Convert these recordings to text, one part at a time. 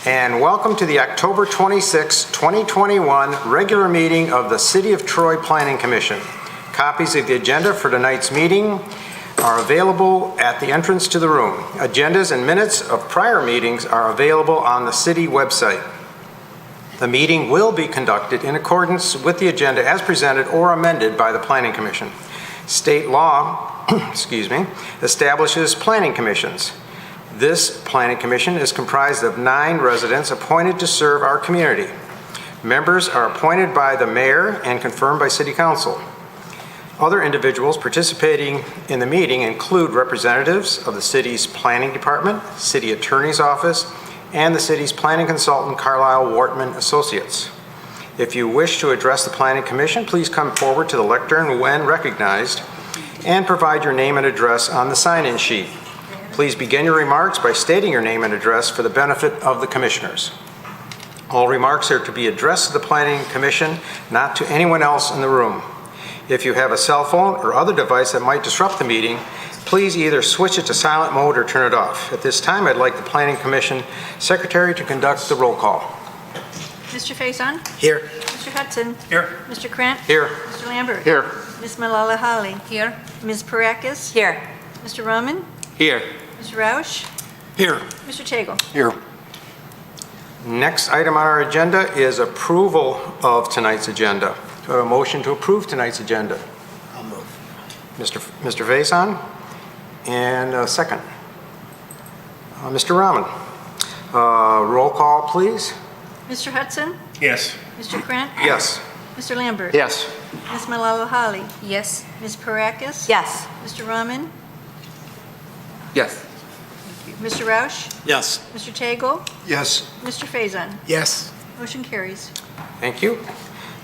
and welcome to the October 26, 2021 regular meeting of the City of Troy Planning Commission. Copies of the agenda for tonight's meeting are available at the entrance to the room. Agendas and minutes of prior meetings are available on the city website. The meeting will be conducted in accordance with the agenda as presented or amended by the Planning Commission. State law, establishes planning commissions. This planning commission is comprised of 9 residents appointed to serve our community. Members are appointed by the mayor and confirmed by city council. Other individuals participating in the meeting include representatives of the city's planning department, city attorney's office, and the city's planning consultant, Carlisle Wortman Associates. If you wish to address the planning commission, please come forward to the lectern when recognized and provide your name and address on the sign-in sheet. Please begin your remarks by stating your name and address for the benefit of the commissioners. All remarks are to be addressed to the planning commission, not to anyone else in the room. If you have a cell phone or other device that might disrupt the meeting, please either switch it to silent mode or turn it off. At this time, I'd like the Planning Commission Secretary to conduct the roll call. Mr. Faison? Here. Mr. Hudson? Here. Mr. Krant? Here. Mr. Lambert? Here. Ms. Malala Holly? Here. Ms. Parakis? Here. Mr. Roman? Here. Mr. Roush? Here. Mr. Tagle? Here. Next item on our agenda is approval of tonight's agenda. Do I have a motion to approve tonight's agenda? I'll move. Mr. Faison, and a second. Mr. Rahman. Roll call, please. Mr. Hudson? Yes. Mr. Krant? Yes. Mr. Lambert? Yes. Ms. Malala Holly? Yes. Ms. Parakis? Yes. Mr. Roman? Yes. Mr. Roush? Yes. Mr. Tagle? Yes. Mr. Faison? Yes. Motion carries. Thank you.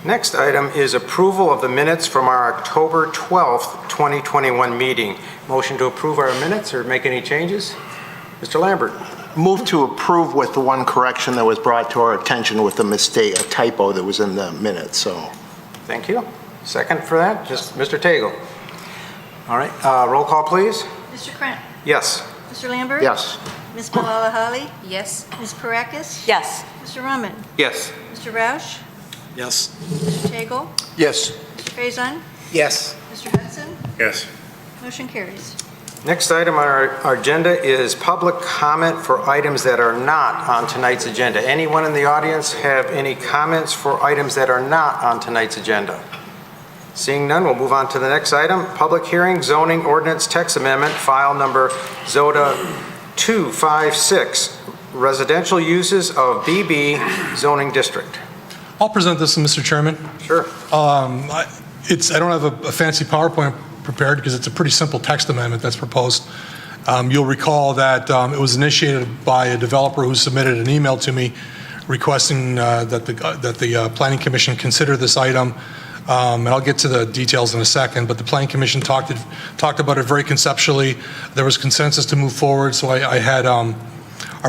Next item is approval of the minutes from our October 12th, 2021 meeting. Motion to approve our minutes or make any changes? Mr. Lambert. Move to approve with the one correction that was brought to our attention with a mistake, a typo that was in the minutes, so. Thank you. Second for that, just Mr. Tagle. All right, roll call, please. Mr. Krant? Yes. Mr. Lambert? Yes. Ms. Malala Holly? Yes. Ms. Parakis? Yes. Mr. Roman? Yes. Mr. Roush? Yes. Mr. Tagle? Yes. Mr. Faison? Yes. Mr. Hudson? Yes. Motion carries. Next item on our agenda is public comment for items that are not on tonight's agenda. Anyone in the audience have any comments for items that are not on tonight's agenda? Seeing none, we'll move on to the next item. Public hearing, zoning ordinance text amendment, file number ZOTA 256, residential uses of BB zoning district. I'll present this, Mr. Chairman. Sure. I don't have a fancy PowerPoint prepared because it's a pretty simple text amendment that's proposed. You'll recall that it was initiated by a developer who submitted an email to me requesting that the Planning Commission consider this item. And I'll get to the details in a second, but the Planning Commission talked about it very conceptually. There was consensus to move forward, so I had our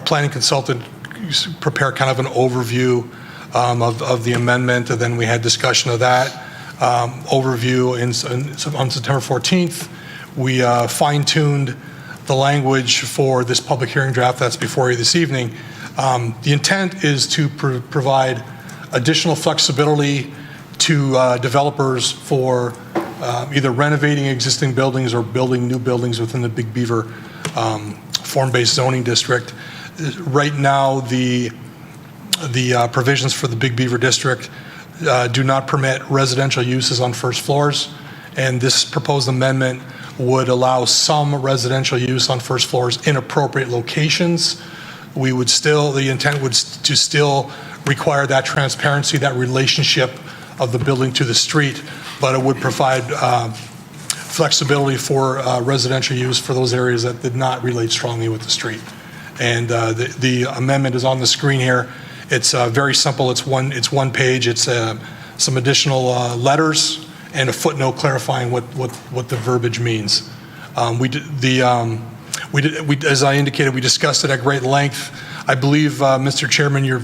planning consultant prepare kind of an overview of the amendment, and then we had discussion of that overview. On September 14th, we fine-tuned the language for this public hearing draft that's before you this evening. The intent is to provide additional flexibility to developers for either renovating existing buildings or building new buildings within the Big Beaver form-based zoning district. Right now, the provisions for the Big Beaver district do not permit residential uses on first floors, and this proposed amendment would allow some residential use on first floors in appropriate locations. The intent would to still require that transparency, that relationship of the building to the street, but it would provide flexibility for residential use for those areas that did not relate strongly with the street. And the amendment is on the screen here. It's very simple. It's one page. It's some additional letters and a footnote clarifying what the verbiage means. As I indicated, we discussed it at great length. I believe, Mr. Chairman, your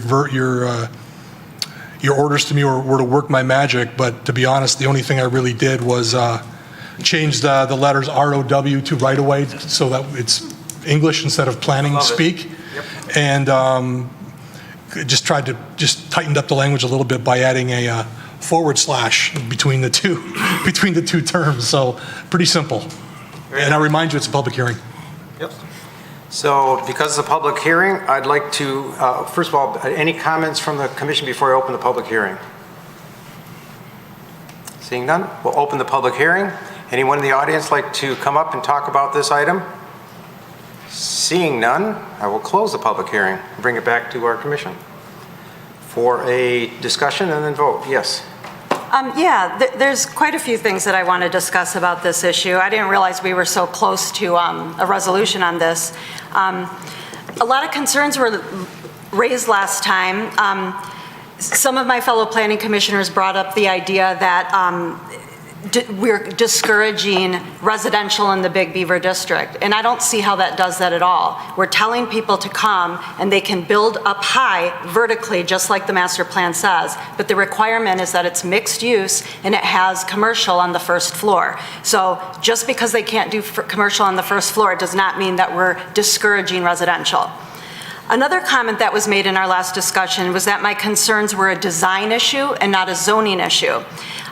orders to me were to work my magic, but to be honest, the only thing I really did was change the letters ROW to right away so that it's English instead of planning speak. Yep. And just tightened up the language a little bit by adding a / between the two terms. So pretty simple. And I remind you, it's a public hearing. Yep. So because it's a public hearing, I'd like to, first of all, any comments from the commission before I open the public hearing? Seeing none, we'll open the public hearing. Anyone in the audience like to come up and talk about this item? Seeing none, I will close the public hearing and bring it back to our commission for a discussion and then vote. Yes. There's quite a few things that I want to discuss about this issue. I didn't realize we were so close to a resolution on this. A lot of concerns were raised last time. Some of my fellow planning commissioners brought up the idea that we're discouraging residential in the Big Beaver district, and I don't see how that does that at all. We're telling people to come and they can build up high vertically just like the master plan says, but the requirement is that it's mixed use and it has commercial on the first floor. So just because they can't do commercial on the first floor does not mean that we're discouraging residential. Another comment that was made in our last discussion was that my concerns were a design issue and not a zoning issue,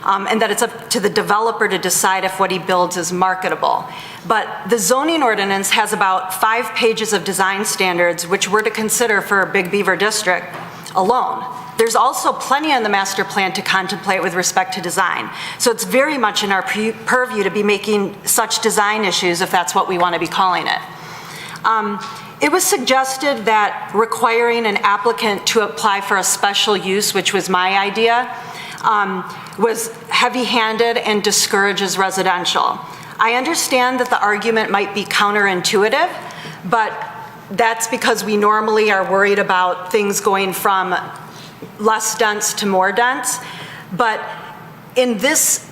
and that it's up to the developer to decide if what he builds is marketable. But the zoning ordinance has about 5 pages of design standards, which we're to consider for Big Beaver District alone. There's also plenty in the master plan to contemplate with respect to design. So it's very much in our purview to be making such design issues, if that's what we want to be calling it. It was suggested that requiring an applicant to apply for a special use, which was my idea, was heavy-handed and discourages residential. I understand that the argument might be counterintuitive, but that's because we normally are worried about things going from less dense to more dense. But in this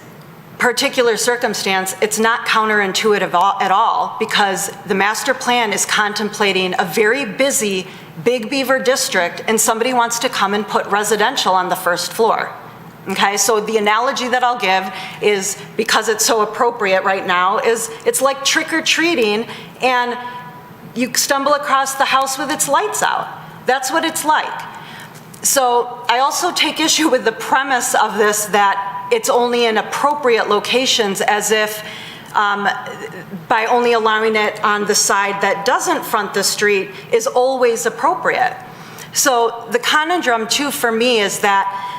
particular circumstance, it's not counterintuitive at all, because the master plan is contemplating a very busy Big Beaver district, and somebody wants to come and put residential on the first floor. Okay, so the analogy that I'll give is, because it's so appropriate right now, is it's like trick-or-treating and you stumble across the house with its lights out. That's what it's like. So I also take issue with the premise of this that it's only in appropriate locations, as if by only allowing it on the side that doesn't front the street is always appropriate. So the conundrum too for me is that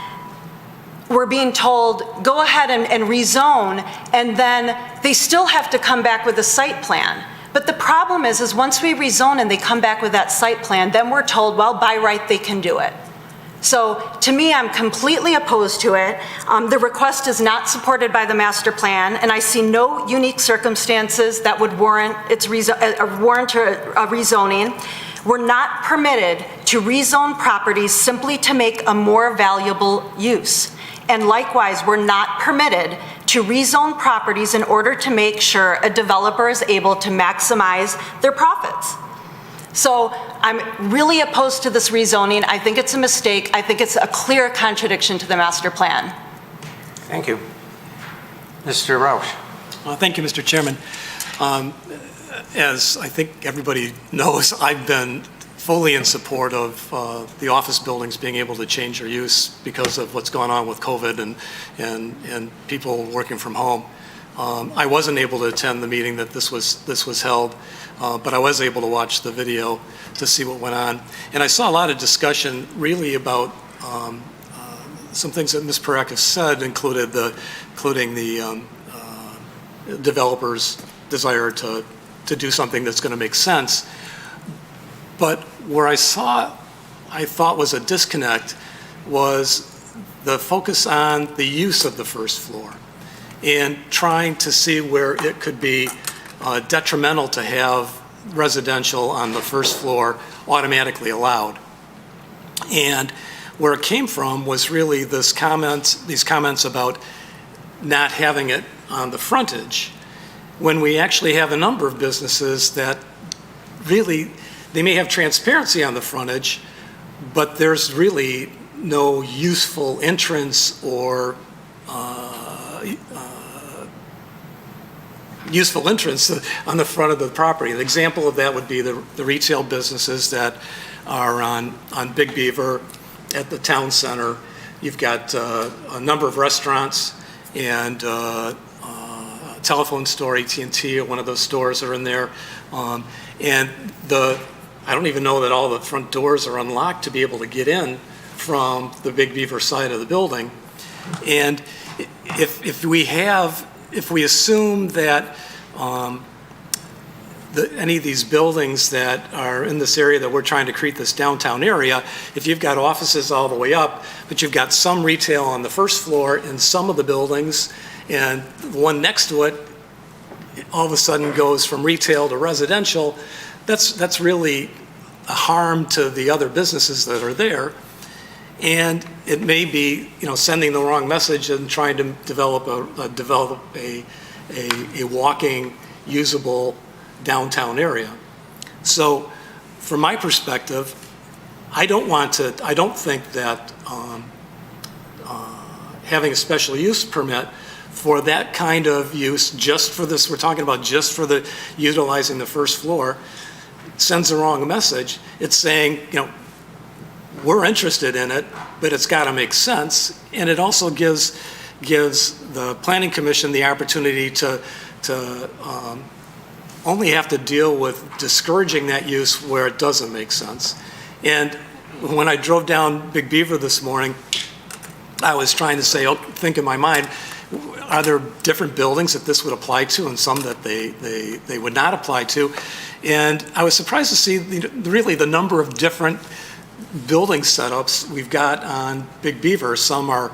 we're being told, go ahead and rezone, and then they still have to come back with a site plan. But the problem is once we rezone and they come back with that site plan, then we're told, well, by right, they can do it. So to me, I'm completely opposed to it. The request is not supported by the master plan, and I see no unique circumstances that would warrant a rezoning. We're not permitted to rezone properties simply to make a more valuable use. And likewise, we're not permitted to rezone properties in order to make sure a developer is able to maximize their profits. So I'm really opposed to this rezoning. I think it's a mistake. I think it's a clear contradiction to the master plan. Thank you. Mr. Roush. Thank you, Mr. Chairman. As I think everybody knows, I've been fully in support of the office buildings being able to change their use because of what's going on with COVID and people working from home. I wasn't able to attend the meeting that this was held, but I was able to watch the video to see what went on. And I saw a lot of discussion really about some things that Ms. Parekh has said, including the developer's desire to do something that's going to make sense. But where I thought was a disconnect was the focus on the use of the first floor and trying to see where it could be detrimental to have residential on the first floor automatically allowed. And where it came from was really these comments about not having it on the frontage, when we actually have a number of businesses that really, they may have transparency on the frontage, but there's really no useful entrance or useful entrance on the front of the property. An example of that would be the retail businesses that are on Big Beaver at the town center. You've got a number of restaurants and a telephone store, AT&T, or one of those stores are in there. And I don't even know that all the front doors are unlocked to be able to get in from the Big Beaver side of the building. And if we assume that any of these buildings that are in this area that we're trying to create this downtown area, if you've got offices all the way up, but you've got some retail on the first floor in some of the buildings, and the one next to it all of a sudden goes from retail to residential, that's really a harm to the other businesses that are there. And it may be, sending the wrong message and trying to develop a walking, usable downtown area. So, from my perspective, I don't think that having a special use permit for that kind of use, just for this, we're talking about just for the utilizing the first floor, sends the wrong message. It's saying, we're interested in it, but it's got to make sense. And it also gives the Planning Commission the opportunity to only have to deal with discouraging that use where it doesn't make sense. And when I drove down Big Beaver this morning, I was trying to think in my mind, are there different buildings that this would apply to and some that they would not apply to? And I was surprised to see really the number of different building setups we've got on Big Beaver. Some are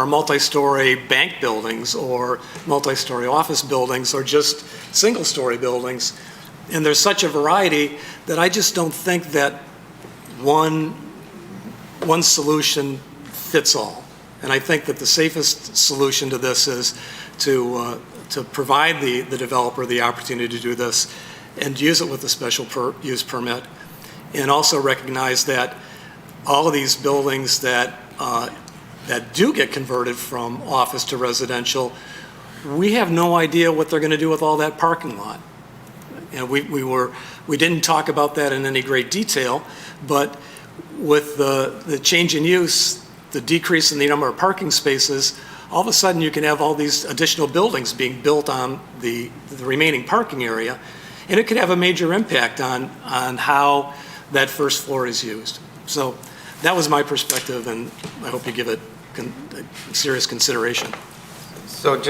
multi-story bank buildings or multi-story office buildings or just single-story buildings. And there's such a variety that I just don't think that one solution fits all. And I think that the safest solution to this is to provide the developer the opportunity to do this and use it with a special use permit, and also recognize that all of these buildings that do get converted from office to residential, we have no idea what they're going to do with all that parking lot. And we didn't talk about that in any great detail, but with the change in use, the decrease in the number of parking spaces, all of a sudden you can have all these additional buildings being built on the remaining parking area, and it could have a major impact on how that first floor is used. So that was my perspective, and I hope you give it serious consideration. So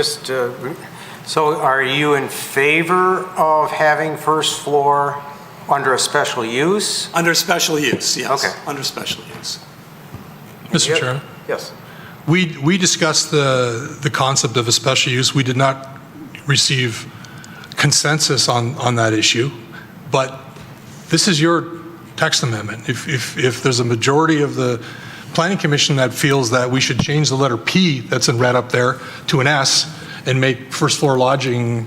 so are you in favor of having first floor under a special use? Under special use, yes. Okay. Under special use. Mr. Chairman, Yes. we discussed the concept of a special use. We did not receive consensus on that issue, but this is your text amendment. If there's a majority of the Planning Commission that feels that we should change the letter P that's in red up there to an S and make first floor lodging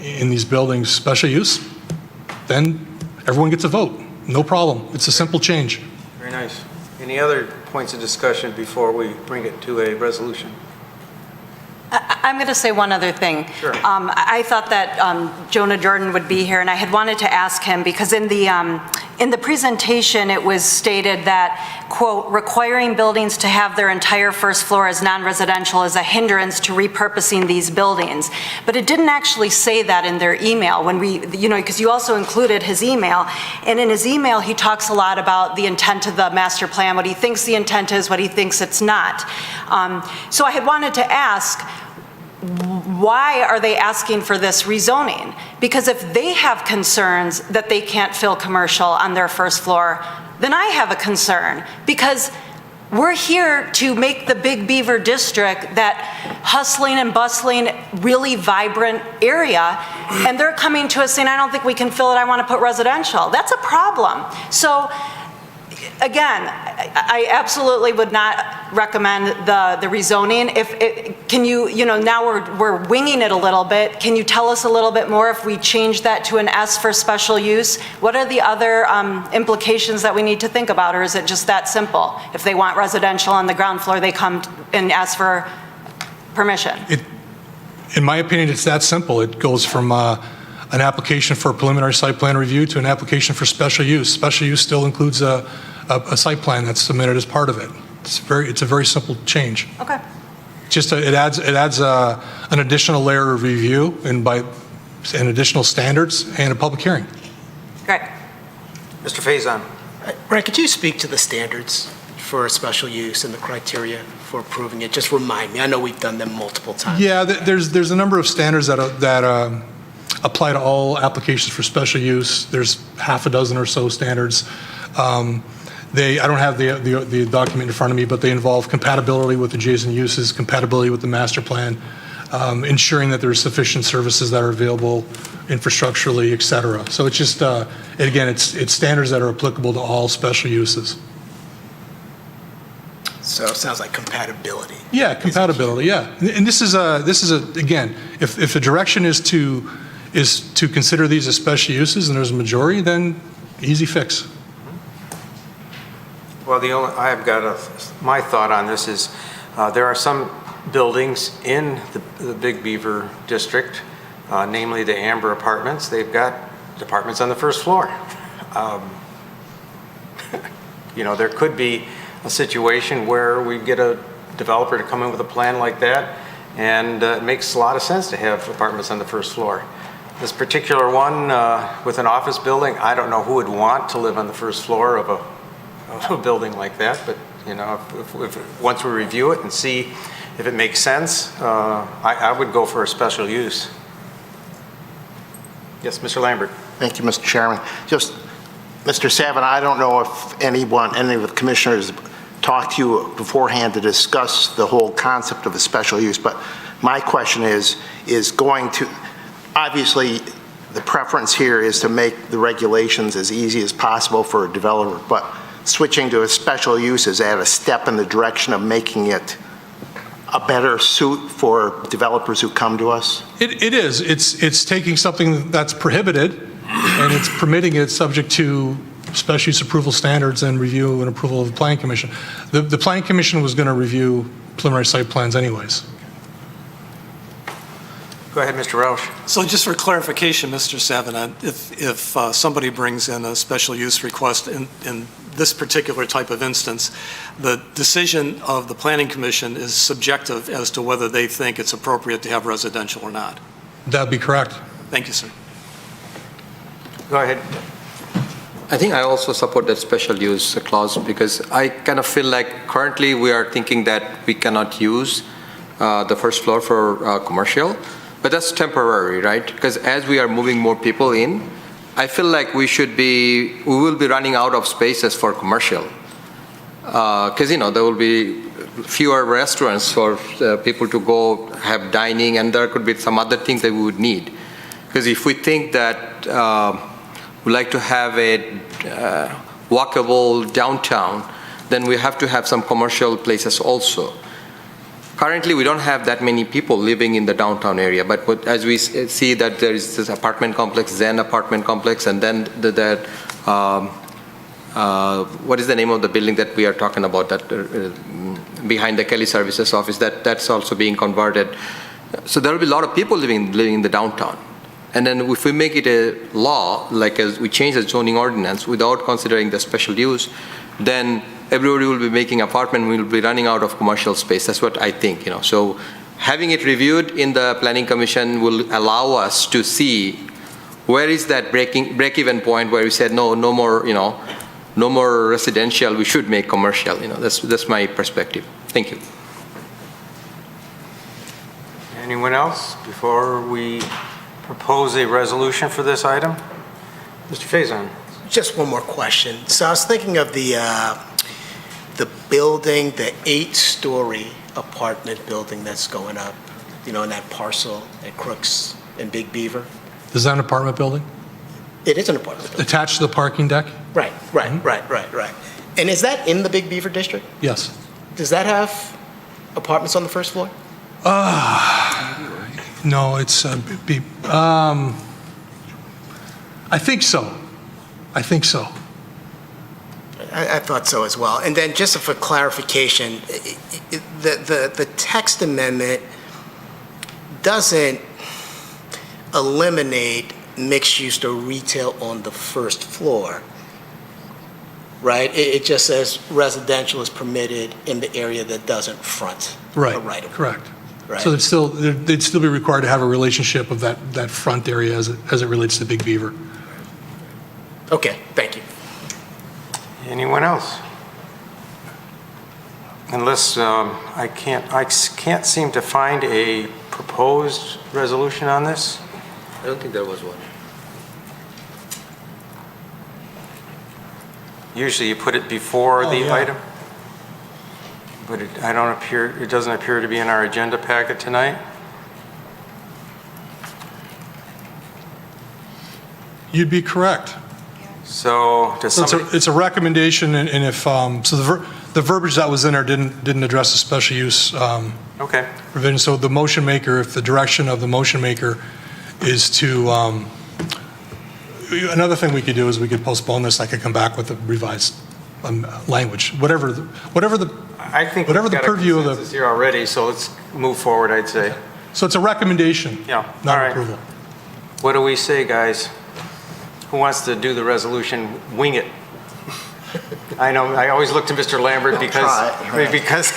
in these buildings special use, then everyone gets a vote. No problem. It's a simple change. Very nice. Any other points of discussion before we bring it to a resolution? I'm going to say one other thing. Sure. I thought that Jonah Jordan would be here, and I had wanted to ask him, because in the presentation, it was stated that, quote, requiring buildings to have their entire first floor as non-residential is a hindrance to repurposing these buildings. But it didn't actually say that in their email when because you also included his email. And in his email, he talks a lot about the intent of the master plan, what he thinks the intent is, what he thinks it's not. So I had wanted to ask, why are they asking for this rezoning? Because if they have concerns that they can't fill commercial on their first floor, then I have a concern, because we're here to make the Big Beaver district that hustling and bustling, really vibrant area, and they're coming to us saying, I don't think we can fill it, I want to put residential. That's a problem. So again, I absolutely would not recommend the rezoning. Now we're winging it a little bit. Can you tell us a little bit more if we change that to an S for special use? What are the other implications that we need to think about, or is it just that simple? If they want residential on the ground floor, they come and ask for permission? In my opinion, it's that simple. It goes from a an application for a preliminary site plan review to an application for special use. Special use still includes a site plan that's submitted as part of it. It's a very simple change. Okay. It adds an additional layer of review and additional standards and a public hearing. Great. Mr. Faison. Right, could you speak to the standards for a special use and the criteria for approving it? Just remind me. I know we've done them multiple times. Yeah, there's a number of standards that apply to all applications for special use. There's half a dozen or so standards. I don't have the document in front of me, but they involve compatibility with adjacent uses, compatibility with the master plan, ensuring that there's sufficient services that are available infrastructurally, et cetera. So it's just, again, it's standards that are applicable to all special uses. So it sounds like compatibility. Yeah, compatibility, yeah. And this is again, if the direction is to consider these as special uses and there's a majority, then easy fix. Well, I've got my thought on this is there are some buildings in the Big Beaver district, namely the Amber Apartments. They've got apartments on the first floor. There could be a situation where we get a developer to come in with a plan like that, and it makes a lot of sense to have apartments on the first floor. This particular one with an office building, I don't know who would want to live on the first floor of a building like that, but if once we review it and see if it makes sense, I would go for a special use. Yes, Mr. Lambert. Thank you, Mr. Chairman. Just, Mr. Savin, I don't know if any of the commissioners talked to you beforehand to discuss the whole concept of a special use, but my question is going to, obviously, the preference here is to make the regulations as easy as possible for a developer, but switching to a special use is at a step in the direction of making it a better suit for developers who come to us? It is. It's taking something that's prohibited and it's permitting it subject to special use approval standards and review and approval of the Planning Commission. The Planning Commission was going to review preliminary site plans anyways. Go ahead, Mr. Roush. So just for clarification, Mr. Savin, if somebody brings in a special use request in this particular type of instance, the decision of the Planning Commission is subjective as to whether they think it's appropriate to have residential or not. That'd be correct. Thank you, sir. Go ahead. I think I also support that special use clause because I kind of feel like currently we are thinking that we cannot use the first floor for commercial, but that's temporary, right? Because as we are moving more people in, I feel like we will be running out of spaces for commercial. Because, there will be fewer restaurants for people to go have dining, and there could be some other things that we would need. Because if we think that we like to have a walkable downtown, then we have to have some commercial places also. Currently, we don't have that many people living in the downtown area, but as we see that there is this apartment complex, Zen apartment complex, and then what is the name of the building that we are talking about, that behind the Kelly Services office, that's also being converted. So there will be a lot of people living in the downtown. And then if we make it a law, like as we change the zoning ordinance without considering the special use, then everybody will be making apartment, we will be running out of commercial space. That's what I think, So having it reviewed in the Planning Commission will allow us to see where is that break-even point where we said, no more, no more residential, we should make commercial, That's my perspective. Thank you. Anyone else before we propose a resolution for this item? Mr. Faison. Just one more question. So I was thinking of the building, the 8-story apartment building that's going up, in that parcel at Crooks and Big Beaver. Is that an apartment building? It is an apartment building. Attached to the parking deck? Right. And is that in the Big Beaver district? Yes. Does that have apartments on the first floor? No, it's, I think so. I thought so as well. And then just for clarification, the text amendment doesn't eliminate mixed use or retail on the first floor, right? It just says residential is permitted in the area that doesn't front a right of way. Correct. Right. So they'd still be required to have a relationship of that front area as it relates to Big Beaver. Okay, thank you. Anyone else? Unless I can't seem to find a proposed resolution on this. I don't think there was one. Usually you put it before the yeah. item. But it doesn't appear to be in our agenda packet tonight. You'd be correct. So does So somebody, it's a recommendation, and if, so the verbiage that was in there didn't address the special use okay, provision. So the motion maker, if the direction of the motion maker is to, another thing we could do is we could postpone this. I could come back with a revised language, whatever the I think whatever we've the got a purview of the- consensus here already, so let's move forward, I'd say. So it's a recommendation, Yeah, all not right. approval. What do we say, guys? Who wants to do the resolution? Wing it. I know, I always look to Mr. Lambert because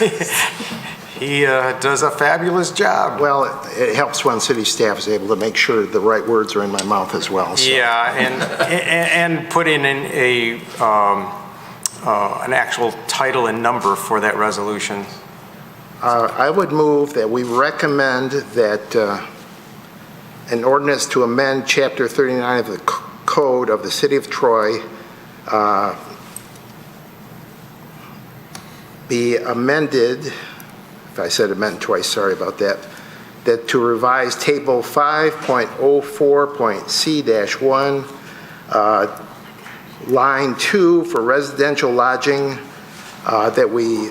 he does a fabulous job. Well, it helps when city staff is able to make sure the right words are in my mouth as well. So. Yeah, and put in an actual title and number for that resolution. I would move that we recommend that an ordinance to amend Chapter 39 of the Code of the City of Troy be amended, if I said amend twice, sorry about that, that to revise Table 5.04.C-1, Line 2 for residential lodging, that we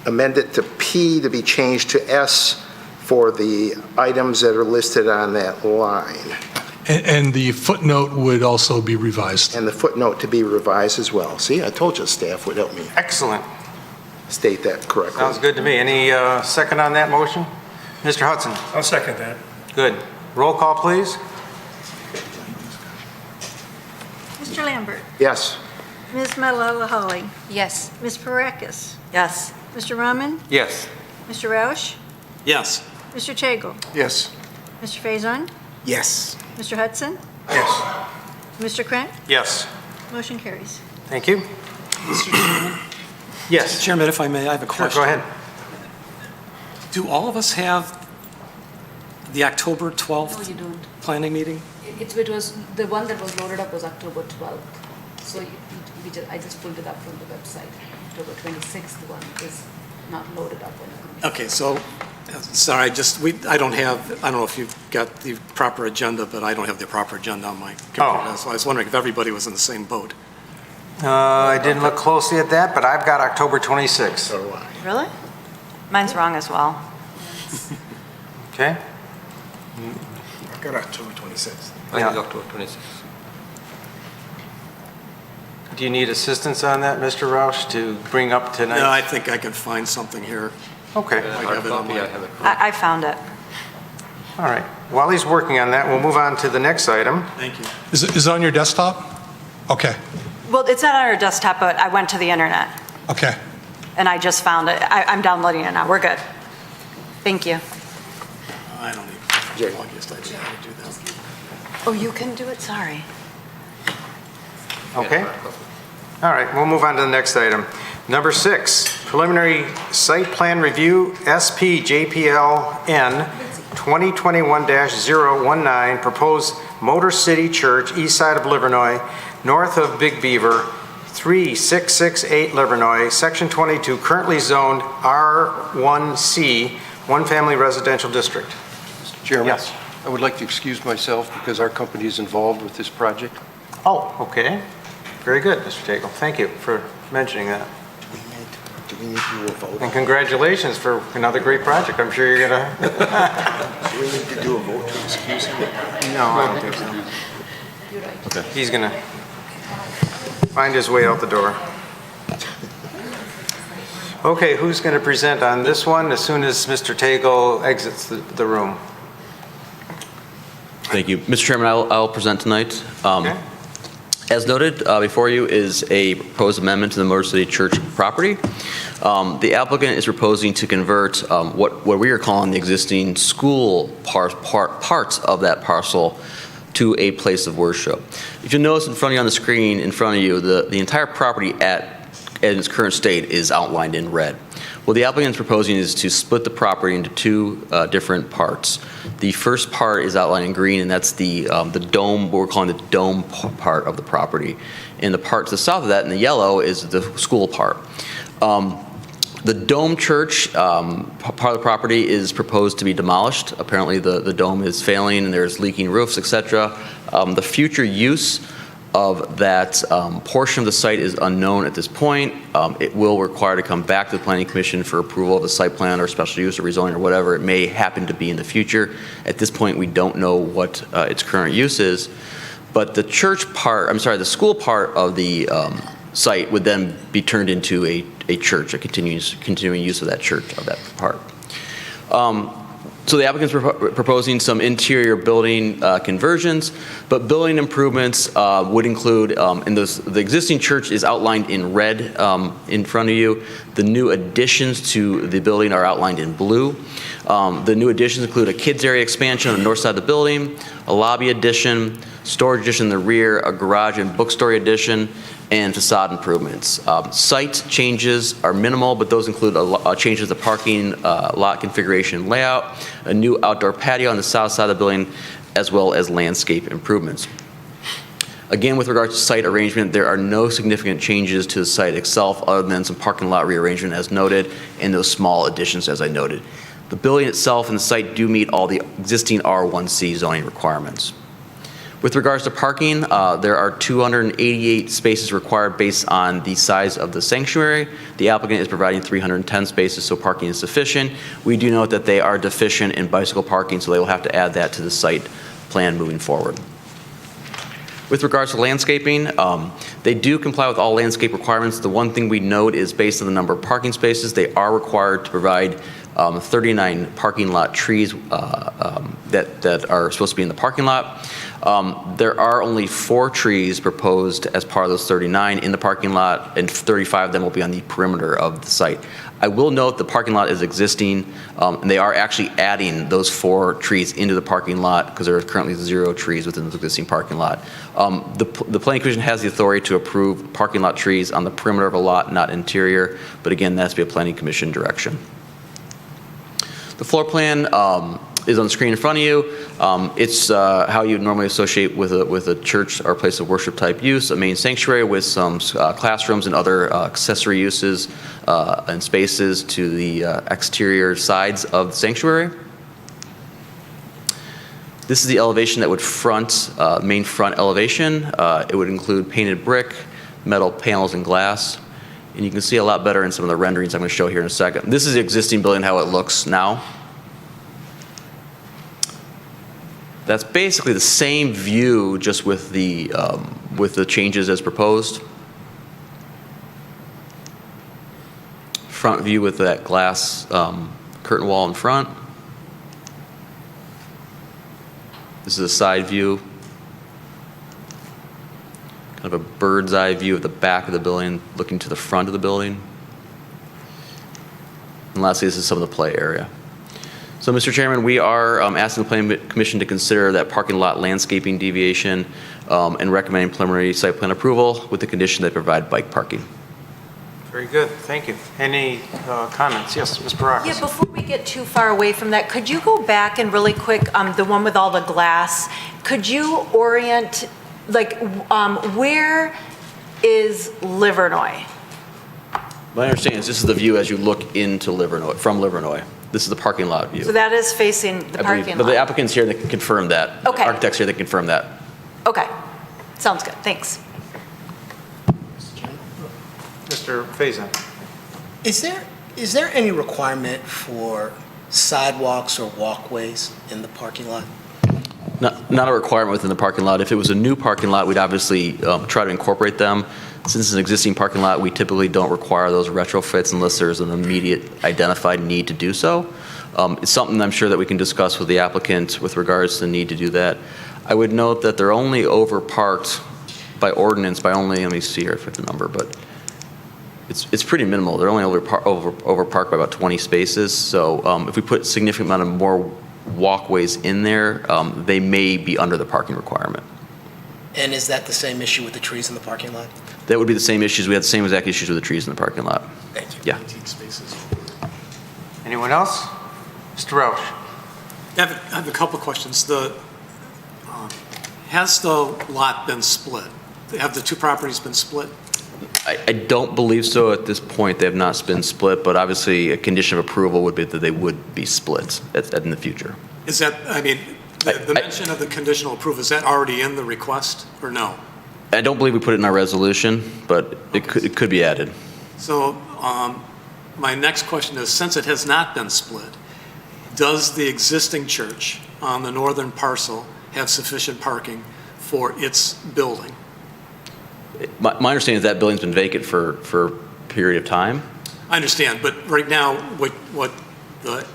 amend it to P to be changed to S for the items that are listed on that line. And the footnote would also be revised. And the footnote to be revised as well. See, I told you staff would help me Excellent. state that correctly. Sounds good to me. Any second on that motion? Mr. Hudson? I'll second that. Good. Roll call, please. Mr. Lambert. Yes. Ms. Malala-Holly. Yes. Ms. Parekis. Yes. Mr. Rahman. Yes. Mr. Roush. Yes. Mr. Chagel. Yes. Mr. Faison. Yes. Mr. Hudson. Yes. Mr. Krant. Yes. Motion carries. Thank you. Yes. Chairman, if I may, I have a Sure, question. go ahead. Do all of us have the October No, 12th you don't. planning meeting? It was, the one that was loaded up was October 12th. So I just pulled it up from the website. October 26th one is not loaded up on the computer. Okay, so, sorry, I don't know if you've got the proper agenda, but I don't have the proper agenda on my computer. Oh. So I was wondering if everybody was in the same boat. I didn't look closely at that, but I've got October 26th. So do I. Really? Mine's wrong as well. Okay? I've got October 26th. I Yeah. think October 26th. Do you need assistance on that, Mr. Roush, to bring up tonight? No, I think I can find something here. Okay. Hard have it on copy, my- I have it. I found it. All right. While he's working on that, we'll move on to the next item. Thank you. Is it on your desktop? Okay, Well, it's not on our desktop, but I went to the internet, okay. and I just found it. I'm downloading it now. We're good. Thank you. I don't even, I guess I didn't know how to do that. Oh, you can do it? Sorry. Okay? All right, we'll move on to the next item. Number 6, preliminary site plan review, SP JPLN 2021-019, proposed Motor City Church, east side of Livernois, north of Big Beaver, 3668 Livernois, Section 22, currently zoned R1C, one family residential district. Mr. Chairman? Yes. I would like to excuse myself because our company is involved with this project. Oh, okay. Very good, Mr. Tagle. Thank you for mentioning that. Do we need to do a vote? And congratulations for another great project. I'm sure you're gonna. Do we need to do a vote to excuse him? No, I don't think so. He's gonna find his way out the door. Okay, who's gonna present on this one as soon as Mr. Tagle exits the room? Thank you. Mr. Chairman, I'll present tonight. Okay. As noted, before you is a proposed amendment to the Motor City Church property. The applicant is proposing to convert what we are calling the existing school parts of that parcel to a place of worship. If you notice in front of you on the screen, in front of you, the entire property in its current state is outlined in red. What the applicant is proposing is to split the property into two different parts. The first part is outlined in green, and that's the dome, what we're calling the dome part of the property. And the part to the south of that, in the yellow, is the school part. The dome church part of the property is proposed to be demolished. Apparently the dome is failing and there's leaking roofs, etc. The future use of that portion of the site is unknown at this point. It will require to come back to the Planning Commission for approval of a site plan or special use or rezoning or whatever it may happen to be in the future. At this point, we don't know what its current use is. But the the school part of the site would then be turned into a church, a continuing use of that church, of that part. So the applicant's proposing some interior building conversions, but building improvements would include, and the existing church is outlined in red in front of you. The new additions to the building are outlined in blue. The new additions include a kids area expansion on the north side of the building, a lobby addition, storage addition in the rear, a garage and bookstore addition, and facade improvements. Site changes are minimal, but those include changes to parking lot configuration and layout, a new outdoor patio on the south side of the building, as well as landscape improvements. Again, with regards to site arrangement, there are no significant changes to the site itself other than some parking lot rearrangement as noted and those small additions as I noted. The building itself and the site do meet all the existing R1C zoning requirements. With regards to parking, there are 288 spaces required based on the size of the sanctuary. The applicant is providing 310 spaces, so parking is sufficient. We do note that they are deficient in bicycle parking, so they will have to add that to the site plan moving forward. With regards to landscaping, they do comply with all landscape requirements. The one thing we note is based on the number of parking spaces, they are required to provide 39 parking lot trees that are supposed to be in the parking lot. There are only 4 trees proposed as part of those 39 in the parking lot, and 35 of them will be on the perimeter of the site. I will note the parking lot is existing, and they are actually adding those 4 trees into the parking lot because there are currently 0 trees within the existing parking lot. The Planning Commission has the authority to approve parking lot trees on the perimeter of a lot, not interior, but again, that has to be a Planning Commission direction. The floor plan is on the screen in front of you. It's how you would normally associate with a church or place of worship type use, a main sanctuary with some classrooms and other accessory uses and spaces to the exterior sides of the sanctuary. This is the elevation that would front, main front elevation. It would include painted brick, metal panels, and glass. And you can see a lot better in some of the renderings I'm going to show here in a second. This is the existing building, how it looks now. That's basically the same view, just with the changes as proposed. Front view with that glass curtain wall in front. This is a side view. Kind of a bird's eye view of the back of the building, looking to the front of the building. And lastly, this is some of the play area. So, Mr. Chairman, we are asking the Planning Commission to consider that parking lot landscaping deviation and recommending preliminary site plan approval with the condition that provide bike parking. Very good, thank you. Any comments? Yes, Ms. Barakis. Yeah, before we get too far away from that, could you go back and really quick, the one with all the glass, could you orient, like, where is Livernois? My understanding is this is the view as you look into Livernois, from Livernois. This is the parking lot view. So that is facing the parking lot? But the applicant's here that can confirm that. Okay. Architects here that confirm that. Okay, sounds good, thanks. Mr. Faison. Is there any requirement for sidewalks or walkways in the parking lot? Not a requirement within the parking lot. If it was a new parking lot, we'd obviously try to incorporate them. Since it's an existing parking lot, we typically don't require those retrofits unless there's an immediate identified need to do so. It's something I'm sure that we can discuss with the applicant with regards to the need to do that. I would note that they're only overparked by ordinance by only, let me see here if I have the number, but it's pretty minimal. They're only overparked by about 20 spaces. So if we put a significant amount of more walkways in there, they may be under the parking requirement. And is that the same issue with the trees in the parking lot? That would be the same issues. We had the same exact issues with the trees in the parking lot. Thank you. Yeah. 19 spaces. Anyone else? Mr. Roush? I have a couple of questions. Has the lot been split? Have the two properties been split? I don't believe so at this point. They have not been split, but obviously a condition of approval would be that they would be split in the future. Is that, I mean, the mention of the conditional approval, is that already in the request or no? I don't believe we put it in our resolution, but it could be added. So my next question is, since it has not been split, does the existing church on the northern parcel have sufficient parking for its building? My understanding is that building's been vacant for a period of time. I understand, but right now,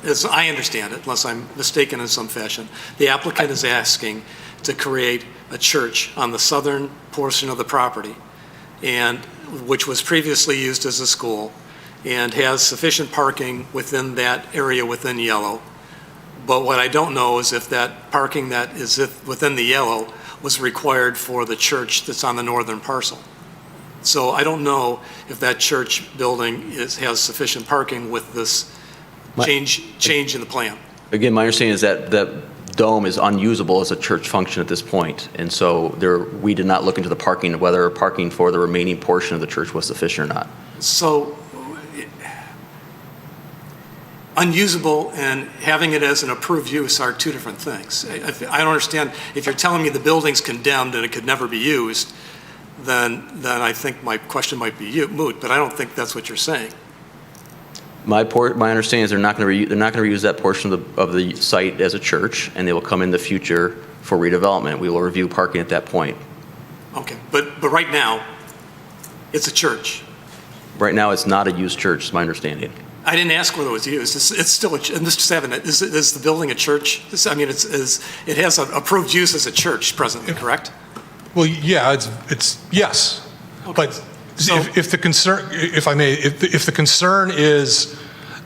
as I understand it, unless I'm mistaken in some fashion, the applicant is asking to create a church on the southern portion of the property, and which was previously used as a school, and has sufficient parking within that area within yellow. But what I don't know is if that parking that is within the yellow was required for the church that's on the northern parcel. So I don't know if that church building has sufficient parking with this change in the plan. Again, my understanding is that that dome is unusable as a church function at this point, and so we did not look into the parking, whether parking for the remaining portion of the church was sufficient or not. So unusable and having it as an approved use are two different things. I don't understand, if you're telling me the building's condemned and it could never be used, then I think my question might be moot, but I don't think that's what you're saying. My understanding is they're not going to reuse that portion of the site as a church, and they will come in the future for redevelopment. We will review parking at that point. Okay, but right now, it's a church. Right now, it's not a used church, is my understanding. I didn't ask whether it was used. It's still, and Mr. Savin, is the building a church? I mean, it has an approved use as a church presently, correct? Well, yeah, it's yes. Okay. But if the concern, if I may, if the concern is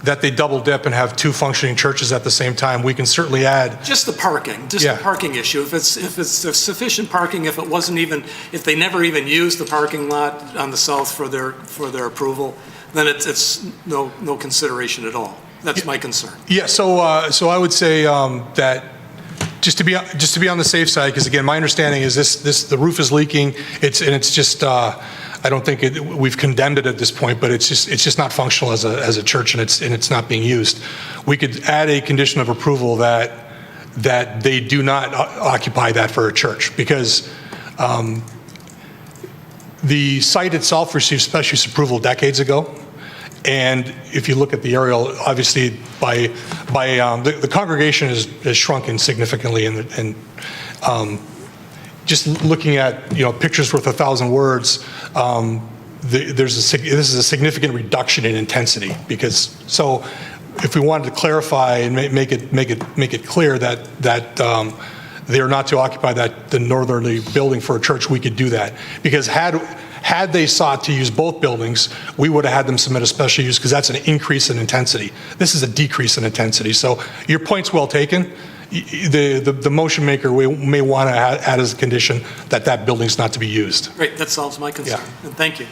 that they double dip and have two functioning churches at the same time, we can certainly add. Just the parking, the parking issue. If it's sufficient parking, if they never even use the parking lot on the south for their approval, then it's no consideration at all. That's my concern. Yeah. So I would say that just to be on the safe side, because again, my understanding is the roof is leaking. It's just. I don't think we've condemned it at this point, but it's just not functional as a church, and it's not being used. We could add a condition of approval that they do not occupy that for a church, because the site itself received special use approval decades ago, and if you look at the aerial, obviously the congregation has shrunken significantly, and just looking at pictures worth 1,000 words, this is a significant reduction in intensity, because so if we wanted to clarify and make it clear that they are not to occupy the northerly building for a church, we could do that, because had they sought to use both buildings, we would have had them submit a special use, because that's an increase in intensity. This is a decrease in intensity. So your point's well taken. The motion maker may want to add as a condition that building's not to be used. Great, that solves my concern. Yeah. And thank you.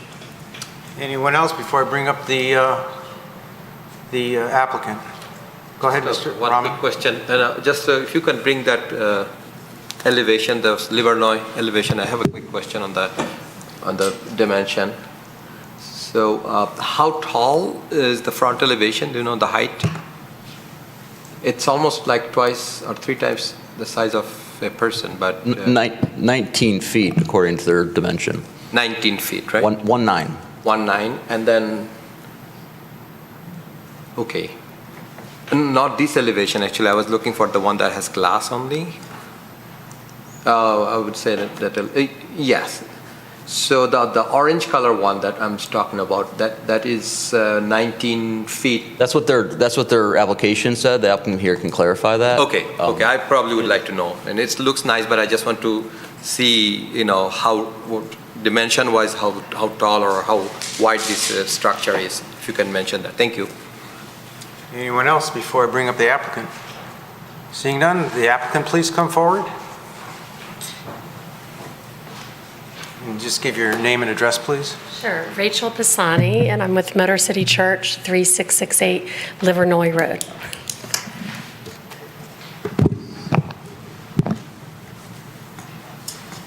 Anyone else before I bring up the applicant? Go ahead, Mr. One Rahman. quick question. Just if you can bring that elevation, the Livernois elevation. I have a quick question on the dimension. So how tall is the front elevation? Do you know the height? It's almost like twice or three times the size of a person, but 19 feet according to their dimension. 19 feet, right? 19. 19, and then okay. Not this elevation, actually. I was looking for the one that has glass only. I would say that yes. So the orange color one that I'm talking about, that is 19 feet. That's what their application said. The applicant here can clarify that. Okay, okay, I probably would like to know. And it looks nice, but I just want to see, how, dimension-wise, how tall or how wide this structure is, if you can mention that. Thank you. Anyone else before I bring up the applicant? Seeing none, the applicant, please come forward. And just give your name and address, please. Sure. Rachel Pisani, and I'm with Motor City Church, 3668 Livernois Road.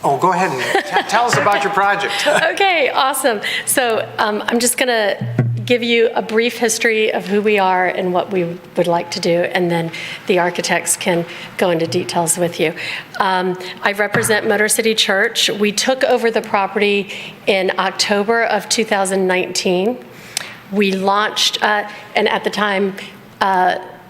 Oh, go ahead and tell us about your project. Okay, awesome. So I'm just going to give you a brief history of who we are and what we would like to do, and then the architects can go into details with you. I represent Motor City Church. We took over the property in October of 2019. We launched, and at the time,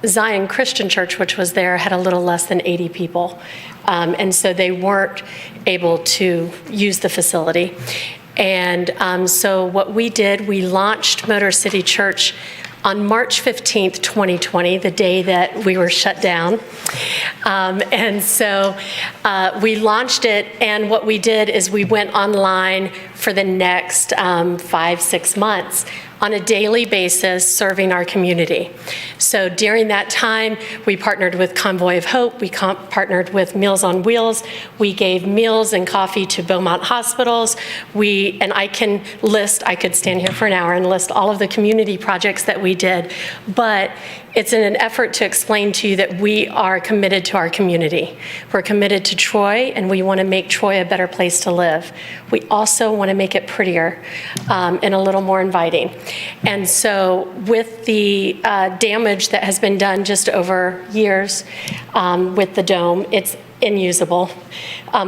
Zion Christian Church, which was there, had a little less than 80 people. And so they weren't able to use the facility. And so what we did, we launched Motor City Church on March 15th, 2020, the day that we were shut down. And so we launched it, and what we did is we went online for the next 5-6 months on a daily basis serving our community. So during that time, we partnered with Convoy of Hope, we partnered with Meals on Wheels, we gave meals and coffee to Beaumont hospitals, and I could stand here for an hour and list all of the community projects that we did, but it's in an effort to explain to you that we are committed to our community. We're committed to Troy, and we want to make Troy a better place to live. We also want to make it prettier and a little more inviting. And so with the damage that has been done just over years with the dome, it's inusable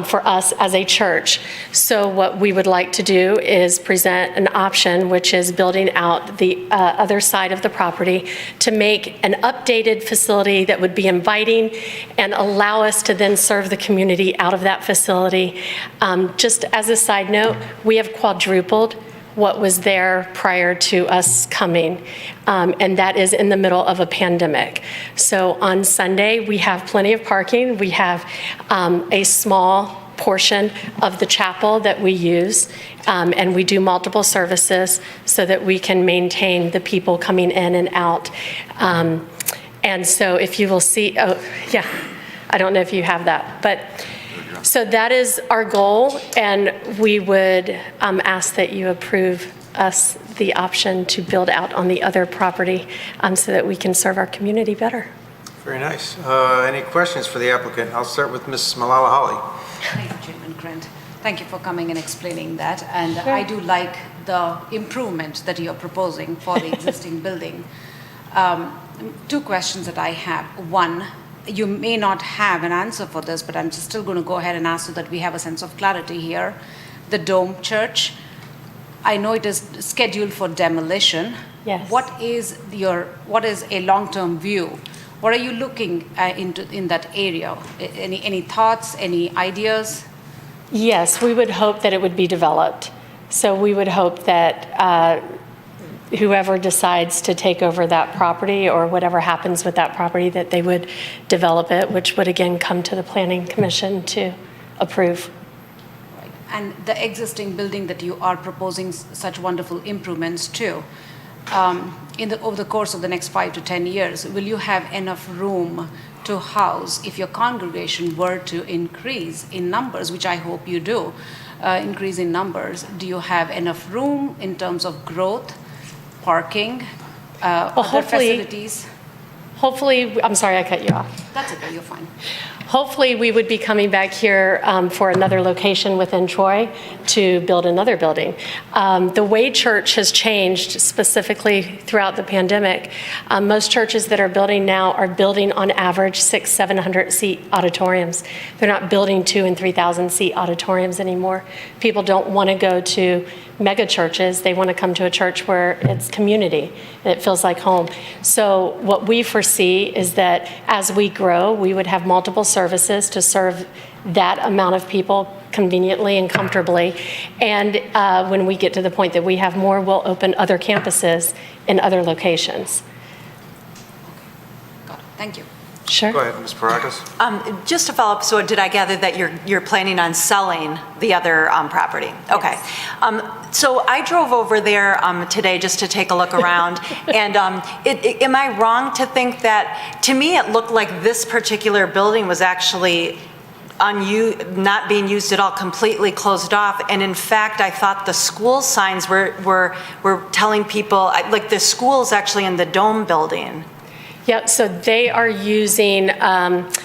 for us as a church. So what we would like to do is present an option, which is building out the other side of the property to make an updated facility that would be inviting and allow us to then serve the community out of that facility. Just as a side note, we have quadrupled what was there prior to us coming, and that is in the middle of a pandemic. So on Sunday, we have plenty of parking. We have a small portion of the chapel that we use, and we do multiple services so that we can maintain the people coming in and out. And so if you will see, oh, yeah, I don't know if you have that, but so that is our goal, and we would ask that you approve us the option to build out on the other property so that we can serve our community better. Very nice. Any questions for the applicant? I'll start with Ms. Malala Holly. Thank you, Chairman Grant. Thank you for coming and explaining that. And I do like the improvement that you're proposing for the existing building. Two questions that I have. One, you may not have an answer for this, but I'm just still going to go ahead and ask so that we have a sense of clarity here. The Dome Church, I know it is scheduled for demolition. Yes. What is a long-term view? What are you looking in that area? Any thoughts, any ideas? Yes, we would hope that it would be developed. So we would hope that whoever decides to take over that property or whatever happens with that property, that they would develop it, which would again come to the Planning Commission to approve. Right. And the existing building that you are proposing such wonderful improvements to, over the course of the next 5 to 10 years, will you have enough room to house, if your congregation were to increase in numbers, which I hope you do, increase in numbers, do you have enough room in terms of growth, parking, other facilities? Hopefully, I'm sorry I cut you off. That's okay, you're fine. Hopefully, we would be coming back here for another location within Troy to build another building. The way church has changed specifically throughout the pandemic, most churches that are building now are building on average 600-700 seat auditoriums. They're not building 2,000 and 3,000 seat auditoriums anymore. People don't want to go to mega churches. They want to come to a church where it's community and it feels like home. So what we foresee is that as we grow, we would have multiple services to serve that amount of people conveniently and comfortably. And when we get to the point that we have more, we'll open other campuses in other locations. Got it. Thank you. Sure. Go ahead, Ms. Paragas. Just to follow up, so did I gather that you're planning on selling the other property? Okay. So I drove over there today just to take a look around, and am I wrong to think that, to me, it looked like this particular building was actually not being used at all, completely closed off, and in fact, I thought the school signs were telling people, like the school's actually in the Dome building. Yep, so they are using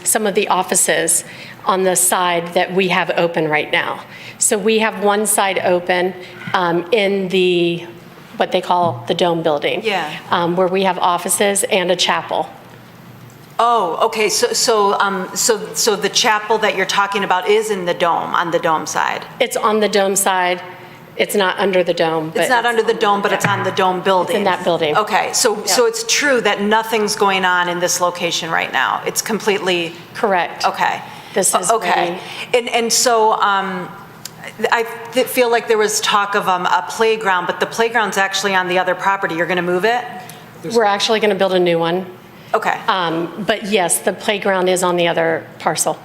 some of the offices on the side that we have open right now. So we have one side open in the, what they call the Dome building. Yeah. Where we have offices and a chapel. Oh, okay, so the chapel that you're talking about is in the Dome, on the Dome side? It's on the Dome side. It's not under the Dome. It's not under the Dome, but it's on the Dome building? It's in that building. Okay, so it's true that nothing's going on in this location right now? It's completely? Correct. Okay. This is okay. And so I feel like there was talk of a playground, but the playground's actually on the other property. You're going to move it? We're actually going to build a new one. Okay. But yes, the playground is on the other parcel.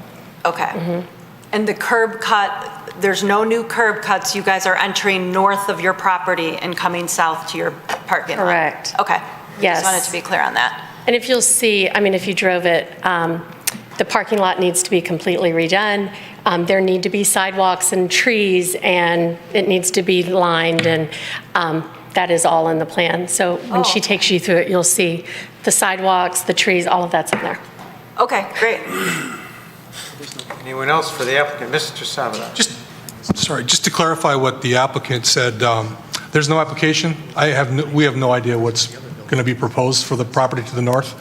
Okay. Mm-hmm. And the curb cut, there's no new curb cuts. You guys are entering north of your property and coming south to your parking lot? Correct. Okay. Yes. Just wanted to be clear on that. And if you'll see, I mean, if you drove it, the parking lot needs to be completely redone. There need to be sidewalks and trees, and it needs to be lined, and that is all in the plan. So when she takes you through it, you'll see the sidewalks, the trees, all of that's in there. Okay, great. Anyone else for the applicant? Mr. Savada. Just to clarify what the applicant said, there's no application. We have no idea what's going to be proposed for the property to the north,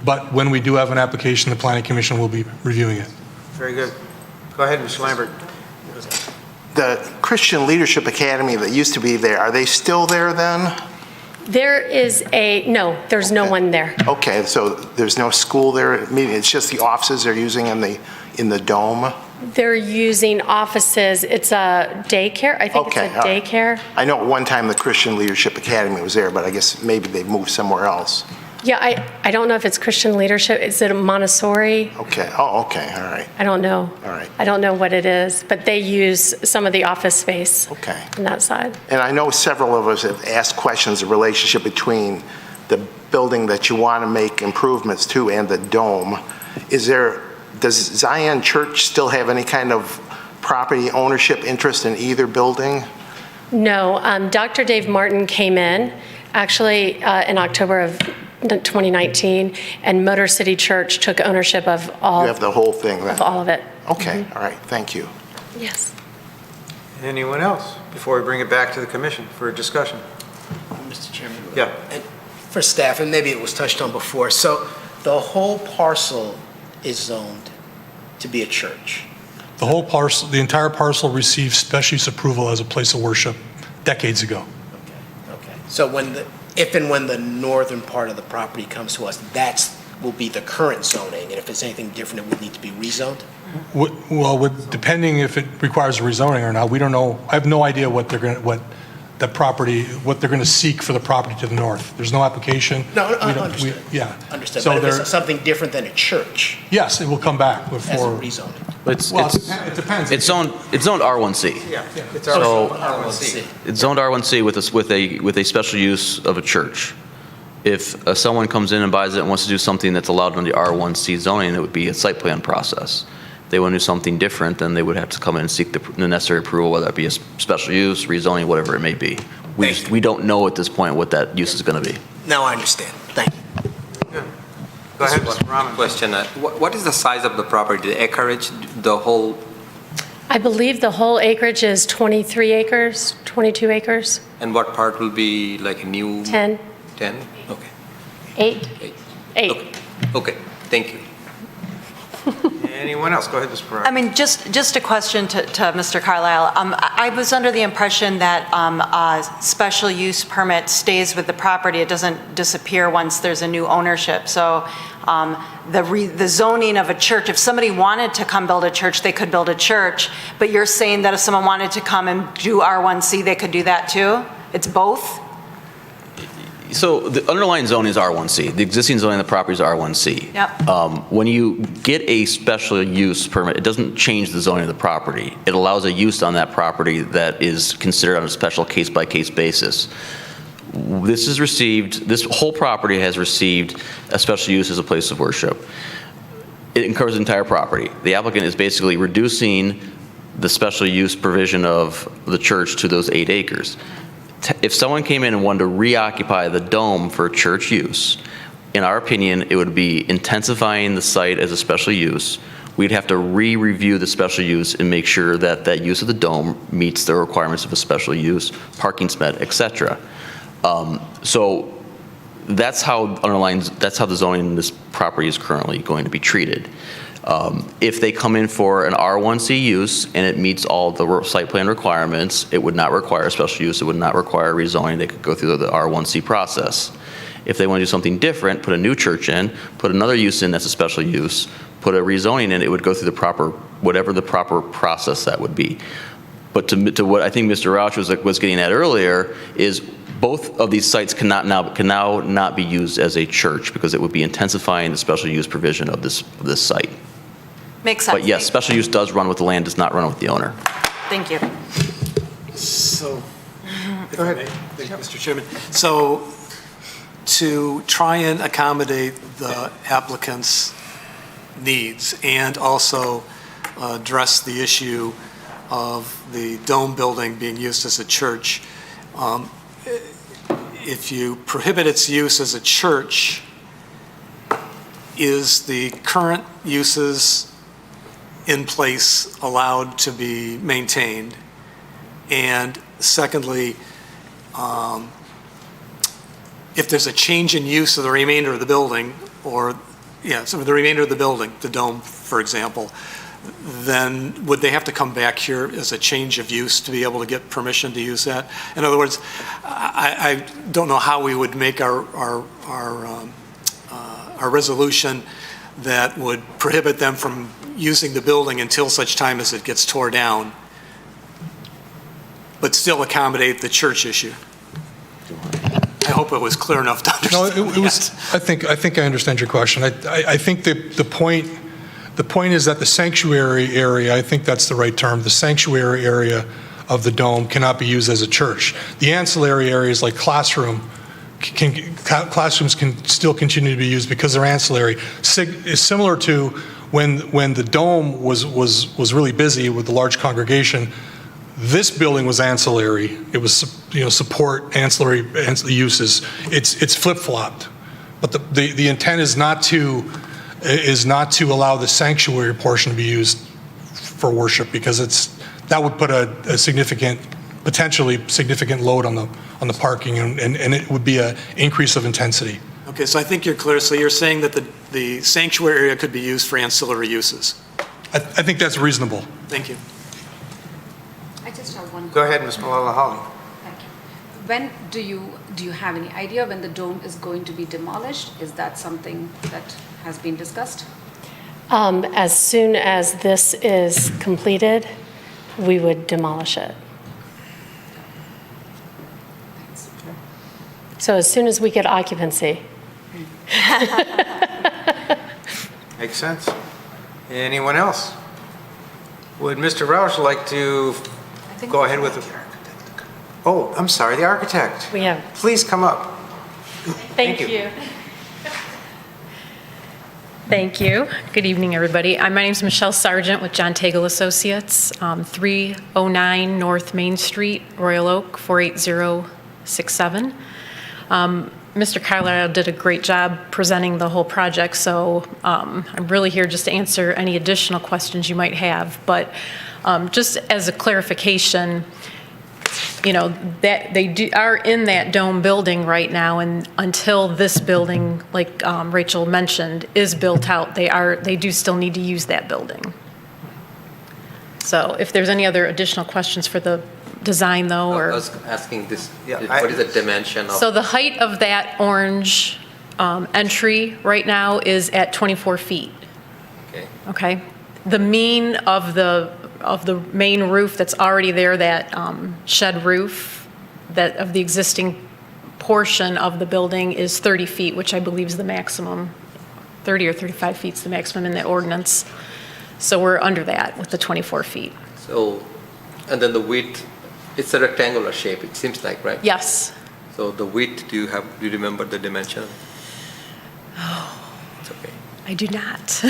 but when we do have an application, the Planning Commission will be reviewing it. Very good. Go ahead, Mr. Lambert. The Christian Leadership Academy that used to be there, are they still there then? There is no, there's no one there. Okay, so there's no school there? I mean, it's just the offices they're using in the Dome? They're using offices. It's a daycare. I think it's a daycare. I know at one time the Christian Leadership Academy was there, but I guess maybe they've moved somewhere else. Yeah, I don't know if it's Christian Leadership. Is it a Montessori? Okay. Oh, okay. All right. I don't know. All right. I don't know what it is, but they use some of the office space Okay. on that side. And I know several of us have asked questions, the relationship between the building that you want to make improvements to and the Dome. Does Zion Church still have any kind of property ownership interest in either building? No, Dr. Dave Martin came in, actually in October of 2019, and Motor City Church took ownership of all. You have the whole thing then? Of all of it. Okay, all right, thank you. Yes. Anyone else before we bring it back to the commission for a discussion? Mr. Chairman? Yeah. And for staff, and maybe it was touched on before, so the whole parcel is zoned to be a church? The whole parcel, the entire parcel received special use approval as a place of worship decades ago. Okay. So if and when the northern part of the property comes to us, will be the current zoning, and if it's anything different, it would need to be rezoned? Well, depending if it requires a rezoning or not, we don't know. I have no idea what they're going to seek for the property to the north. There's no application. No, understood. Understood, So but if it's something different than a church, yes, it will come back as a before. rezoning. It depends. It's zoned R1C. Yeah. It's So- R1C. It's zoned R1C with a special use of a church. If someone comes in and buys it and wants to do something that's allowed under the R1C zoning, it would be a site plan process. If they want to do something different, then they would have to come in and seek the necessary approval, whether that be a special use, rezoning, whatever it may be. We don't know at this point what that use is going to be. Now I understand. Thank you. Go ahead, Mr. Rahman. Question, what is the size of the property, the acreage, the whole, I believe the whole acreage is 23 acres, 22 acres, and what part will be like a new? 10, 10? Okay. 8. Okay, thank you. Anyone else? Go ahead, Ms. Paraga. I mean, just a question to Mr. Carlisle. I was under the impression that a special use permit stays with the property. It doesn't disappear once there's a new ownership. So the zoning of a church. If somebody wanted to come build a church, they could build a church, but you're saying that if someone wanted to come and do R1C, they could do that too? It's both? So the underlying zoning is R1C. The existing zoning of the property is R1C. Yep. When you get a special use permit, it doesn't change the zoning of the property. It allows a use on that property that is considered on a special case-by-case basis. This whole property has received a special use as a place of worship. It covers the entire property. The applicant is basically reducing the special use provision of the church to those 8 acres. If someone came in and wanted to reoccupy the dome for church use, in our opinion, it would be intensifying the site as a special use. We'd have to re-review the special use and make sure that that use of the dome meets the requirements of a special use, parking's met, et cetera. So that's how the zoning in this property is currently going to be treated. If they come in for an R1C use and it meets all the site plan requirements, it would not require a special use, it would not require rezoning, they could go through the R1C process. If they want to do something different, put a new church in, put another use in that's a special use, put a rezoning in, it would go through whatever the proper process that would be. But to what I think Mr. Rauch was getting at earlier is both of these sites can now not be used as a church because it would be intensifying the special use provision of this site. Makes sense. But yes, special use does run with the land, does not run with the owner. Thank you. So, if I may, thank you, Mr. Chairman. So, to try and accommodate the applicant's needs and also address the issue of the dome building being used as a church, if you prohibit its use as a church, is the current uses in place allowed to be maintained? And secondly, if there's a change in use of the remainder of the building, the remainder of the building, the dome, for example, then would they have to come back here as a change of use to be able to get permission to use that? In other words, I don't know how we would make our resolution that would prohibit them from using the building until such time as it gets tore down, but still accommodate the church issue. I hope it was clear enough to understand. No, it was. I think I understand your question. I think the point is that the sanctuary area, I think that's the right term, the sanctuary area of the dome cannot be used as a church. The ancillary areas like classrooms can still continue to be used because they're ancillary. It's similar to when the dome was really busy with the large congregation. This building was ancillary. It was support ancillary uses. It's flip-flopped, but the intent is not to allow the sanctuary portion to be used for worship because that would put a potentially significant load on the parking and it would be an increase of intensity. Okay, so I think you're clear. So you're saying that the sanctuary area could be used for ancillary uses? I think that's reasonable. Thank you. I just have one. Go ahead, Ms. Malala-Holly. Thank you. When do you have any idea when the dome is going to be demolished? Is that something that has been discussed? As soon as this is completed, we would demolish it. So as soon as we get occupancy. Makes sense. Anyone else? Would Mr. Roush like to go ahead with the... Oh, I'm sorry, the architect. We have. Please come up. Thank you. Thank you. Good evening, everybody. My name is Michelle Sargent with John Tagle Associates, 309 North Main Street, Royal Oak, 48067. Mr. Carlisle did a great job presenting the whole project, so I'm really here just to answer any additional questions you might have. But just as a clarification, that they are in that dome building right now, and until this building, like Rachel mentioned, is built out, they do still need to use that building. So if there's any other additional questions for the design, though, or... I was asking this, what is the dimension of... So the height of that orange entry right now is at 24 feet. Okay. Okay? The mean of the main roof that's already there, that shed roof, that of the existing portion of the building is 30 feet, which I believe is the maximum. 30 or 35 feet is the maximum in the ordinance. So we're under that with the 24 feet. So, and then the width, it's a rectangular shape, it seems like, right? Yes. So the width, do you remember the dimension? It's okay. I do not.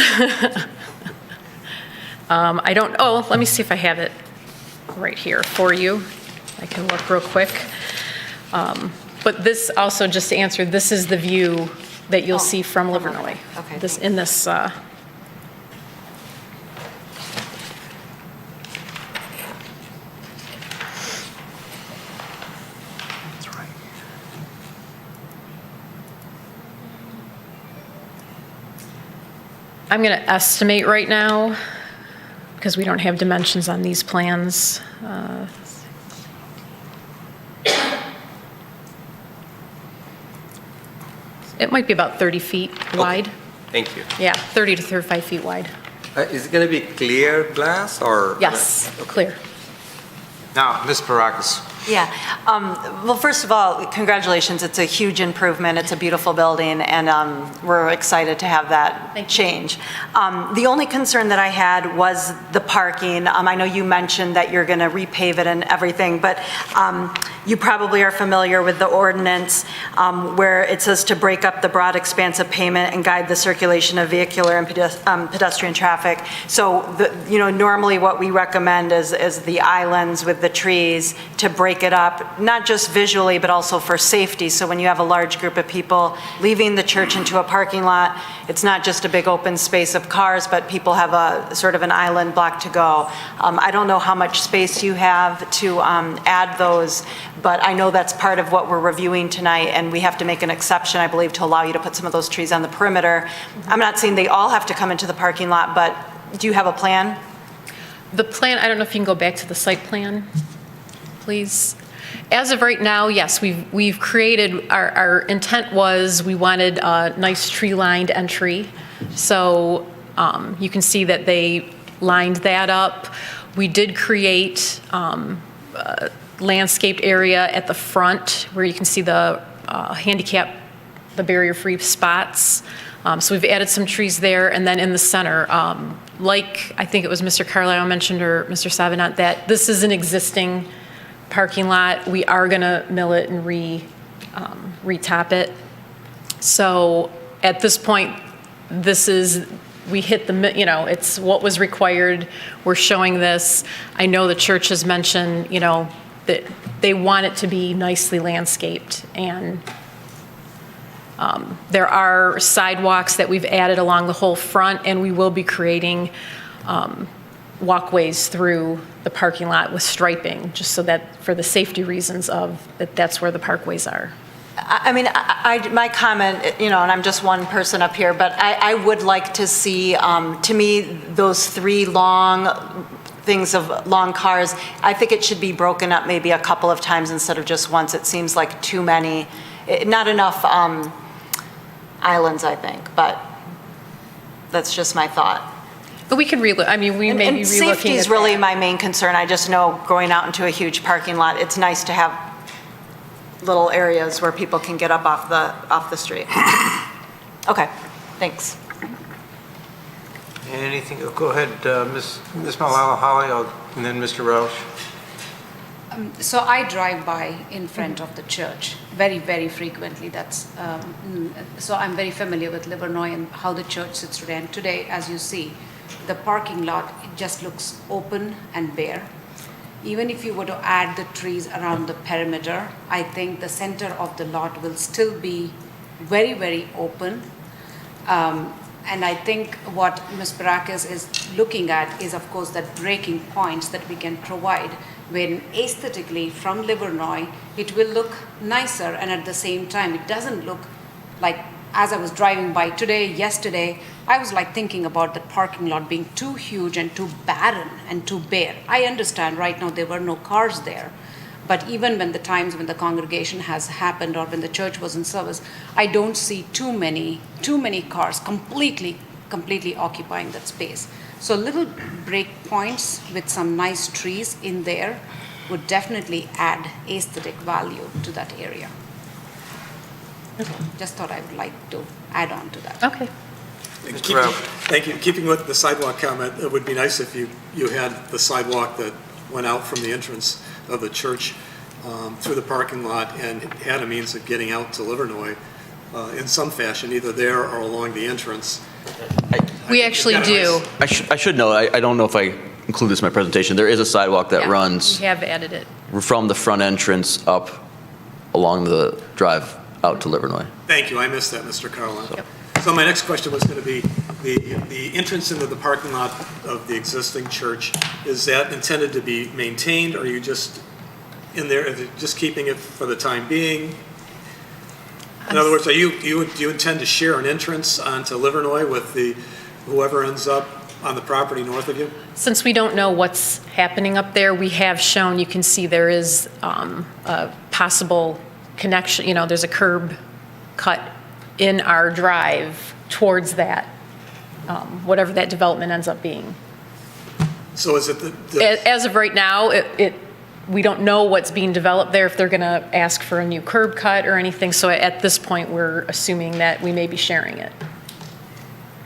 I don't, let me see if I have it right here for you. I can look real quick. But this also, just to answer, this is the view that you'll see from Livernois. Okay. This, in this, I'm going to estimate right now, because we don't have dimensions on these plans. It might be about 30 feet wide. Thank you. Yeah, 30 to 35 feet wide. Is it going to be clear glass or? Yes, clear. Now, Ms. Barakis. Yeah. Well, first of all, congratulations. It's a huge improvement. It's a beautiful building, and we're excited to have that change. The only concern that I had was the parking. I know you mentioned that you're going to repave it and everything, but you probably are familiar with the ordinance where it says to break up the broad expanse of pavement and guide the circulation of vehicular and pedestrian traffic. So, normally what we recommend is the islands with the trees to break it up, not just visually, but also for safety. So when you have a large group of people leaving the church into a parking lot, it's not just a big open space of cars, but people have a sort of an island block to go. I don't know how much space you have to add those, but I know that's part of what we're reviewing tonight, and we have to make an exception, I believe, to allow you to put some of those trees on the perimeter. I'm not saying they all have to come into the parking lot, but do you have a plan? The plan, I don't know if you can go back to the site plan, please. As of right now, yes, we've created, our intent was we wanted a nice tree-lined entry. So you can see that they lined that up. We did create a landscaped area at the front where you can see the handicap, the barrier-free spots. So we've added some trees there, and then in the center, like I think it was Mr. Carlisle mentioned, or Mr. Savinant, that this is an existing parking lot. We are going to mill it and retop it. So at this point, we hit it's what was required. We're showing this. I know the church has mentioned, that they want it to be nicely landscaped, and there are sidewalks that we've added along the whole front, and we will be creating walkways through the parking lot with striping, just so that for the safety reasons that's where the parkways are. I mean, my comment, and I'm just one person up here, but I would like to see, to me, those three long things of long cars, I think it should be broken up maybe a couple of times instead of just once. It seems like too many, not enough islands, I think, but that's just my thought. But we could we may be relooking at safety is really that. my main concern. I just know going out into a huge parking lot, it's nice to have little areas where people can get up off the street. Okay, thanks. Anything, go ahead, Ms. Malala Holly, and then Mr. Roush. So I drive by in front of the church very, very frequently. So I'm very familiar with Livernois and how the church sits today. And today, as you see, the parking lot, it just looks open and bare. Even if you were to add the trees around the perimeter, I think the center of the lot will still be very, very open. And I think what Ms. Barakis is looking at is, of course, that breaking points that we can provide when aesthetically from Livernois, it will look nicer, and at the same time, it doesn't look like, as I was driving by yesterday, I was like thinking about the parking lot being too huge and too barren and too bare. I understand right now there were no cars there, But even when the times when the congregation has happened or when the church was in service, I don't see too many cars completely occupying that space. So little break points with some nice trees in there would definitely add aesthetic value to that area. Just thought I would like to add on to that. Okay. Thank you. Keeping with the sidewalk comment, it would be nice if you had the sidewalk that went out from the entrance of the church through the parking lot and had a means of getting out to Livernois in some fashion, either there or along the entrance. We actually do. I should know, I don't know if I include this in my presentation. There is a sidewalk that Yeah, runs We have added it. from the front entrance up along the drive out to Livernois. Thank you. I missed that, Mr. Carlin. So my next question was going to be the entrance into the parking lot of the existing church. Is that intended to be maintained, or are you just in there, just keeping it for the time being? In other words, do you intend to share an entrance onto Livernois with whoever ends up on the property north of you? Since we don't know what's happening up there, we have shown, you can see there is a possible connection, there's a curb cut in our drive towards that, whatever that development ends up being. So is it As of right now, we don't know what's being developed there, if they're going to ask for a new curb cut or anything. So at this point, we're assuming that we may be sharing it.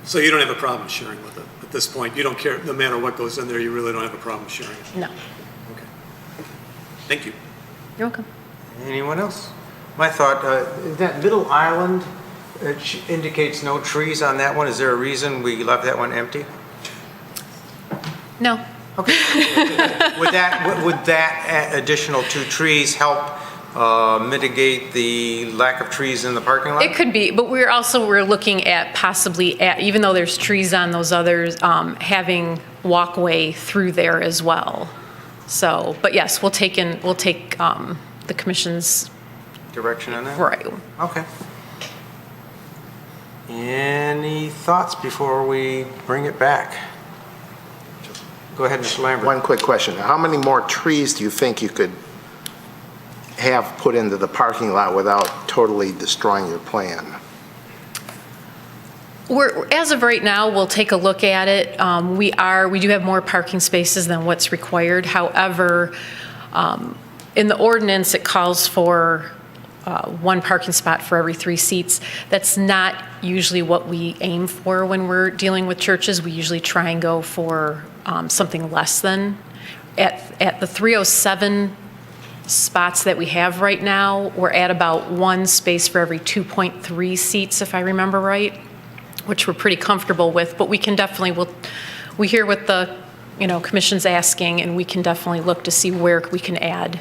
So you don't have a problem sharing with it at this point? You don't care, no matter what goes in there, you really don't have a problem sharing it? No. Okay. Thank you. You're welcome. Anyone else? My thought, that middle island, indicates no trees on that one. Is there a reason we left that one empty? No. Okay. Would that additional 2 trees help mitigate the lack of trees in the parking lot? It could be, but we're looking at possibly, even though there's trees on those others, having walkway through there as well. So, but yes, we'll take the commission's direction on that? Right. Okay. Any thoughts before we bring it back? Go ahead, Mr. Lambert. One quick question. How many more trees do you think you could have put into the parking lot without totally destroying your plan? As of right now, we'll take a look at it. We do have more parking spaces than what's required. However, in the ordinance, it calls for 1 parking spot for every 3 seats. That's not usually what we aim for when we're dealing with churches. We usually try and go for something less than. At the 307 spots that we have right now, we're at about 1 space for every 2.3 seats, if I remember right, which we're pretty comfortable with. But we can definitely, we hear what the commission's asking, and we can definitely look to see where we can add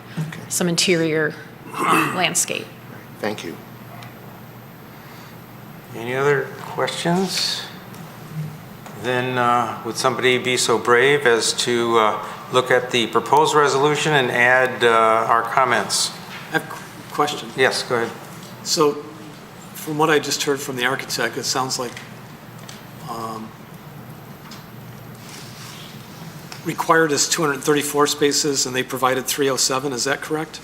some interior landscape. Thank you. Any other questions? Then would somebody be so brave as to look at the proposed resolution and add our comments? I have a question. Yes, go ahead. So from what I just heard from the architect, it sounds like required is 234 spaces and they provided 307, is that correct?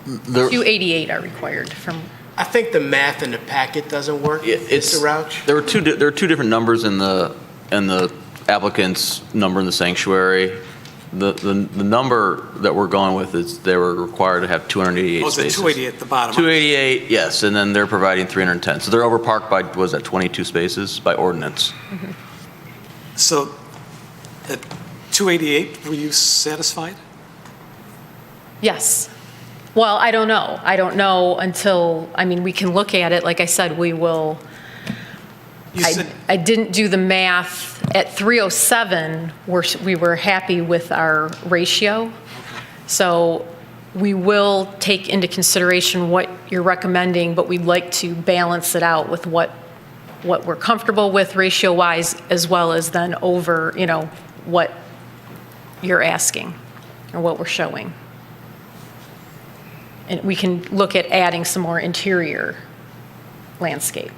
288 are required from. I think the math in the packet doesn't work, Mr. Rauch. There are 2 different numbers in the applicant's number in the sanctuary. The number that we're going with is they were required to have 288 spaces. Oh, it's 288 at the bottom. 288, yes, and then they're providing 310. So they're overparked by, what was that, 22 spaces by ordinance? Mm-hmm. So at 288, were you satisfied? Yes. Well, I don't know. I don't know until, we can look at it. Like I said, we will. I didn't do the math. At 307, we were happy with our ratio. So we will take into consideration what you're recommending, but we'd like to balance it out with what we're comfortable with ratio-wise, as well as then over, what you're asking or what we're showing. And we can look at adding some more interior landscape.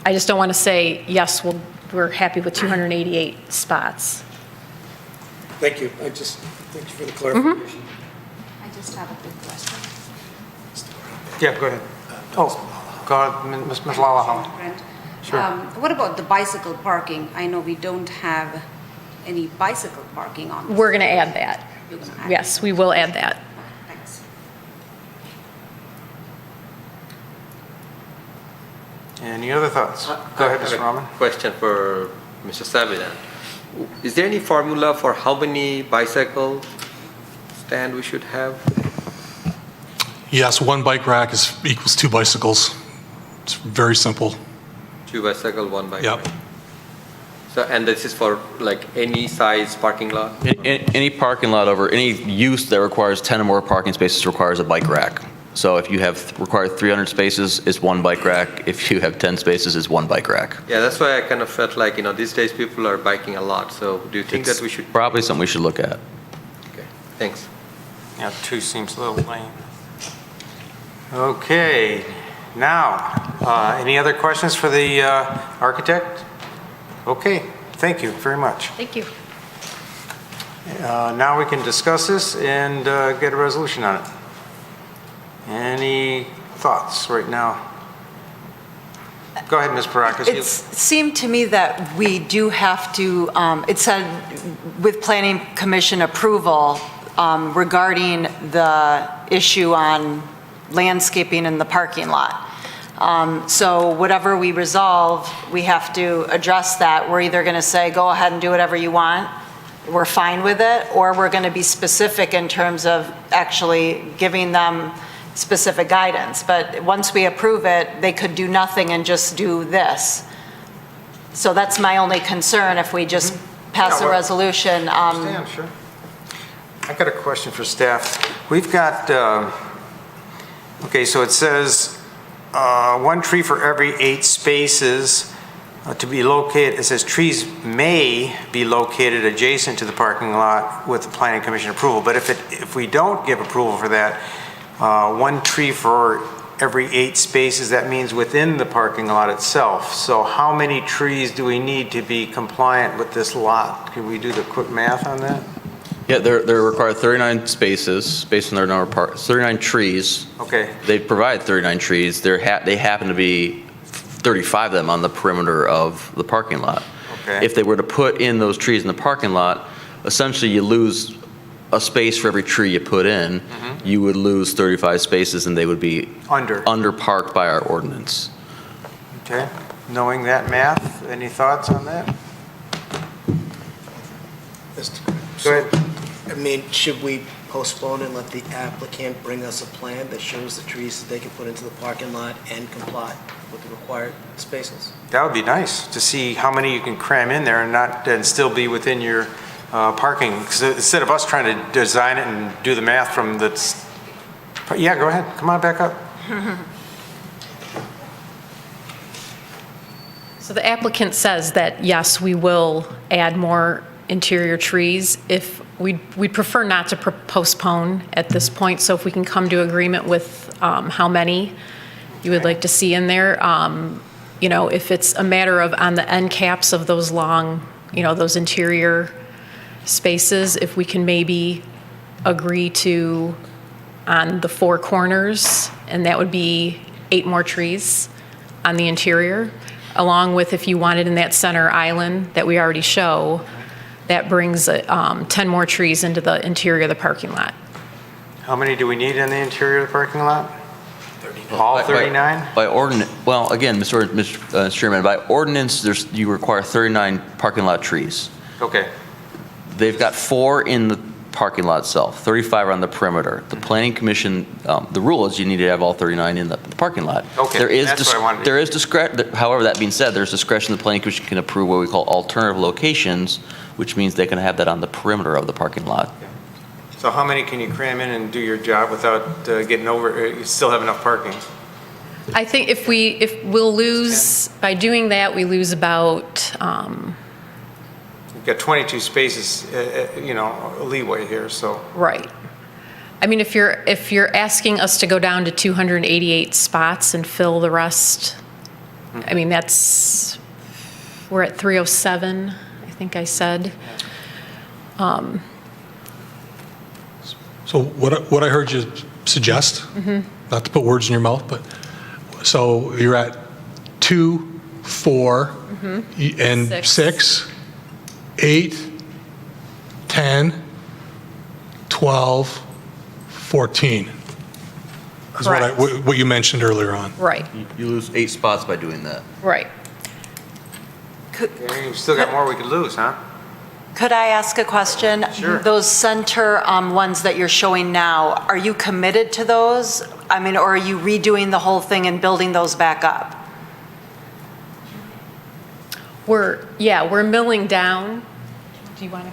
I just don't want to say, yes, we're happy with 288 spots. Thank you. Thank you for the clarification. just have a quick question? Yeah, go ahead. Oh, go ahead, Ms. Lala. Brent? Sure. What about the bicycle parking? I know we don't have any bicycle parking on this. We're going to add that. You're gonna add Yes, we will add that. Thanks. Any other thoughts? Go ahead, Mr. Rahman. Question for Mr. Savidan. Is there any formula for how many bicycle stand we should have? Yes, one bike rack equals 2 bicycles. It's very simple. 2 bicycle, 1 bike. Yep. So, and this is for like any size parking lot? Any parking lot over, any use that requires 10 or more parking spaces requires a bike rack. So if you require 300 spaces, it's 1 bike rack. If you have 10 spaces, it's 1 bike rack. Yeah, that's why I kind of felt like, these days people are biking a lot. So do you think that we should? Probably something we should look at. Okay, thanks. Yeah, 2 seems a little lame. Okay, now, any other questions for the architect? Okay, thank you very much. Thank you. Now we can discuss this and get a resolution on it. Any thoughts right now? Go ahead, Ms. Parakas. It seemed to me that we do have to, it said with Planning Commission approval regarding the issue on landscaping in the parking lot. So whatever we resolve, we have to address that. We're either going to say, go ahead and do whatever you want, we're fine with it, or we're going to be specific in terms of actually giving them specific guidance. But once we approve it, they could do nothing and just do this. So that's my only concern, if we just pass a resolution. Understand, sure. I got a question for staff. We've got, okay, so it says 1 tree for every 8 spaces to be located. It says trees may be located adjacent to the parking lot with the Planning Commission approval. But if we don't give approval for that, 1 tree for every 8 spaces, that means within the parking lot itself. So how many trees do we need to be compliant with this lot? Can we do the quick math on that? Yeah, they're required 39 spaces based on their number of 39 trees. Okay. They provide 39 trees. They happen to be 35 of them on the perimeter of the parking lot. Okay. If they were to put in those trees in the parking lot, essentially you lose a space for every tree you put in. Mm-hmm. You would lose 35 spaces and they would be under parked by our ordinance. Okay. Knowing that math, any thoughts on that? Go ahead. I mean, should we postpone and let the applicant bring us a plan that shows the trees that they can put into the parking lot and comply with the required spaces? That would be nice to see how many you can cram in there and still be within your parking. Because instead of us trying to design it and do the math from the, yeah, go ahead. Come on back up. So the applicant says that, yes, we will add more interior trees. If we'd prefer not to postpone at this point, so if we can come to agreement with how many you would like to see in there, if it's a matter of on the end caps of those long, those interior spaces, if we can maybe agree to on the 4 corners, and that would be 8 more trees on the interior, along with if you wanted in that center island that we already show, that brings 10 more trees into the interior of the parking lot. How many do we need in the interior of the parking lot? 39. All 39? By ordinance, well, again, Mr. Chairman, by ordinance, you require 39 parking lot trees. Okay. They've got 4 in the parking lot itself, 35 on the perimeter. The Planning Commission, the rule is you need to have all 39 in the parking lot. Okay, that's what I wanted to There is discretion, however, that being said, there's discretion the Planning Commission can approve what we call alternative locations, which means they can have that on the perimeter of the parking lot. So how many can you cram in and do your job without getting over, you still have enough parking? I think if we'll lose, by doing that, we lose about, You've got 22 spaces, leeway here, so. right. I mean, if you're asking us to go down to 288 spots and fill the rest, I mean, we're at 307, I think I said. So So what I heard you suggest, not to put words in your mouth, but, so you're at 2, 4, and 6, 8, 10, 12, 14. Is what you mentioned earlier on. Right, You lose 8 spots by doing that. right. Yeah, you've still got more we could lose, huh? Could I ask a question? Sure. Those center ones that you're showing now, are you committed to those? I mean, or are you redoing the whole thing and building those back up? We're milling down. Do you want to?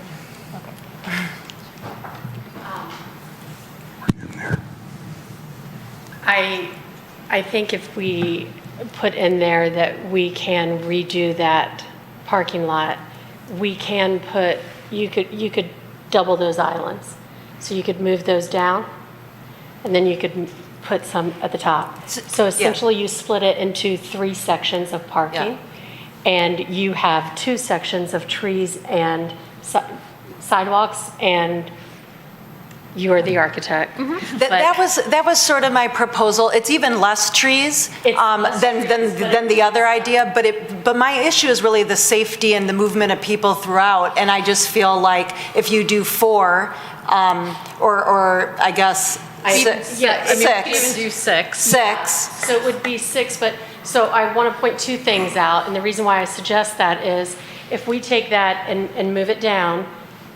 Okay. I think if we put in there that we can redo that parking lot, we can put, you could double those islands. So you could move those down, and then you could put some at the top. So essentially, you split it into 3 sections of parking, and you have 2 sections of trees and sidewalks, and you are the architect. That was sort of my proposal. It's even less trees than the other idea, but my issue is really the safety and the movement of people throughout, and I just feel like if you do 4, or I guess six. You could even do 6. 6. So it would be 6, but, so I want to point 2 things out, and the reason why I suggest that is if we take that and move it down,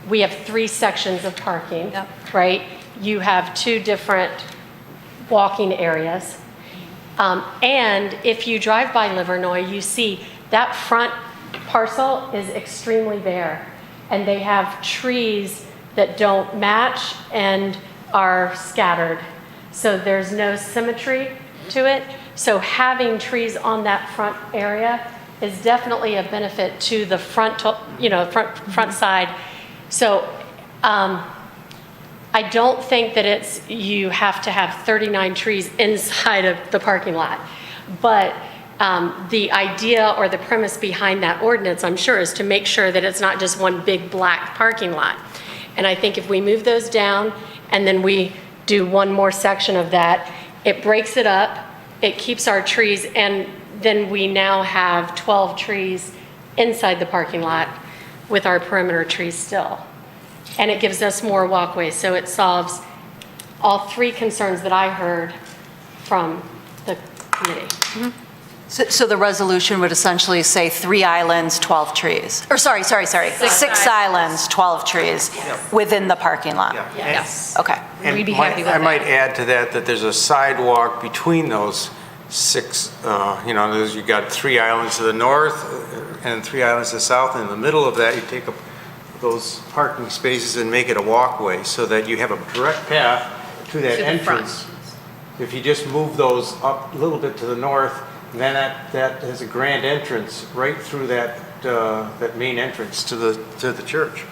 we have 3 sections of parking, right? You have 2 different walking areas. And if you drive by Livernois, you see that front parcel is extremely bare. And they have trees that don't match and are scattered. So there's no symmetry to it. So having trees on that front area is definitely a benefit to the front side. So I don't think that you have to have 39 trees inside of the parking lot. But the idea or the premise behind that ordinance, I'm sure, is to make sure that it's not just one big black parking lot. And I think if we move those down and then we do one more section of that, it breaks it up, it keeps our trees, and then we now have 12 trees inside the parking lot with our perimeter trees still. And it gives us more walkways, so it solves all 3 concerns that I heard from the committee. So the resolution would essentially say 3 islands, 12 trees. Or sorry. 6 islands, 12 trees within the parking lot. Yes. Okay. And We'd be happy with I that. might add to that there's a sidewalk between those 6, you got 3 islands to the north and 3 islands to the south, and in the middle of that, you take up those parking spaces and make it a walkway so that you have a direct path to that entrance. If you just move those up a little bit to the north, then that has a grand entrance right through that main entrance to the church.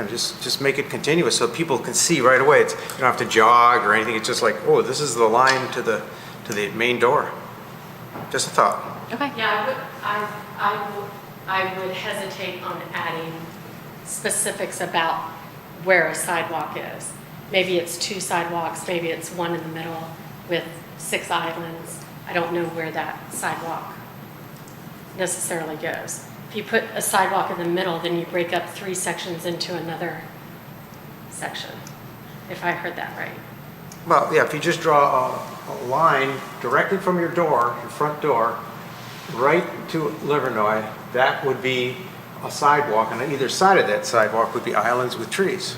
Just make it continuous so people can see right away. You don't have to jog or anything. It's just like, oh, this is the line to the main door. Just a thought. Okay. Yeah, I would hesitate on adding specifics about where a sidewalk is. Maybe it's 2 sidewalks, maybe it's 1 in the middle with 6 islands. I don't know where that sidewalk necessarily goes. If you put a sidewalk in the middle, then you break up 3 sections into another section, if I heard that right. Well, yeah, if you just draw a line directly from your front door, right to Livernois, that would be a sidewalk, and on either side of that sidewalk would be islands with trees.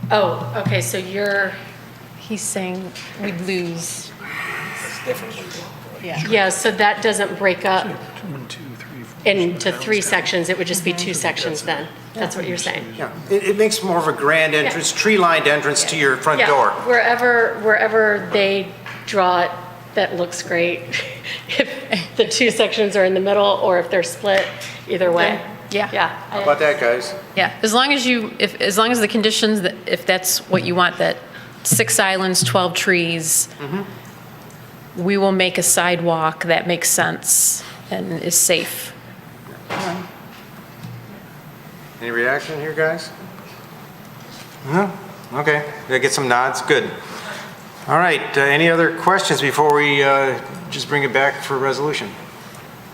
Oh, okay, so He's saying we'd lose. yeah, so that doesn't break up into 3 sections, it would just be 2 sections then. That's what you're saying? Yeah, it makes more of a grand entrance, tree-lined entrance to your front door. Wherever they draw it, that looks great. If the 2 sections are in the middle or if they're split, either way. Yeah. How about that, guys? Yeah, as long as the conditions, if that's what you want, that 6 islands, 12 trees, we will make a sidewalk that makes sense and is safe. Any reaction here, guys? No? Okay, did I get some nods? Good. All right, any other questions before we just bring it back for resolution?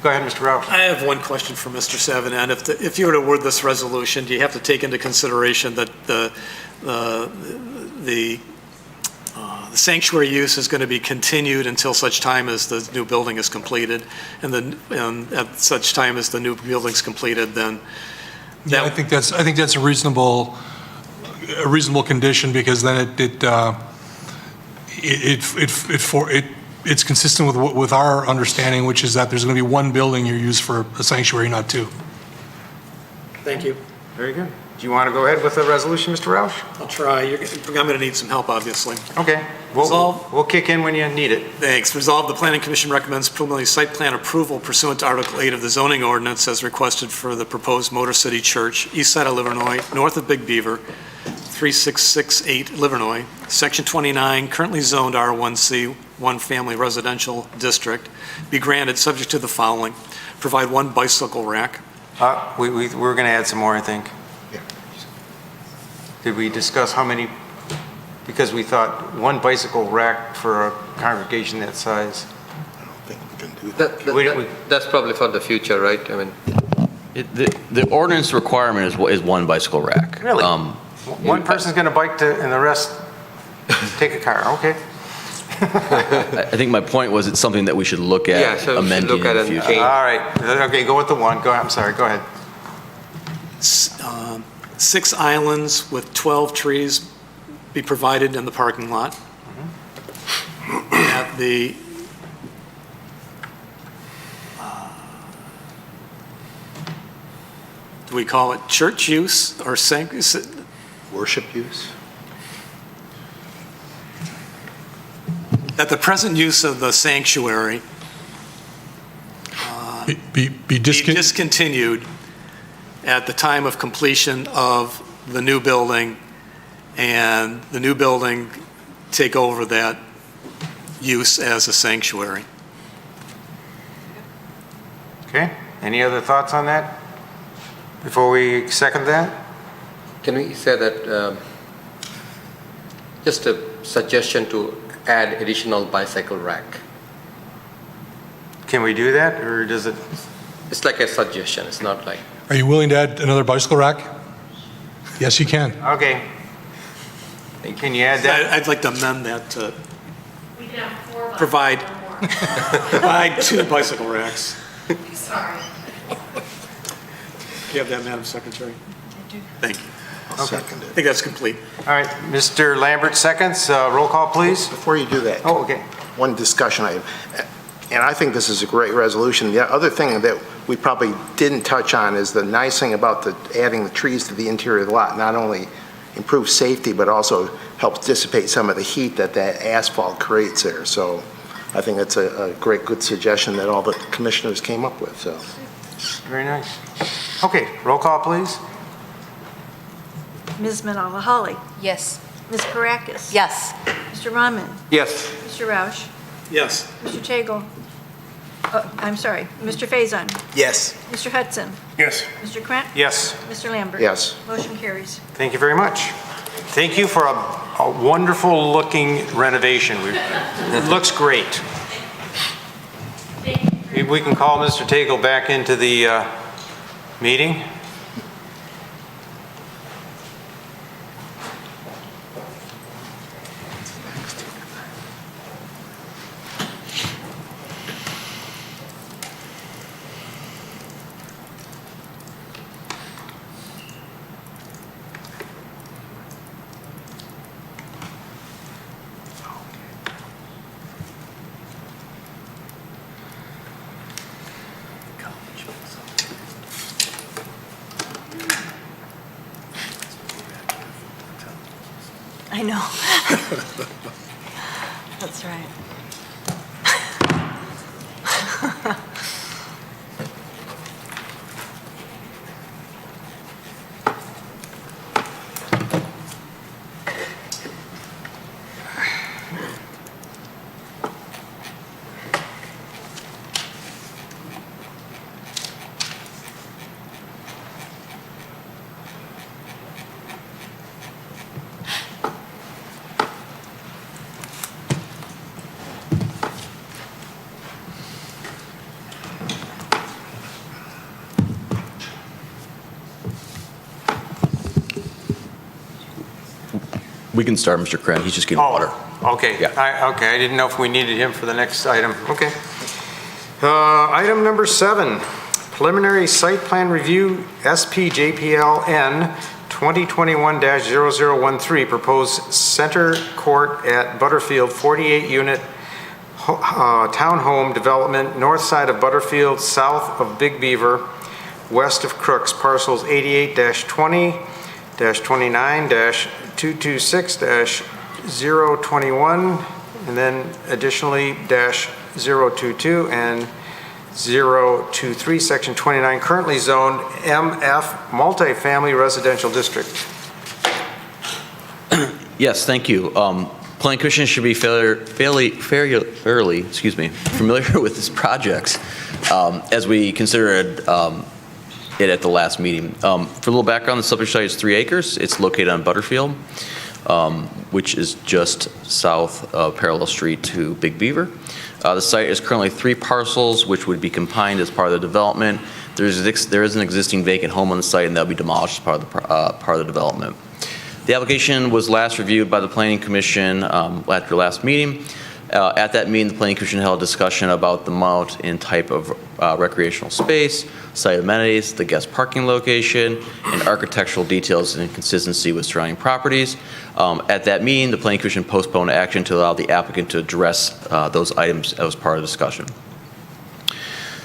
Go ahead, Mr. Roush. I have one question for Mr. Savin. If you were to word this resolution, do you have to take into consideration that the sanctuary use is going to be continued until such time as the new building is completed, and at such time as the new building's completed, then Yeah, I think that's a reasonable condition, because then it's consistent with our understanding, which is that there's going to be one building you use for a sanctuary, not two. Thank you. Very good. Do you want to go ahead with the resolution, Mr. Roush? I'll try. I'm going to need some help, obviously. Okay. We'll kick in when you need it. Thanks. Resolved, the Planning Commission recommends preliminary site plan approval pursuant to Article 8 of the zoning ordinance as requested for the proposed Motor City Church, east side of Livernois, north of Big Beaver, 3668 Livernois, Section 29, currently zoned R1C, one family residential district, be granted subject to the following. Provide one bicycle rack. We're going to add some more, I think. Did we discuss how many? Because we thought one bicycle rack for a congregation that size. I don't think we can do that. That's probably for the future, right? I mean, The ordinance requirement is one bicycle rack. Really? One person's going to bike and the rest take a car. Okay. I think my point was it's something that we should look at Yeah, so we should amending look at in the it and future. All right. Okay, go with the one. Go ahead. I'm sorry. Go ahead. 6 islands with 12 trees be provided in the parking lot. At the do we call it church use or Worship use? at the present use of the sanctuary Be discontinued at the time of completion of the new building, and the new building take over that use as a sanctuary. Okay. Any other thoughts on that before we second that? can we say that, just a suggestion to add additional bicycle rack? Can we do that, or does it? It's like a suggestion, it's not like, Are you willing to add another bicycle rack? Yes, you can. Okay. Can you add that? I'd like to amend that to We can have 4 provide 2 bicycle racks. Sorry. Do you have that, Madam Secretary? I do. Thank you. I'll second I it. think that's complete. All right. Mr. Lambert seconds. Roll call, please. Before you do that. Oh, okay. One discussion item, and I think this is a great resolution. The other thing that we probably didn't touch on is the nice thing about adding the trees to the interior of the lot. Not only improves safety, but also helps dissipate some of the heat that asphalt creates there. So I think it's a great, good suggestion that all the commissioners came up with, so. Very nice. Okay. Roll call, please. Ms. Manala Holly, Yes. Ms. Karakis. Yes. Mr. Rahman, yes. Mr. Roush, Yes. Mr. Tagle. I'm sorry, Mr. Faison, Yes. Mr. Hudson, Yes. Mr. Krant, Yes. Mr. Lambert. Yes. Motion carries. Thank you very much. Thank you for a wonderful looking renovation. It looks great. Maybe we can call Mr. Tagle back into the meeting. I know. That's right. We can start, Mr. Kren. He's just getting water. Okay. Yeah. Okay, I didn't know if we needed him for the next item. Okay. Item number 7, preliminary site plan review, SPJPLN 2021-0013, proposed center court at Butterfield, 48-unit townhome development, north side of Butterfield, south of Big Beaver, west of Crooks, parcels 88-20-29-226-021, and then additionally -022 and 023, section 29, currently zoned MF, multifamily residential district. Yes, thank you. Planning Commission should be fairly, familiar with this project as we considered it at the last meeting. For a little background, the subject site is 3 acres. It's located on Butterfield, which is just south of Parallel Street to Big Beaver. The site is currently 3 parcels, which would be combined as part of the development. There is an existing vacant home on the site, and that'll be demolished as part of the development. The application was last reviewed by the Planning Commission at your last meeting. At that meeting, the Planning Commission held a discussion about the amount and type of recreational space, site amenities, the guest parking location, and architectural details in consistency with surrounding properties. At that meeting, the Planning Commission postponed action to allow the applicant to address those items as part of the discussion.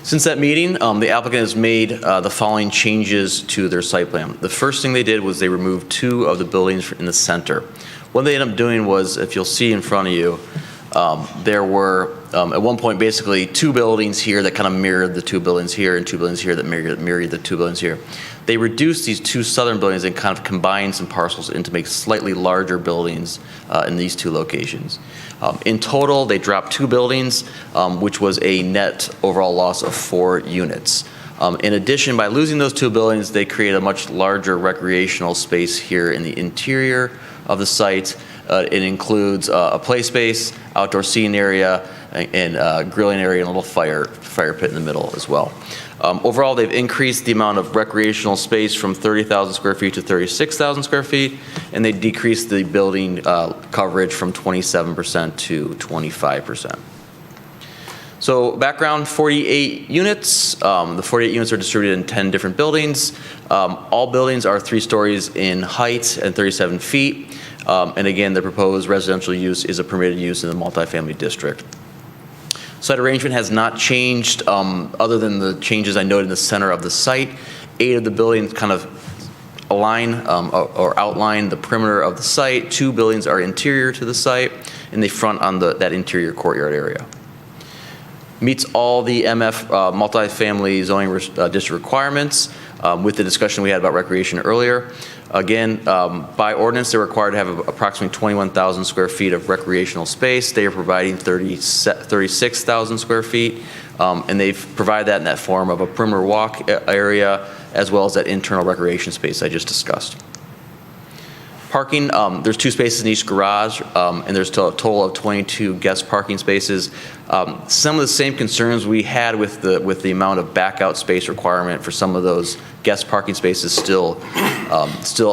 Since that meeting, the applicant has made the following changes to their site plan. The first thing they did was they removed 2 of the buildings in the center. What they ended up doing was, if you'll see in front of you, there were at one point basically 2 buildings here that kind of mirrored the 2 buildings here and 2 buildings here that mirrored the 2 buildings here. They reduced these 2 southern buildings and kind of combined some parcels into make slightly larger buildings in these 2 locations. In total, they dropped 2 buildings, which was a net overall loss of 4 units. In addition, by losing those 2 buildings, they created a much larger recreational space here in the interior of the site. It includes a play space, outdoor seating area, and grilling area, and a little fire pit in the middle as well. Overall, they've increased the amount of recreational space from 30,000 square feet to 36,000 square feet, and they decreased the building coverage from 27% to 25%. So background, 48 units. The 48 units are distributed in 10 different buildings. All buildings are 3 stories in height and 37 feet. And again, the proposed residential use is a permitted use in the multifamily district. Site arrangement has not changed other than the changes I noted in the center of the site. 8 of the buildings kind of align or outline the perimeter of the site. 2 buildings are interior to the site, and they front on that interior courtyard area. Meets all the MF multifamily zoning district requirements with the discussion we had about recreation earlier. Again, by ordinance, they're required to have approximately 21,000 square feet of recreational space. They are providing 36,000 square feet, and they've provided that in that form of a perimeter walk area as well as that internal recreation space I just discussed. Parking, there's 2 spaces in each garage, and there's a total of 22 guest parking spaces. Some of the same concerns we had with the amount of backout space requirement for some of those guest parking spaces still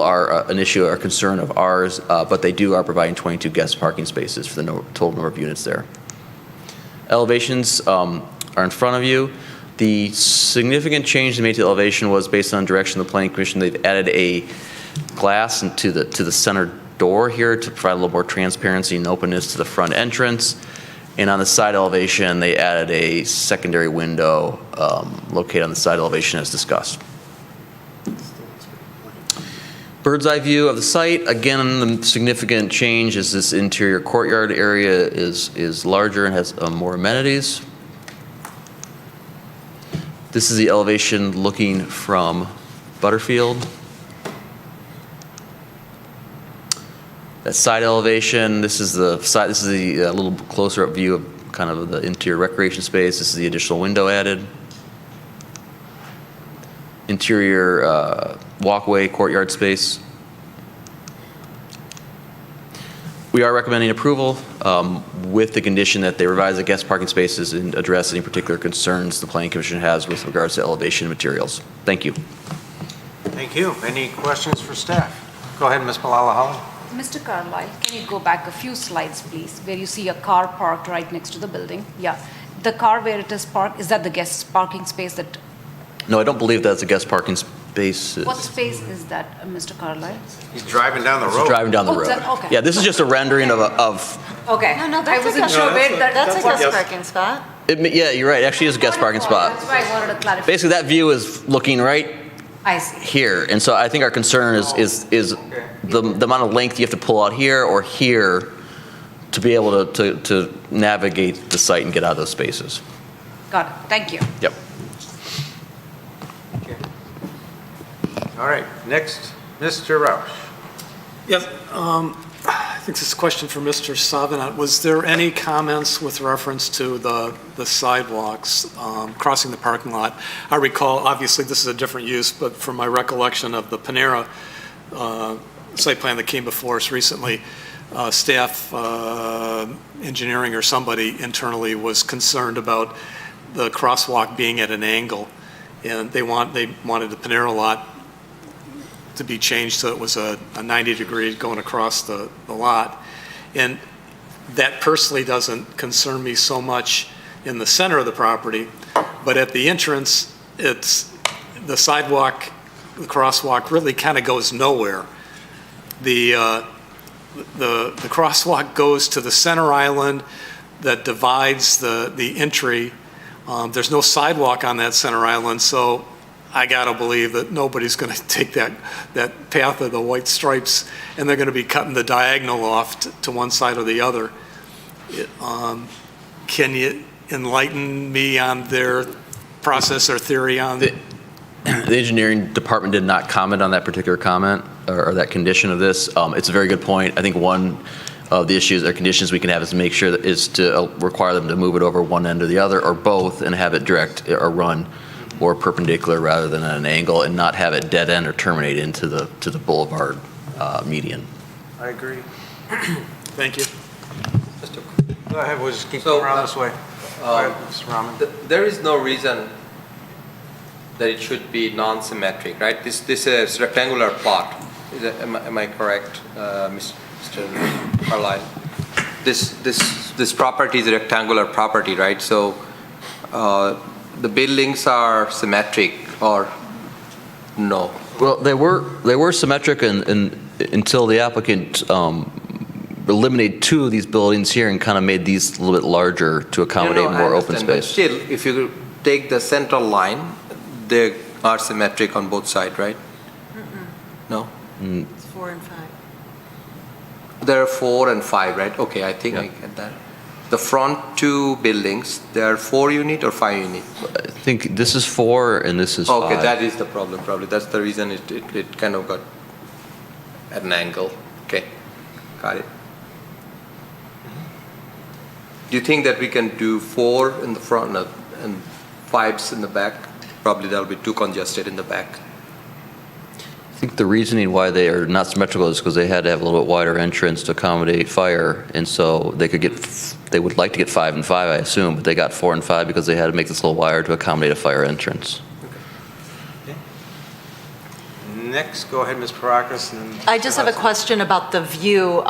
are an issue or concern of ours, but they are providing 22 guest parking spaces for the total number of units there. Elevations are in front of you. The significant change they made to the elevation was based on direction of the Planning Commission. They've added a glass into the center door here to provide a little more transparency and openness to the front entrance. And on the side elevation, they added a secondary window located on the side elevation as discussed. Bird's eye view of the site. Again, the significant change is this interior courtyard area is larger and has more amenities. This is the elevation looking from Butterfield. That side elevation, this is the side. This is the little closer up view of kind of the interior recreation space. This is the additional window added. Interior walkway, courtyard space. We are recommending approval with the condition that they revise the guest parking spaces and address any particular concerns the Planning Commission has with regards to elevation materials. Thank you. Thank you. Any questions for staff? Go ahead, Ms. Malala Holland. Mr. Carlisle, can you go back a few slides, please, where you see a car parked right next to the building? Yeah. The car where it is parked, is that the guest parking space that, No, I don't believe that's a guest parking space. what space is that, Mr. Carlisle? He's driving down the road. Driving down the Oh, road. okay. Yeah, this is just a rendering of, Okay. No, I that's a wasn't guest, sure where that. that's a guest yes. parking spot. yeah, you're right, actually is a guest parking spot. That's why I wanted to clarify. Basically, that view is looking right I see. here, and so I think our concern is the amount of length you have to pull out here or here to be able to navigate the site and get out of those spaces. Got it. Thank you. Yep. All right, next, Mr. Roush. Yes, I think this is a question for Mr. Savanat. Was there any comments with reference to the sidewalks crossing the parking lot? I recall, obviously, this is a different use, but from my recollection of the Panera site plan that came before us recently, staff, engineering or somebody internally was concerned about the crosswalk being at an angle, and they wanted the Panera lot to be changed so it was a 90 degree going across the lot. And that personally doesn't concern me so much in the center of the property, but at the entrance, it's the sidewalk, the crosswalk really kind of goes nowhere. The crosswalk goes to the center island that divides the entry. There's no sidewalk on that center island, so I gotta believe that nobody's gonna take that path of the white stripes and they're gonna be cutting the diagonal off to one side or the other. Can you enlighten me on their process or theory on? The engineering department did not comment on that particular comment or that condition of this. It's a very good point. I think one of the issues or conditions we can have is to make sure that is to require them to move it over one end or the other or both and have it direct or run or perpendicular rather than at an angle and not have it dead end or terminate into the boulevard median. I agree. Thank you. Go ahead, we'll just keep going around this way. Go ahead, Mr. Rahman. There is no reason that it should be non-symmetric, right? This is rectangular plot. Am I correct, Mr. Carlisle? This property is a rectangular property, right? So the buildings are symmetric or no? Well, they were symmetric until the applicant eliminated two of these buildings here and kind of made these a little bit larger to accommodate more open space. But still, if you take the central line, they are symmetric on both sides, right? No? It's 4 and 5. There are 4 and 5, right? Okay, I think I get that. The front two buildings, they are 4 unit or 5 unit? I think this is 4 and this is 5. Okay, that is the problem probably. That's the reason it kind of got at an angle. Okay, got it. Do you think that we can do 4 in the front and 5s in the back? Probably that'll be too congested in the back. I think the reasoning why they are not symmetrical is because they had to have a little bit wider entrance to accommodate fire, and so they would like to get 5 and 5, I assume, but they got 4 and 5 because they had to make this a little wider to accommodate a fire entrance. Okay. Next, go ahead, Ms. Parakas. I just have a question about the view.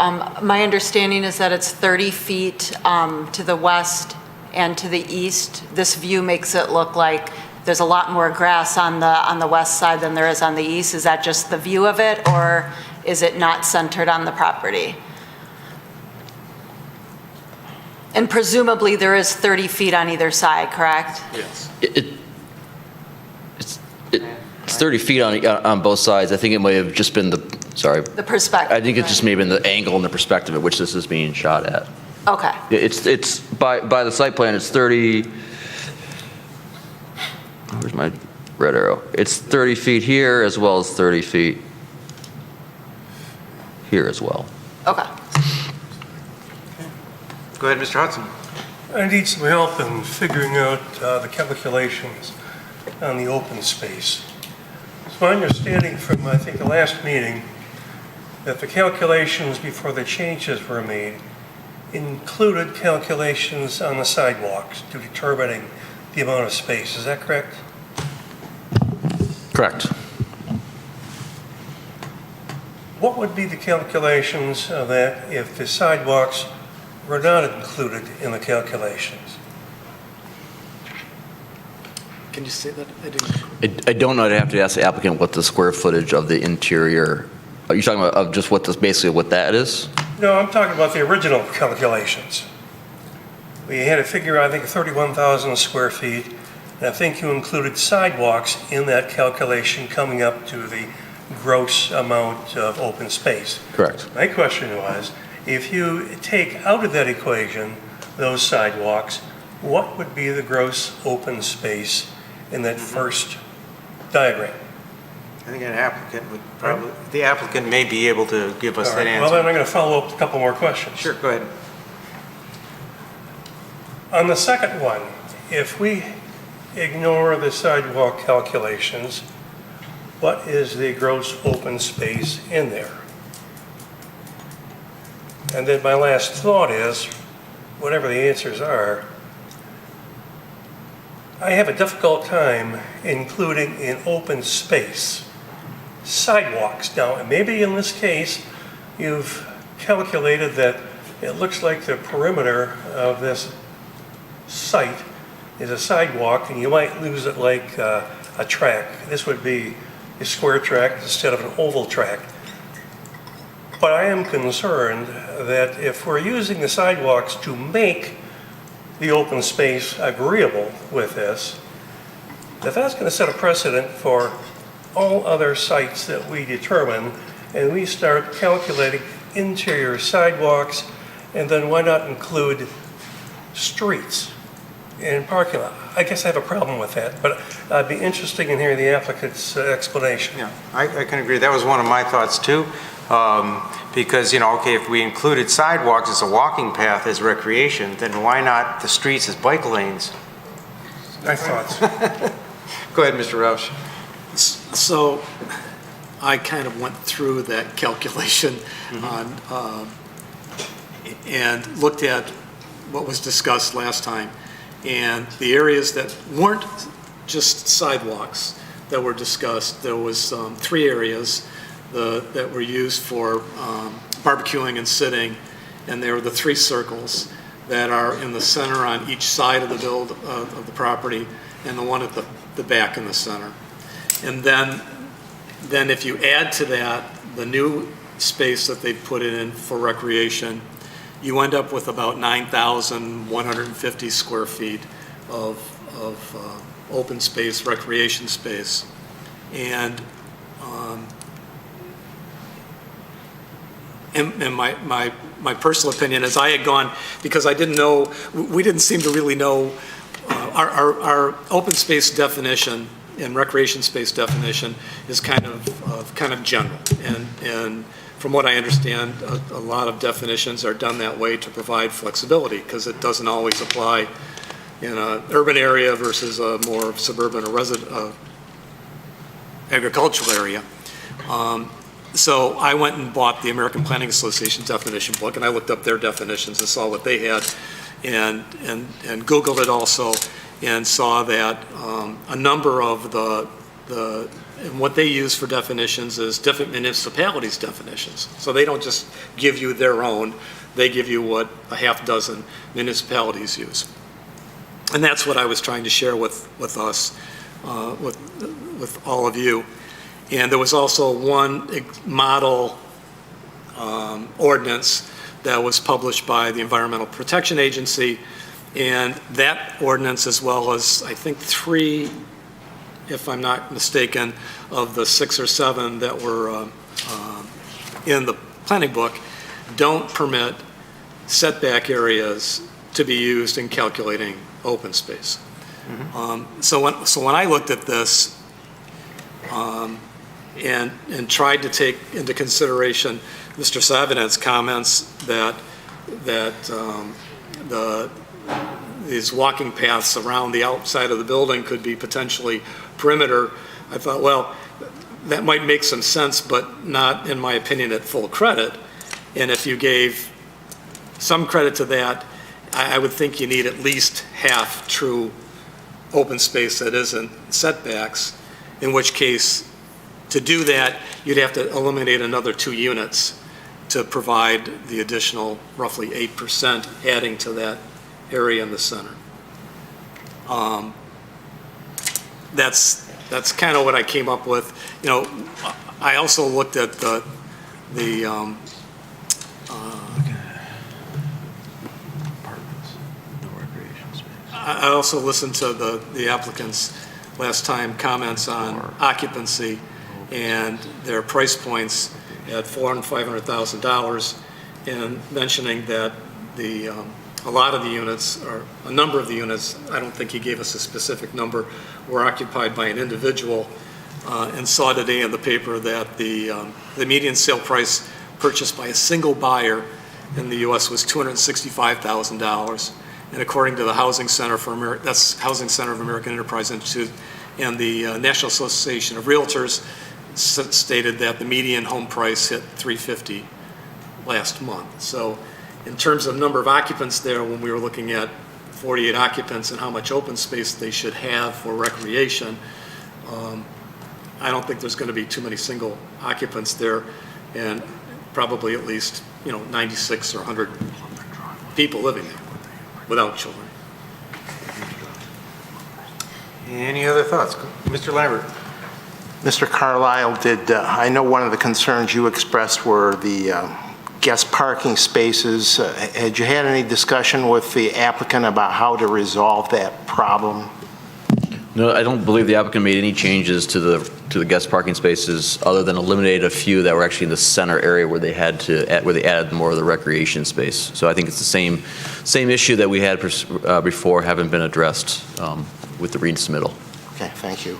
My understanding is that it's 30 feet to the west and to the east. This view makes it look like there's a lot more grass on the west side than there is on the east. Is that just the view of it, or is it not centered on the property? And presumably there is 30 feet on either side, correct? Yes. It's 30 feet on both sides. I think it may have just been the perspective. I think it just may have been the angle and the perspective at which this is being shot at. Okay. It's by the site plan, it's 30. Where's my red arrow? It's 30 feet here as well as 30 feet here as well. Okay. Go ahead, Mr. Hudson. I need some help in figuring out the calculations on the open space. It's my understanding from, I think, the last meeting that the calculations before the changes were made included calculations on the sidewalks to determining the amount of space. Is that correct? Correct. what would be the calculations that if the sidewalks were not included in the calculations? Can you say that? I didn't. I don't know, I'd have to ask the applicant what the square footage of the interior, are you talking about of just what this, basically what that is? No, I'm talking about the original calculations. We had a figure, I think, 31,000 square feet, and I think you included sidewalks in that calculation coming up to the gross amount of open space. Correct. My question was, if you take out of that equation those sidewalks, what would be the gross open space in that first diagram? I think an applicant would probably, the applicant may be able to give us All that right, answer. well, then I'm going to follow up with a couple more questions. Sure, go ahead. On the second one, if we ignore the sidewalk calculations, what is the gross open space in there? And then my last thought is, whatever the answers are, I have a difficult time including in open space sidewalks. Now, maybe in this case, you've calculated that it looks like the perimeter of this site is a sidewalk, and you might lose it like a track. This would be a square track instead of an oval track. But I am concerned that if we're using the sidewalks to make the open space agreeable with this, that that's going to set a precedent for all other sites that we determine, and we start calculating interior sidewalks, and then why not include streets and parking lot? I guess I have a problem with that, but I'd be interested in hearing the applicant's explanation. Yeah, I can agree. That was one of my thoughts too. Because, you know, okay, if we included sidewalks as a walking path as recreation, then why not the streets as bike lanes? Nice thoughts. Go ahead, Mr. Roush. So I kind of went through that calculation on, and looked at what was discussed last time. And the areas that weren't just sidewalks that were discussed, there was 3 areas that were used for barbecuing and sitting, and there were the 3 circles that are in the center on each side of the of the property, and the one at the back in the center. And then if you add to that the new space that they put in for recreation, you end up with about 9,150 square feet of open space, recreation space. And my personal opinion is I had gone, because I didn't know, we didn't seem to really know, our open space definition and recreation space definition is kind of general. And from what I understand, a lot of definitions are done that way to provide flexibility, because it doesn't always apply in an urban area versus a more suburban or agricultural area. So I went and bought the American Planning Association definition book, and I looked up their definitions and saw what they had, and Googled it also, and saw that a number of and what they use for definitions is different municipalities' definitions. So they don't just give you their own, they give you what a half dozen municipalities use. And that's what I was trying to share with us, with all of you. And there was also one model ordinance that was published by the Environmental Protection Agency, and that ordinance, as well as I think 3, if I'm not mistaken, of the 6 or 7 that were in the planning book, don't permit setback areas to be used in calculating open space. So when I looked at this and tried to take into consideration Mr. Savinet's comments that these walking paths around the outside of the building could be potentially perimeter, I thought, well, that might make some sense, but not, in my opinion, at full credit. And if you gave some credit to that, I would think you need at least half true open space that isn't setbacks, in which case To do that, you'd have to eliminate another 2 units to provide the additional roughly 8%, adding to that area in the center. That's kind of what I came up with. You know, I also looked at I also listened to the applicants' last time comments on occupancy and their price points at $400,000 and $500,000, and mentioning that a lot of the units, or a number of the units, I don't think he gave us a specific number, were occupied by an individual, and saw today in the paper that the median sale price purchased by a single buyer in the U.S. was $265,000. And according to the Housing Center that's Housing Center of American Enterprise Institute, and the National Association of Realtors stated that the median home price hit $350,000 last month. So in terms of number of occupants there, when we were looking at 48 occupants and how much open space they should have for recreation, I don't think there's going to be too many single occupants there, and probably at least 96 or 100 people living there without children. Any other thoughts? Mr. Lambert? Mr. Carlisle, I know one of the concerns you expressed were the guest parking spaces. Had you had any discussion with the applicant about how to resolve that problem? No, I don't believe the applicant made any changes to the guest parking spaces other than eliminated a few that were actually in the center area where they added more of the recreation space. So I think it's the same issue that we had before haven't been addressed with the resubmittal. Okay, thank you.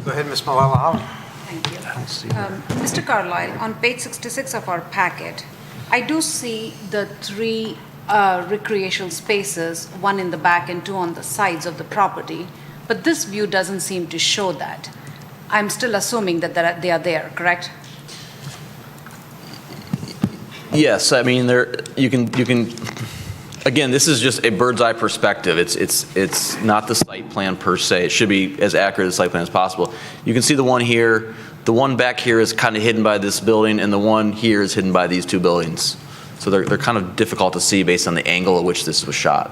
Go ahead, Ms. Malala. Thank you. Mr. Carlisle, on page 66 of our packet, I do see the 3 recreational spaces, 1 in the back and 2 on the sides of the property, but this view doesn't seem to show that. I'm still assuming that they are there, correct? Yes, I mean you can. Again, this is just a bird's eye perspective. It's not the site plan per se. It should be as accurate as the site plan as possible. You can see the one here. The one back here is kind of hidden by this building, and the one here is hidden by these 2 buildings. So they're kind of difficult to see based on the angle at which this was shot.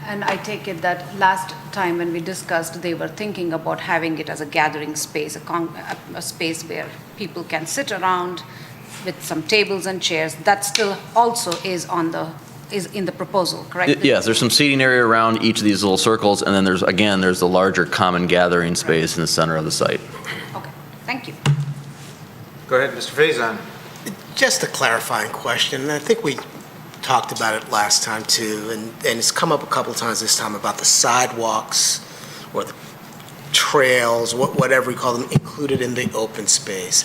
And I take it that last time when we discussed, they were thinking about having it as a gathering space, a space where people can sit around with some tables and chairs. That still also is in the proposal, correct? Yes, there's some seating area around each of these little circles, and then there's the larger common gathering space in the center of the site. Okay, thank you. Go ahead, Mr. Faison. Just a clarifying question, and I think we talked about it last time too, and it's come up a couple of times this time about the sidewalks or the trails, whatever we call them, included in the open space.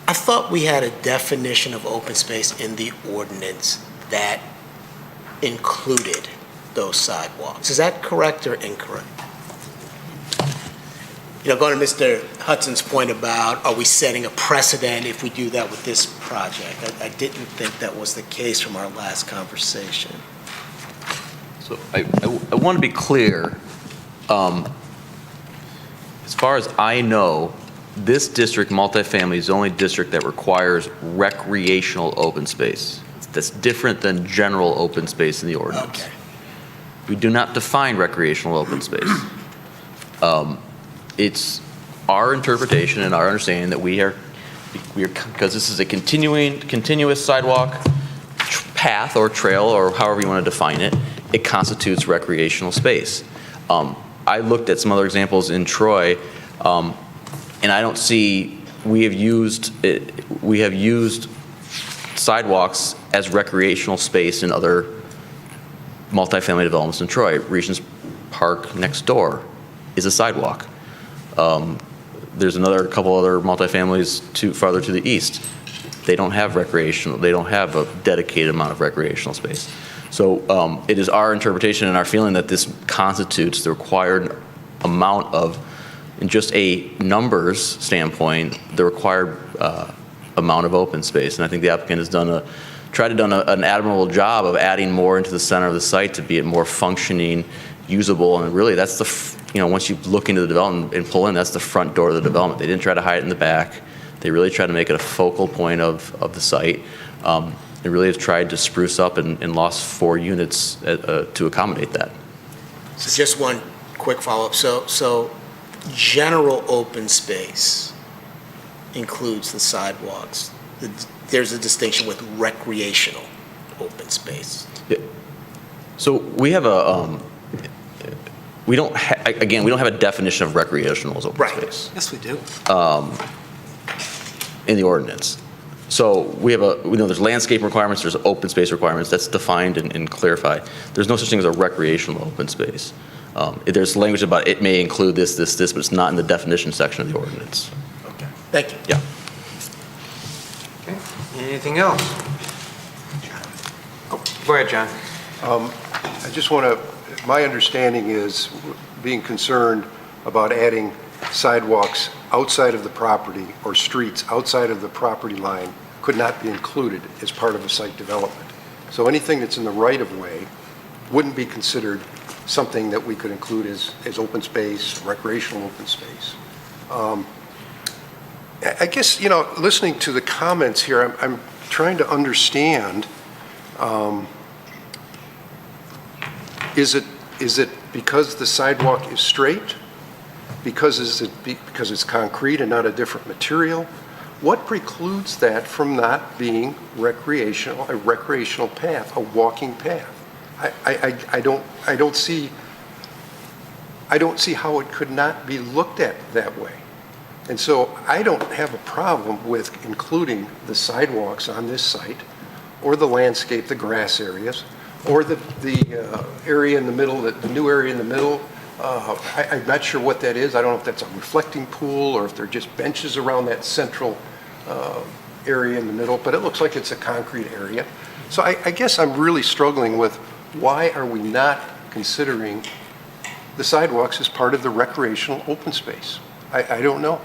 I thought we had a definition of open space in the ordinance that included those sidewalks. Is that correct or incorrect? Going to Mr. Hudson's point about, are we setting a precedent if we do that with this project? I didn't think that was the case from our last conversation. So I want to be clear. As far as I know, this district, multifamily, is the only district that requires recreational open space. That's different than general open space in the ordinance. Okay. We do not define recreational open space. It's our interpretation and our understanding that we are because this is a continuous sidewalk path or trail or however you want to define it, it constitutes recreational space. I looked at some other examples in Troy, and I don't see we have used sidewalks as recreational space in other multifamily developments in Troy. Regents Park next door is a sidewalk. There's a couple other multifamilies farther to the east. They don't have a dedicated amount of recreational space. So it is our interpretation and our feeling that this constitutes the required amount of, in just a numbers standpoint, the required amount of open space. And I think the applicant has done an admirable job of adding more into the center of the site to be it more functioning, usable, and really that's once you look into the development and pull in, that's the front door of the development. They didn't try to hide it in the back. They really tried to make it a focal point of the site. They really have tried to spruce up and lost 4 units to accommodate that. So just one quick follow-up. So general open space includes the sidewalks. There's a distinction with recreational open space. So we have we don't have a definition of recreational as open space. Yes, we do. In the ordinance. So we know there's landscape requirements, there's open space requirements, that's defined and clarified. There's no such thing as a recreational open space. There's language about it may include this, but it's not in the definition section of the ordinance. Okay. Thank you. Yeah. Okay. Anything else? Oh, go ahead, John. I just want to, my understanding is being concerned about adding sidewalks outside of the property or streets outside of the property line could not be included as part of a site development. So anything that's in the right-of-way wouldn't be considered something that we could include as open space, recreational open space. I guess, listening to the comments here, I'm trying to understand, is it because the sidewalk is straight? Because it's concrete and not a different material? What precludes that from not being a recreational path, a walking path? I don't see how it could not be looked at that way. And so I don't have a problem with including the sidewalks on this site, or the landscape, the grass areas, or the area in the middle, the new area in the middle. I'm not sure what that is. I don't know if that's a reflecting pool or if they're just benches around that central area in the middle, but it looks like it's a concrete area. So I guess I'm really struggling with why are we not considering the sidewalks as part of the recreational open space? I don't know.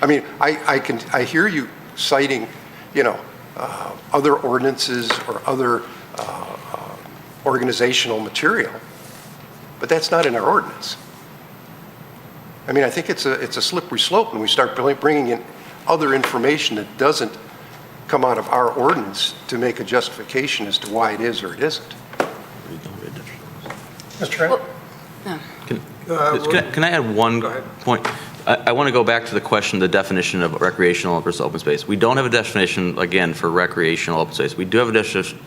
I mean, I hear you citing, other ordinances or other organizational material, but that's not in our ordinance. I mean, I think it's a slippery slope when we start bringing in other information that doesn't come out of our ordinance to make a justification as to why it is or it isn't. Mr. Trent? Can I add one point? I want to go back to the question, the definition of recreational versus open space. We don't have a definition, again, for recreational open space. We do have a definition,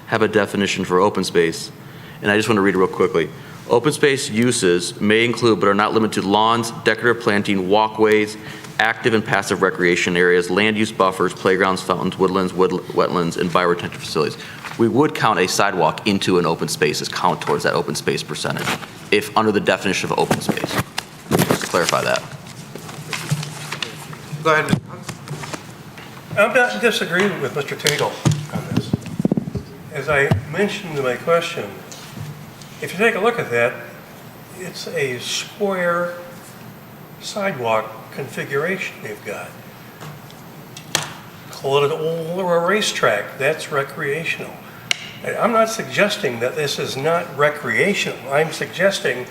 have a definition for open space, and I just want to read it real quickly. Open space uses may include, but are not limited to, lawns, decorative planting, walkways, active and passive recreation areas, land use buffers, playgrounds, fountains, woodlands, wetlands, and bioretention facilities. We would count a sidewalk into an open space as count towards that open space percentage, if under the definition of open space. Just to clarify that. Go ahead. I'm not disagreeing with Mr. Tagle on this. As I mentioned in my question, if you take a look at that, it's a square sidewalk configuration they've got. Call it an old or a racetrack, that's recreational. And I'm not suggesting that this is not recreational. I'm suggesting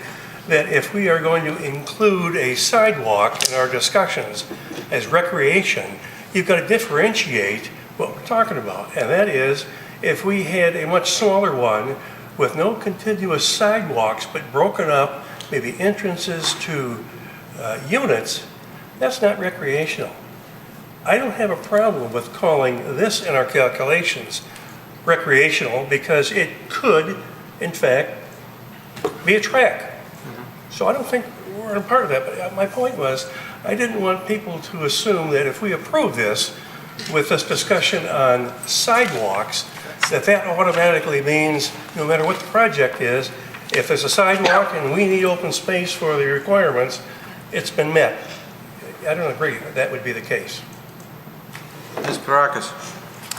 that if we are going to include a sidewalk in our discussions as recreation, you've got to differentiate what we're talking about. And that is, if we had a much smaller one with no contiguous sidewalks, but broken up, maybe entrances to units, that's not recreational. I don't have a problem with calling this in our calculations recreational, because it could, in fact, be a track. So I don't think we're a part of that, but my point was, I didn't want people to assume that if we approve this with this discussion on sidewalks, that automatically means no matter what the project is, if there's a sidewalk and we need open space for the requirements, it's been met. I don't agree that would be the case. Ms. Parakis.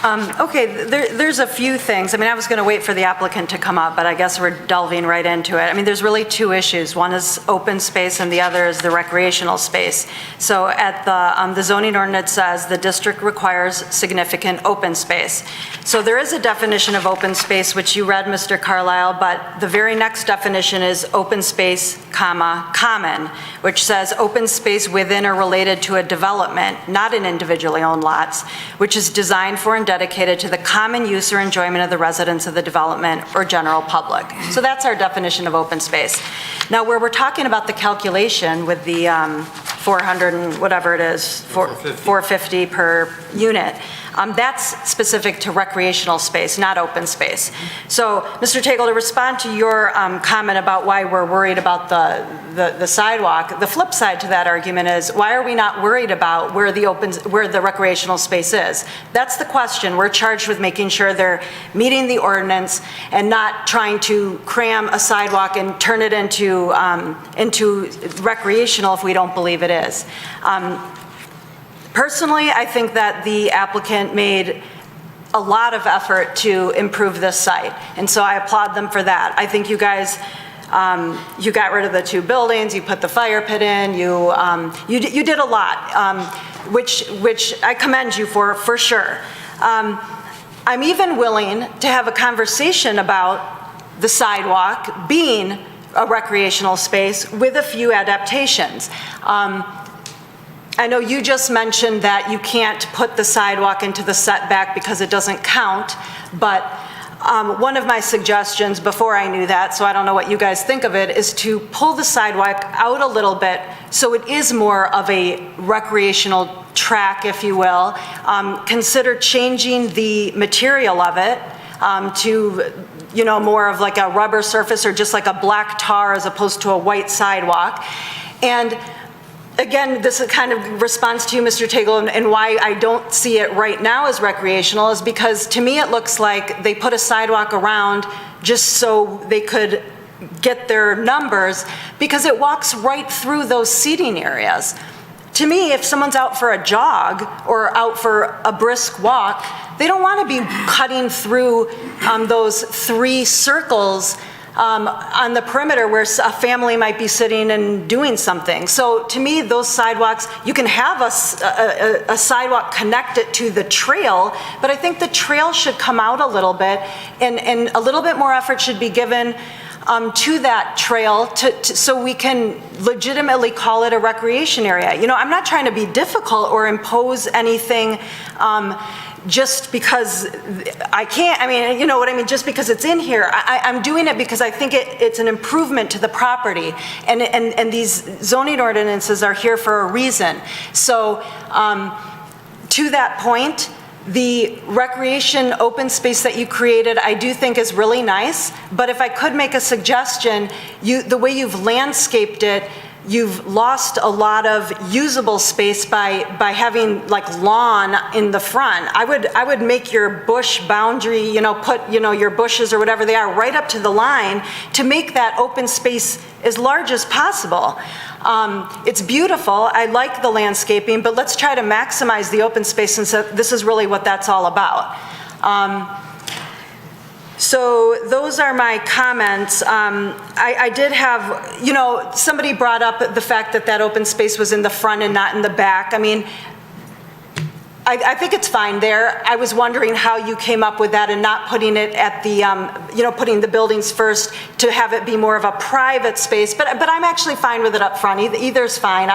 Okay, there's a few things. I mean, I was going to wait for the applicant to come up, but I guess we're delving right into it. I mean, there's really two issues. One is open space and the other is the recreational space. So at the zoning ordinance says the district requires significant open space. So there is a definition of open space, which you read, Mr. Carlisle, but the very next definition is open space, comma, common, which says open space within or related to a development, not in individually owned lots, which is designed for and dedicated to the common use or enjoyment of the residents of the development or general public. So that's our definition of open space. Now, where we're talking about the calculation with the 400 and whatever it is, 450 per unit, that's specific to recreational space, not open space. So, Mr. Tagle, to respond to your comment about why we're worried about the sidewalk, the flip side to that argument is, why are we not worried about where the recreational space is? That's the question. We're charged with making sure they're meeting the ordinance and not trying to cram a sidewalk and turn it into recreational if we don't believe it is. Personally, I think that the applicant made a lot of effort to improve this site, and so I applaud them for that. I think you guys, you got rid of the two buildings, you put the fire pit in, you did a lot, which I commend you for sure. I'm even willing to have a conversation about the sidewalk being a recreational space with a few adaptations. I know you just mentioned that you can't put the sidewalk into the setback because it doesn't count, but one of my suggestions before I knew that, so I don't know what you guys think of it, is to pull the sidewalk out a little bit so it is more of a recreational track, if you will. Consider changing the material of it to, you know, more of like a rubber surface or just like a black tar as opposed to a white sidewalk. And again, this kind of responds to you, Mr. Tagle, and why I don't see it right now as recreational is because to me it looks like they put a sidewalk around just so they could get their numbers because it walks right through those seating areas. To me, if someone's out for a jog or out for a brisk walk, they don't want to be cutting through those three circles on the perimeter where a family might be sitting and doing something. So to me, those sidewalks, you can have a sidewalk connected to the trail, but I think the trail should come out a little bit and a little bit more effort should be given to that trail so we can legitimately call it a recreation area. You know, I'm not trying to be difficult or impose anything just because I can't, I mean, you know what I mean, just because it's in here. I'm doing it because I think it's an improvement to the property, and these zoning ordinances are here for a reason. So to that point, the recreation open space that you created, I do think is really nice, but if I could make a suggestion, the way you've landscaped it, you've lost a lot of usable space by having like lawn in the front. I would make your bush boundary, you know, put, you know, your bushes or whatever they are right up to the line to make that open space as large as possible. It's beautiful. I like the landscaping, but let's try to maximize the open space since this is really what that's all about. So those are my comments. I did have, you know, somebody brought up the fact that that open space was in the front and not in the back. I mean, I think it's fine there. I was wondering how you came up with that and not putting it at the, you know, putting the buildings first to have it be more of a private space. But I'm actually fine with it up front. Either's fine.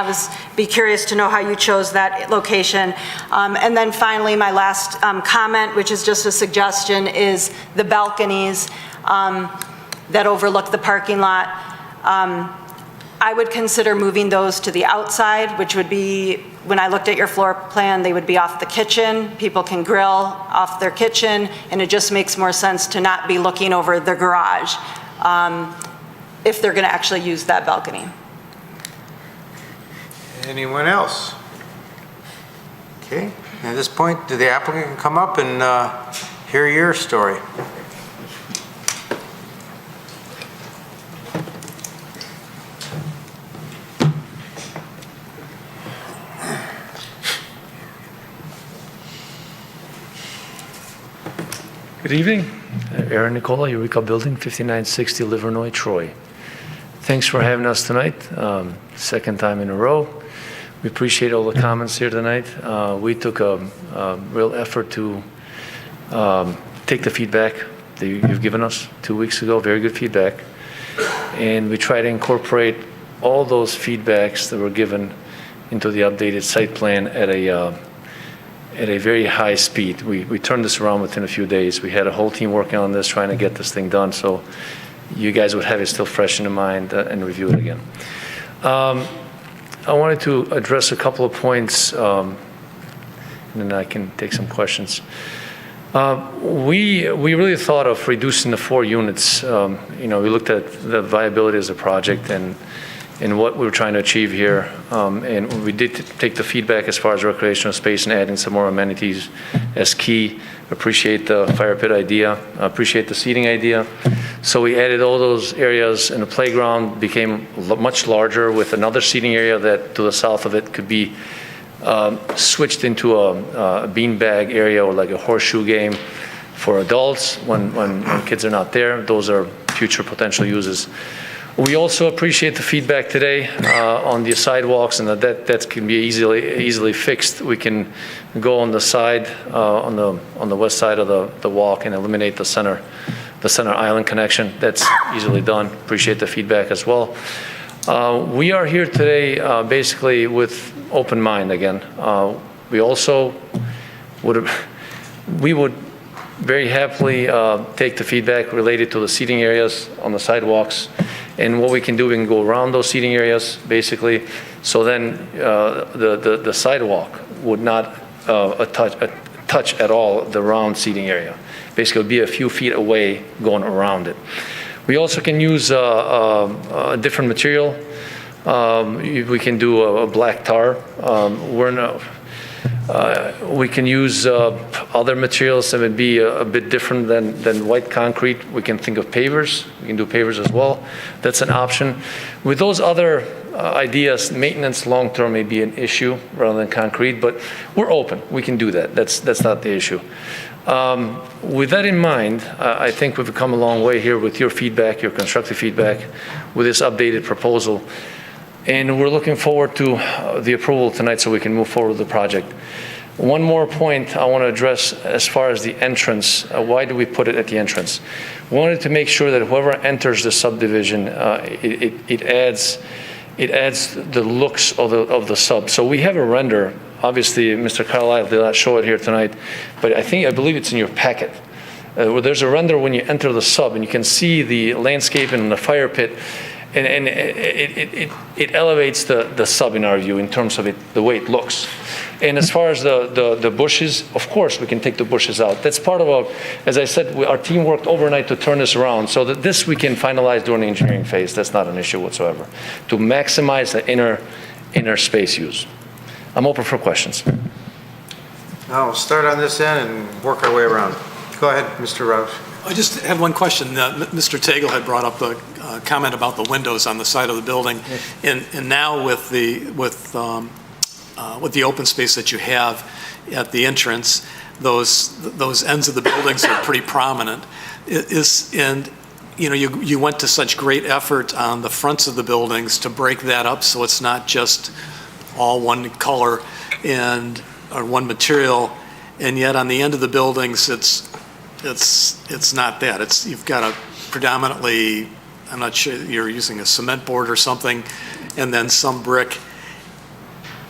Be curious to know how you chose that location. And then finally, my last comment, which is just a suggestion, is the balconies that overlook the parking lot. I would consider moving those to the outside, which would be, when I looked at your floor plan, they would be off the kitchen. People can grill off their kitchen, and it just makes more sense to not be looking over the garage if they're going to actually use that balcony. Anyone else? Okay, at this point, the applicant can come up and hear your story. Good evening. Aaron Nicola, Eureka Building, 5960 Livernois, Troy. Thanks for having us tonight. Second time in a row. We appreciate all the comments here tonight. We took a real effort to take the feedback that you've given us 2 weeks ago, very good feedback. And we try to incorporate all those feedbacks that were given into the updated site plan at a very high speed. We turned this around within a few days. We had a whole team working on this, trying to get this thing done, so you guys would have it still fresh in your mind and review it again. I wanted to address a couple of points, and then I can take some questions. We really thought of reducing the 4 units. We looked at the viability as a project and what we were trying to achieve here. And we did take the feedback as far as recreational space and adding some more amenities as key. Appreciate the fire pit idea, appreciate the seating idea. So we added all those areas, and the playground became much larger with another seating area that to the south of it could be switched into a beanbag area or like a horseshoe game for adults when kids are not there. Those are future potential uses. We also appreciate the feedback today on the sidewalks, and that can be easily fixed. We can go on the side, on the west side of the walk, and eliminate the center island connection. That's easily done. Appreciate the feedback as well. We are here today basically with open mind again. We also would very happily take the feedback related to the seating areas on the sidewalks. And what we can do, we can go around those seating areas, basically, so then the sidewalk would not touch at all the round seating area. Basically, it would be a few feet away going around it. We also can use a different material. We can do a black tar. We can use other materials that would be a bit different than white concrete. We can think of pavers. We can do pavers as well. That's an option. With those other ideas, maintenance long-term may be an issue rather than concrete, but we're open. We can do that. That's not the issue. With that in mind, I think we've come a long way here with your feedback, your constructive feedback, with this updated proposal. And we're looking forward to the approval tonight so we can move forward with the project. One more point I want to address as far as the entrance. Why do we put it at the entrance? We wanted to make sure that whoever enters the subdivision, it adds the looks of the sub. So we have a render. Obviously, Mr. Carlisle did not show it here tonight, but I believe it's in your packet. Where there's a render when you enter the sub, and you can see the landscape and the fire pit. And it elevates the sub in our view in terms of the way it looks. And as far as the bushes, of course we can take the bushes out. That's part of as I said, our team worked overnight to turn this around so that this we can finalize during the engineering phase. That's not an issue whatsoever. To maximize the inner space use. I'm open for questions. Now we'll start on this end and work our way around. Go ahead, Mr. Roush. I just have one question. Mr. Tagle had brought up the comment about the windows on the side of the building, and now with the open space that you have at the entrance, those ends of the buildings are pretty prominent. You went to such great effort on the fronts of the buildings to break that up so it's not just all one color or one material, and yet on the end of the buildings it's not that. You've got a predominantly, I'm not sure, you're using a cement board or something, and then some brick.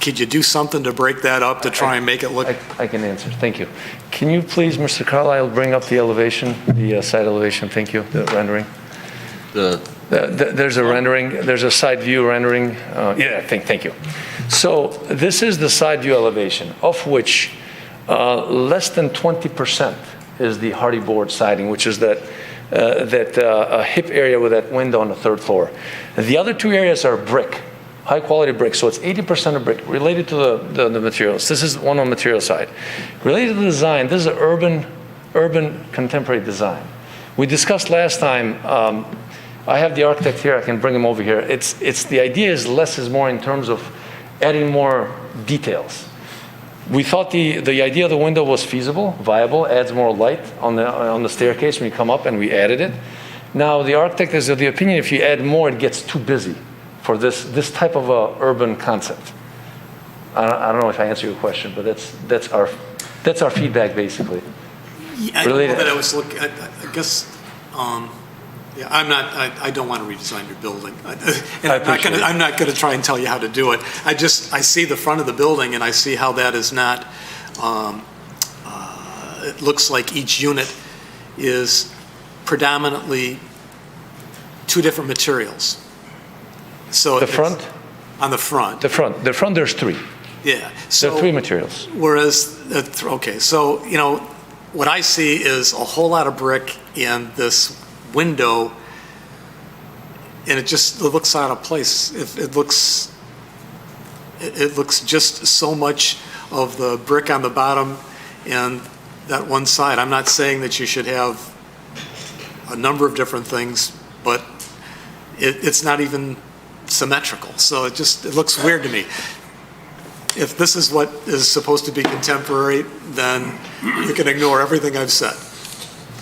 Could you do something to break that up to try and make it look? I can answer. Thank you. Can you please, Mr. Carlisle, bring up the elevation, the side elevation? Thank you. The rendering. There's a rendering. There's a side view rendering. Thank you. So this is the side view elevation, of which less than 20% is the hardy board siding, which is that hip area with that window on the 3rd floor. The other 2 areas are brick, high quality brick. So it's 80% of brick related to the materials. This is one on the material side. Related to the design, this is an urban contemporary design. We discussed last time, I have the architect here, I can bring him over here. The idea is less is more in terms of adding more details. We thought the idea of the window was feasible, viable, adds more light on the staircase when you come up, and we added it. Now, the architect is of the opinion if you add more, it gets too busy for this type of a urban concept. I don't know if I answer your question, but that's our feedback, basically. Yeah, I don't know that I was looking, I guess, yeah, I don't want to redesign your building. And I'm not going to try and tell you how to do it. I see the front of the building and I see how that is not, it looks like each unit is predominantly two different materials. So the front? On the front. The front, there's three. Yeah. There are three materials. Whereas, okay, so, what I see is a whole lot of brick in this window, and it looks out of place. It looks just so much of the brick on the bottom and that one side. I'm not saying that you should have a number of different things, but it's not even symmetrical. So it looks weird to me. If this is what is supposed to be contemporary, then you can ignore everything I've said.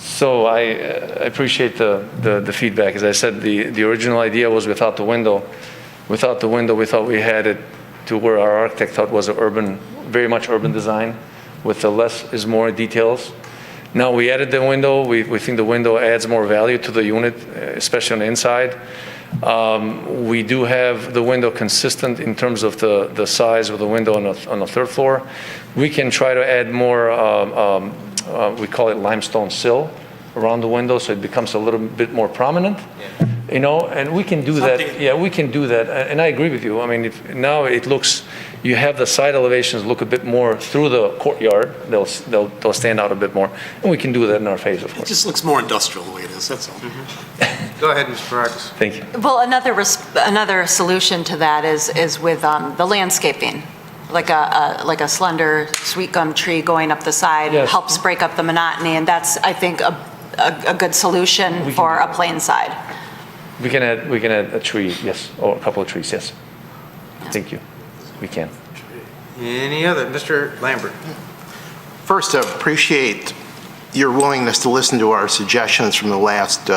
So I appreciate the feedback. As I said, the original idea was without the window. Without the window, we thought we had it to where our architect thought was very much urban design, with the less is more details. Now we added the window. We think the window adds more value to the unit, especially on the inside. We do have the window consistent in terms of the size of the window on the third floor. We can try to add more, we call it limestone sill around the window, so it becomes a little bit more prominent. Yeah. And we can do that. Yeah, we can do that. And I agree with you. I mean, now it looks, you have the side elevations look a bit more through the courtyard. They'll stand out a bit more. And we can do that in our phase, of course. It just looks more industrial the way it is, that's all. Mm-hmm. Go ahead, Mr. Parks. Thank you. Well, another solution to that is with the landscaping. Like a slender sweet gum tree going up the side. Yes. Helps break up the monotony, and that's, I think, a good solution for a plain side. We can add a tree, yes, or a couple of trees, yes. Thank you. We can. Any other? Mr. Lambert. First, I appreciate your willingness to listen to our suggestions from the last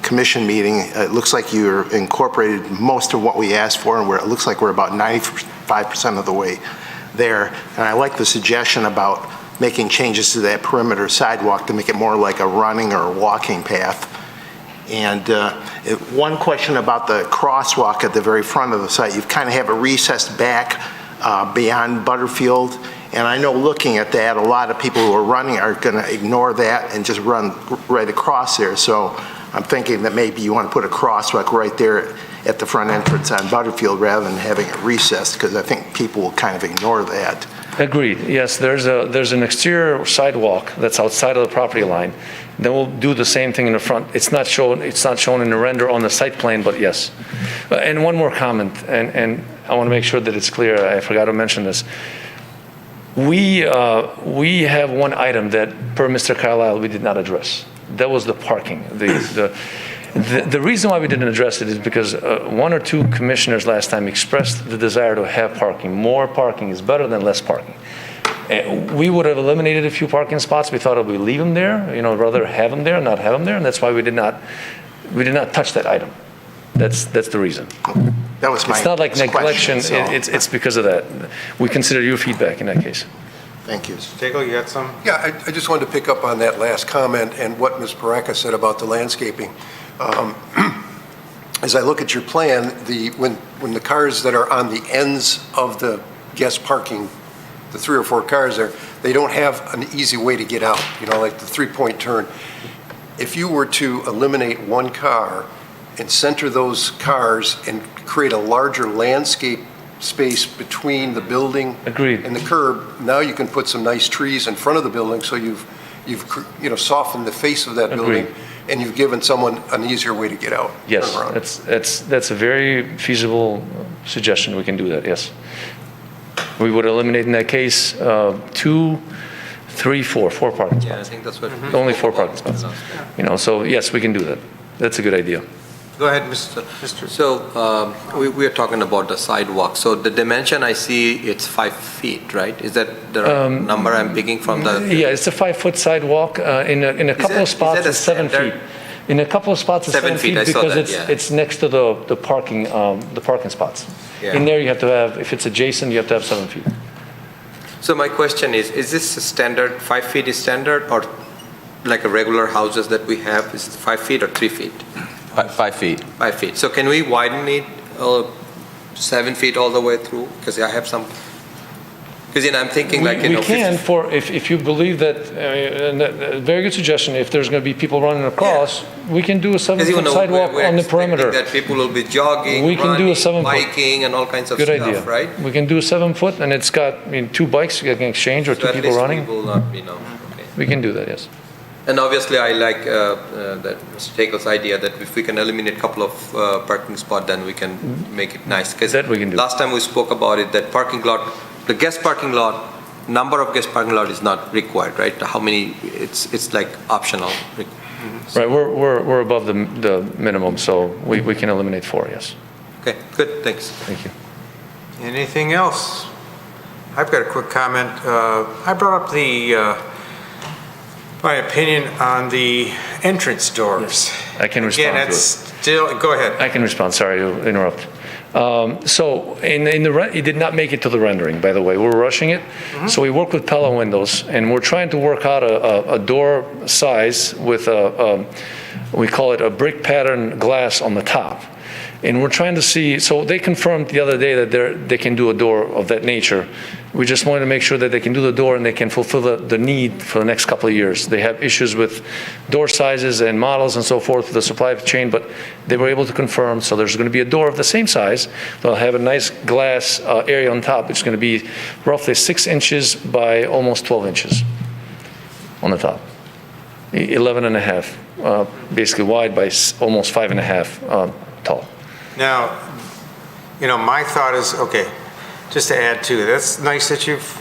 commission meeting. It looks like you incorporated most of what we asked for, and it looks like we're about 95% of the way there. And I like the suggestion about making changes to that perimeter sidewalk to make it more like a running or a walking path. And one question about the crosswalk at the very front of the site. You kind of have it recessed back beyond Butterfield. And I know looking at that, a lot of people who are running are going to ignore that and just run right across there. So I'm thinking that maybe you want to put a crosswalk right there at the front entrance on Butterfield rather than having it recessed, because I think people will kind of ignore that. Agreed. Yes, there's an exterior sidewalk that's outside of the property line. Then we'll do the same thing in the front. It's not shown in the render on the site plan, but yes. And one more comment, and I want to make sure that it's clear. I forgot to mention this. We have one item that, per Mr. Carlisle, we did not address. That was the parking. The reason why we didn't address it is because one or two commissioners last time expressed the desire to have parking. More parking is better than less parking. We would have eliminated a few parking spots. We thought we'd leave them there, rather have them there, not have them there, and that's why we did not touch that item. That's the reason. That was my It's not like neglection. So. It's because of that. We consider your feedback in that case. Thank you. Mr. Tegel, you got some? Yeah, I just wanted to pick up on that last comment and what Ms. Baraka said about the landscaping. As I look at your plan, when the cars that are on the ends of the guest parking, the 3 or 4 cars there, they don't have an easy way to get out, like the 3-point turn. If you were to eliminate one car and center those cars and create a larger landscape space between the building Agreed. And the curb, now you can put some nice trees in front of the building, so you've softened the face of that building. Agreed. And you've given someone an easier way to get out. Yes, turn around. that's a very feasible suggestion. We can do that, yes. We would eliminate in that case 2, 3, 4 parking spots. Yeah, I think that's what. Only 4 parking spots. So yes, we can do that. That's a good idea. Go ahead, Mr. So we are talking about the sidewalk. So the dimension I see, it's 5 feet, right? Is that the right number I'm picking from the? Yeah, it's a 5-foot sidewalk. In a couple of spots, it's 7 feet. In a couple of spots, it's 7 feet because it's next to the parking spots. Yeah. In there, you have to have, if it's adjacent, you have to have 7 feet. So my question is this a standard, 5 feet is standard, or like a regular houses that we have, is it 5 feet or 3 feet? 5 feet. 5 feet. So can we widen it 7 feet all the way through? Because I have some, because I'm thinking like, We can, if you believe that, and a very good suggestion, if there's going to be people running across, we can do a 7-foot sidewalk on the perimeter. That people will be jogging, We can do a 7-foot. biking, and all kinds of Good stuff, idea. right? We can do a 7-foot, and it's got, 2 bikes you can exchange or 2 people running. Will not, okay. We can do that, yes. And obviously, I like that Mr. Takel's idea that if we can eliminate a couple of parking spots, then we can make it nice. That we can do. Last time we spoke about it, that parking lot, the guest parking lot, number of guest parking lot is not required, right? How many? It's like optional. Right, we're above the minimum, so we can eliminate 4, yes. Okay, good, thanks. Thank you. Anything else? I've got a quick comment. I brought up my opinion on the entrance doors. I can respond Again, to it's it. still, go ahead. I can respond, sorry to interrupt. So it did not make it to the rendering, by the way. We're rushing it. So we work with Pella windows, and we're trying to work out a door size with we call it a brick pattern glass on the top. And we're trying to see, so they confirmed the other day that they can do a door of that nature. We just wanted to make sure that they can do the door and they can fulfill the need for the next couple of years. They have issues with door sizes and models and so forth, the supply chain, but they were able to confirm, so there's going to be a door of the same size. They'll have a nice glass area on top. It's going to be roughly 6 inches by almost 12 inches on the top. 11 and a half, basically wide by almost 5.5 tall. Now, my thought is, okay, just to add to, that's nice that you've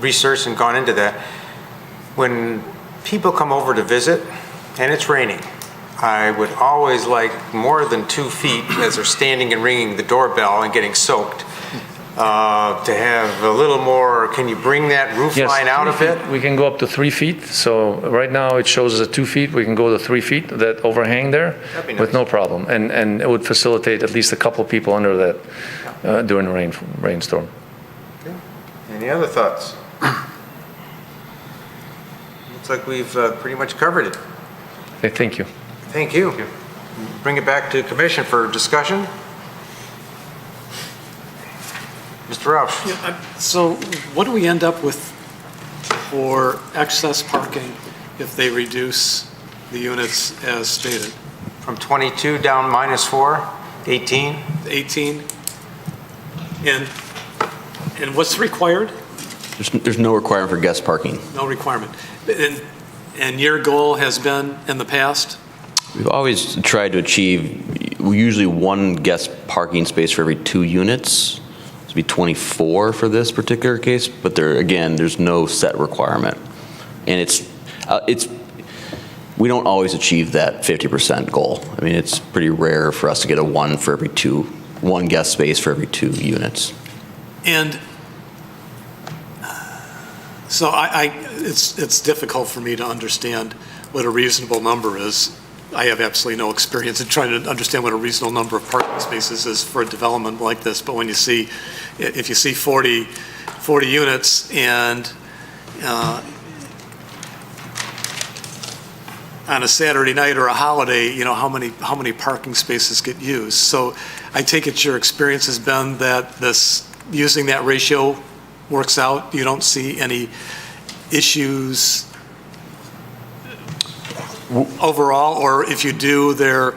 researched and gone into that. When people come over to visit and it's raining, I would always like more than 2 feet as they're standing and ringing the doorbell and getting soaked. To have a little more, can you bring that roof line out a bit? We can go up to 3 feet. So right now it shows us at 2 feet. We can go to 3 feet, that overhang there, with no problem. And it would facilitate at least a couple of people under that during the rainstorm. Okay. Any other thoughts? Looks like we've pretty much covered it. Okay, thank you. Thank you. Bring it back to commission for discussion. Mr. Roush. Yeah, so what do we end up with for excess parking if they reduce the units as stated? From 22 down -4, 18? 18? And what's required? There's no requirement for guest parking. No requirement. And your goal has been in the past? We've always tried to achieve usually 1 guest parking space for every 2 units. To be 24 for this particular case, but there's no set requirement. And we don't always achieve that 50% goal. I mean, it's pretty rare for us to get a 1 guest space for every 2 units. And so it's difficult for me to understand what a reasonable number is. I have absolutely no experience in trying to understand what a reasonable number of parking spaces is for a development like this. But if you see 40 units and on a Saturday night or a holiday, how many parking spaces get used? So I take it your experience has been that using that ratio works out. You don't see any issues overall, or if you do, they're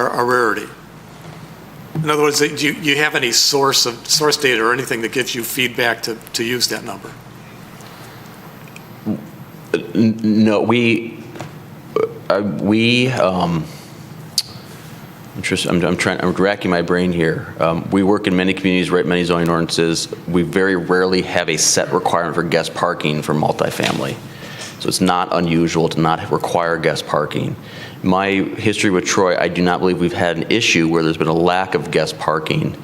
a rarity. In other words, do you have any source data or anything that gives you feedback to use that number? No, I'm racking my brain here. We work in many communities, write many zoning ordinances. We very rarely have a set requirement for guest parking for multifamily. So it's not unusual to not require guest parking. my history with Troy, I do not believe we've had an issue where there's been a lack of guest parking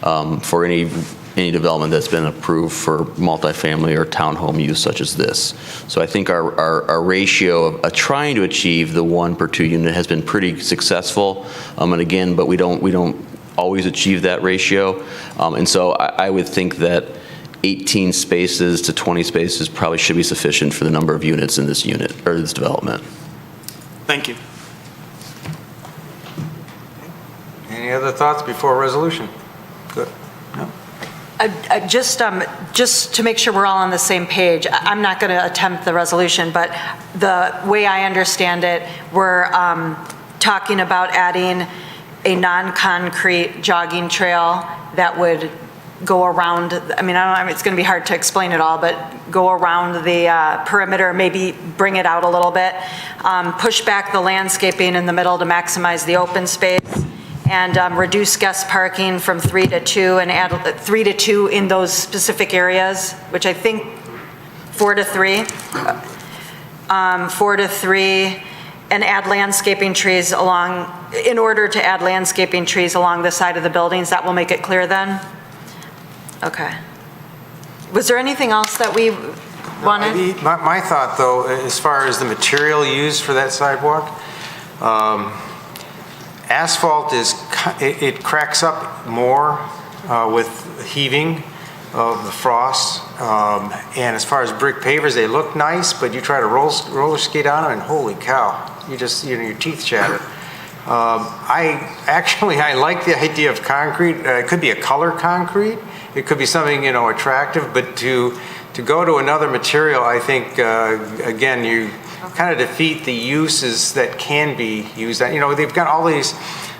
for any development that's been approved for multifamily or townhome use such as this. So I think our ratio of trying to achieve the 1 per 2 unit has been pretty successful. And again, but we don't always achieve that ratio. And so I would think that 18 spaces to 20 spaces probably should be sufficient for the number of units in this unit or this development. Thank you. Any other thoughts before resolution? Good. No? Just to make sure we're all on the same page, I'm not going to attempt the resolution, but the way I understand it, we're talking about adding a non-concrete jogging trail that would go around, I mean, it's going to be hard to explain it all, but go around the perimeter, maybe bring it out a little bit, push back the landscaping in the middle to maximize the open space, and reduce guest parking from 3 to 2 and add 3 to 2 in those specific areas, which I think 4 to 3. 4 to 3, and add landscaping trees along, in order to add landscaping trees along the side of the buildings. That will make it clear then? Okay. Was there anything else that we wanted? My thought, though, as far as the material used for that sidewalk, asphalt it cracks up more with heaving of the frost. And as far as brick pavers, they look nice, but you try to roller skate on them, and holy cow, you just, your teeth chatter. I like the idea of concrete. It could be a color concrete. It could be something, attractive, but to go to another material, I think, again, you kind of defeat the uses that can be used. They've got all these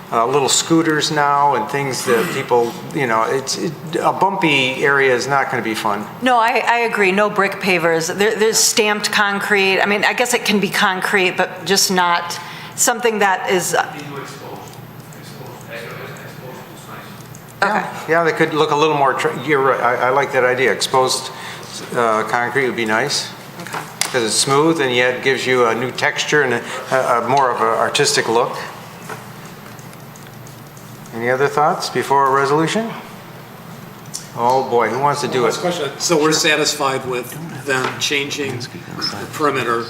little scooters now and things that people, a bumpy area is not going to be fun. No, I agree. No brick pavers. There's stamped concrete. I mean, I guess it can be concrete, but just not something that is... Okay. Yeah, they could look a little more, you're right, I like that idea. Exposed concrete would be nice. Okay. Because it's smooth and yet gives you a new texture and a more of an artistic look. Any other thoughts before a resolution? Oh boy, who wants to do it? Last question. So we're satisfied with them changing the perimeter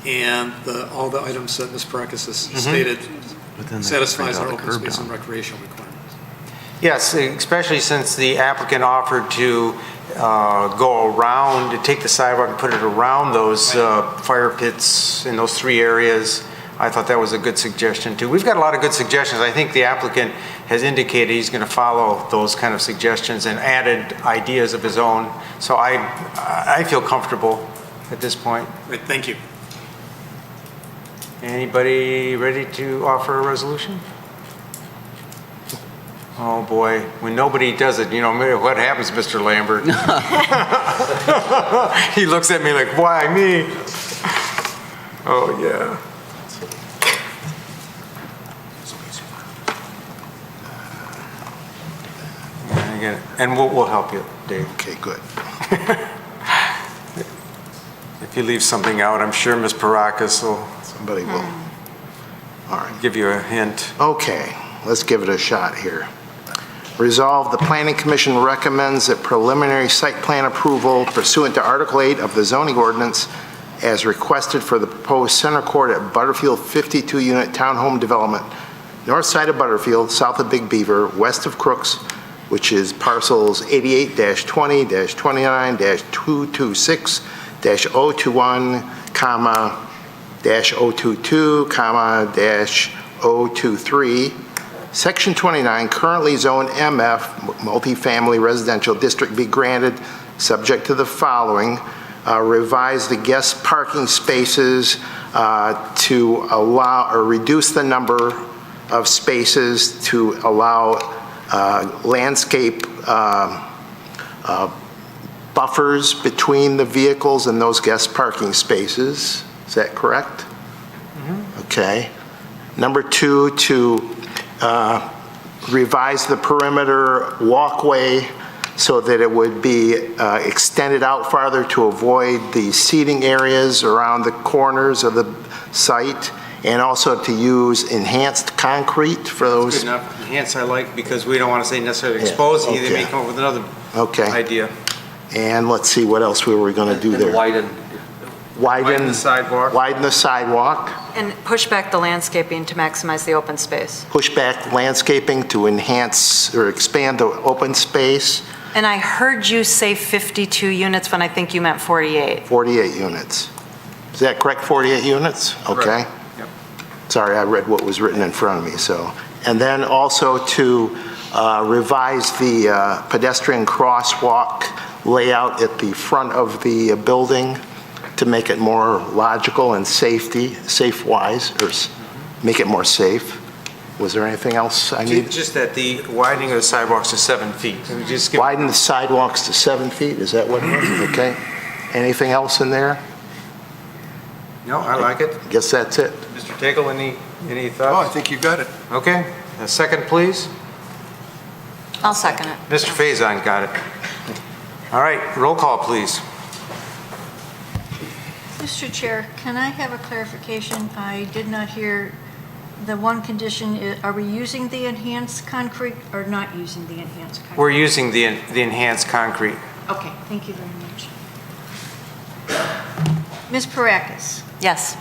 and all the items that Ms. Parakis has stated satisfies our open space and recreational requirements. Yes, especially since the applicant offered to go around, to take the sidewalk and put it around those fire pits in those 3 areas. I thought that was a good suggestion too. We've got a lot of good suggestions. I think the applicant has indicated he's going to follow those kind of suggestions and added ideas of his own. So I feel comfortable at this point. Great, thank you. Anybody ready to offer a resolution? Oh boy, when nobody does it, what happens, Mr. Lambert? He looks at me like, why me? Oh yeah. And we'll help you, Dave. Okay, good. If you leave something out, I'm sure Ms. Parakis will. Somebody will. All right. Give you a hint. Okay, let's give it a shot here. Resolve, the Planning Commission recommends that preliminary site plan approval pursuant to Article 8 of the zoning ordinance as requested for the proposed center court at Butterfield 52-unit townhome development, north side of Butterfield, south of Big Beaver, west of Crooks, which is parcels 88-20-29-226-021, -022, -023. Section 29, currently zone MF, multifamily residential district, be granted subject to the following. Revise the guest parking spaces to allow or reduce the number of spaces to allow landscape buffers between the vehicles and those guest parking spaces. Is that correct? Mm-hmm. Okay. Number 2, to revise the perimeter walkway so that it would be extended out farther to avoid the seating areas around the corners of the site, and also to use enhanced concrete for those. Good enough. Enhance I like, because we don't want to say necessarily exposed. Yeah, They may okay. come up with another idea. And let's see what else we were going to do there. Widen. Widen the sidewalk. Widen the sidewalk. And push back the landscaping to maximize the open space. Push back landscaping to enhance or expand the open space. And I heard you say 52 units when I think you meant 48. 48 units. Is that correct, 48 units? Okay. Yep. Sorry, I read what was written in front of me, so. And then also to revise the pedestrian crosswalk layout at the front of the building to make it more logical and safe-wise, or make it more safe. Was there anything else I need? Just that the widening of the sidewalks to 7 feet. And just give- Widen the sidewalks to 7 feet, is that what it is? Okay. Anything else in there? No, I like it. Guess that's it. Mr. Tagle, any Oh, I thoughts? think you got it. Okay. A second, please. I'll second it. Mr. Faison got it. All right, roll call, please. Mr. Chair, can I have a clarification? I did not hear the one condition. Are we using the enhanced concrete or not using the enhanced concrete? We're using the enhanced concrete. Okay, thank you very much. Ms. Parakis? Yes.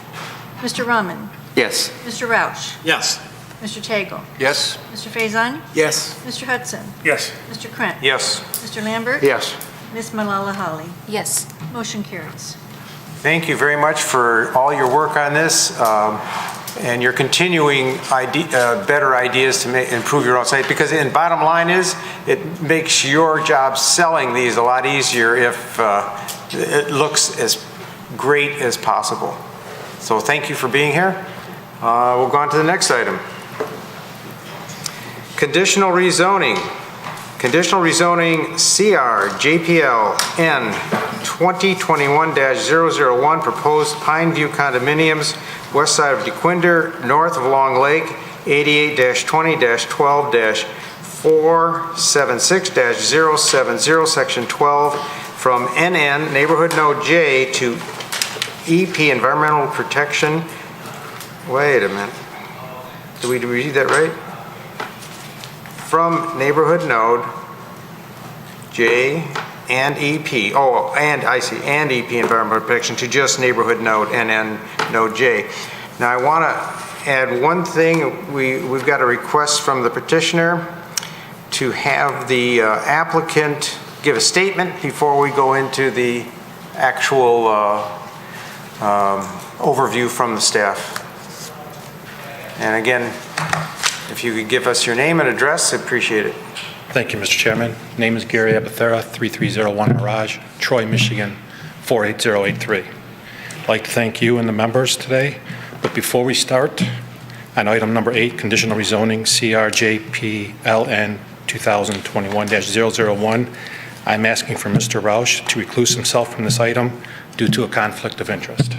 Mr. Rahman? Yes. Mr. Roush? Yes. Mr. Tagle? Yes? Mr. Faison? Yes. Mr. Hudson? Yes. Mr. Krent? Yes. Mr. Lambert? Yes. Ms. Malala Holly? Yes. Motion carries. Thank you very much for all your work on this and your continuing better ideas to improve your own site, because the bottom line is it makes your job selling these a lot easier if it looks as great as possible. So thank you for being here. We'll go on to the next item. Conditional rezoning. Conditional rezoning CR JPL N 2021-001, proposed Pine View condominiums, west side of DeQuinder, north of Long Lake, 88-20-12-476-070, section 12, from NN, neighborhood node J, to EP, environmental protection. Wait a minute. Did we read that right? From neighborhood node J and EP, oh, and I see, and EP environmental protection to just neighborhood node NN node J. Now I want to add one thing. We've got a request from the petitioner to have the applicant give a statement before we go into the actual overview from the staff. And again, if you could give us your name and address, I'd appreciate it. Thank you, Mr. Chairman. Name is Gary Epithera, 3301 Mirage, Troy, Michigan, 48083. I'd like to thank you and the members today, but before we start, on item number 8, conditional rezoning CRJPLN 2021-001, I'm asking for Mr. Roush to recluse himself from this item due to a conflict of interest.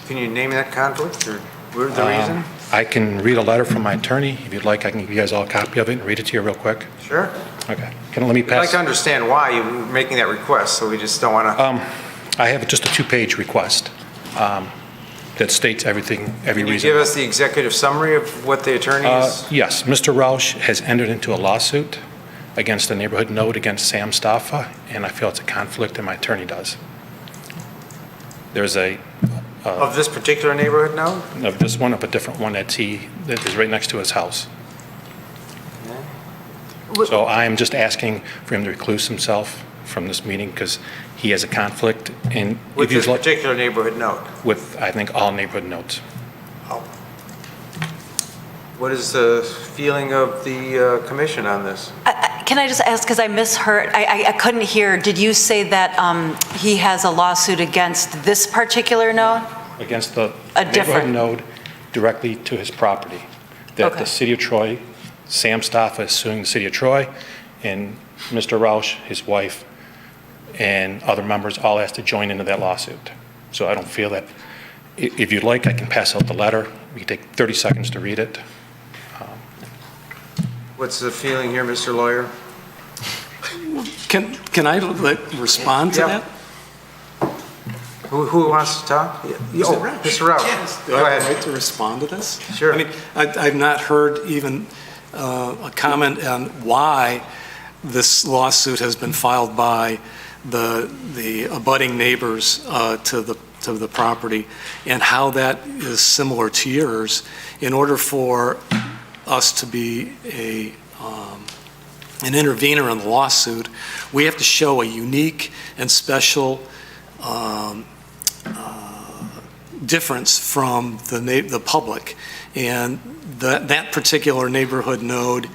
Can you name that conflict or the reason? I can read a letter from my attorney. If you'd like, I can give you guys all a copy of it and read it to you real quick. Sure. Okay. Let me I'd like pass. to understand why you're making that request, so we just don't want to... I have just a 2-page request that states everything, every Can you reason. give us the executive summary of what the attorney is? Yes, Mr. Roush has entered into a lawsuit against the neighborhood node against Sam Staffa, and I feel it's a conflict, and my attorney does. There's a... Of this particular neighborhood now? Of this one, of a different one that is right next to his house. So I am just asking for him to recluse himself from this meeting because he has a conflict in... With this particular neighborhood node? With, I think, all neighborhood nodes. What is the feeling of the commission on this? Can I just ask, because I misheard, I couldn't hear, did you say that he has a lawsuit against this particular node? Against the A neighborhood different- node directly to his property. That the city of Troy, Sam Staffa is suing the city of Troy, and Mr. Roush, his wife, and other members all asked to join into that lawsuit. So I don't feel that, if you'd like, I can pass out the letter. We can take 30 seconds to read it. What's the feeling here, Mr. Lawyer? Can I respond to that? Who wants to talk? Mr. Rausch. Do I have a right to respond to this? Sure. I mean, I've not heard even a comment on why this lawsuit has been filed by the abutting neighbors to the property, and how that is similar to yours. In order for us to be an intervener in the lawsuit, we have to show a unique and special difference from the public. And that particular neighborhood node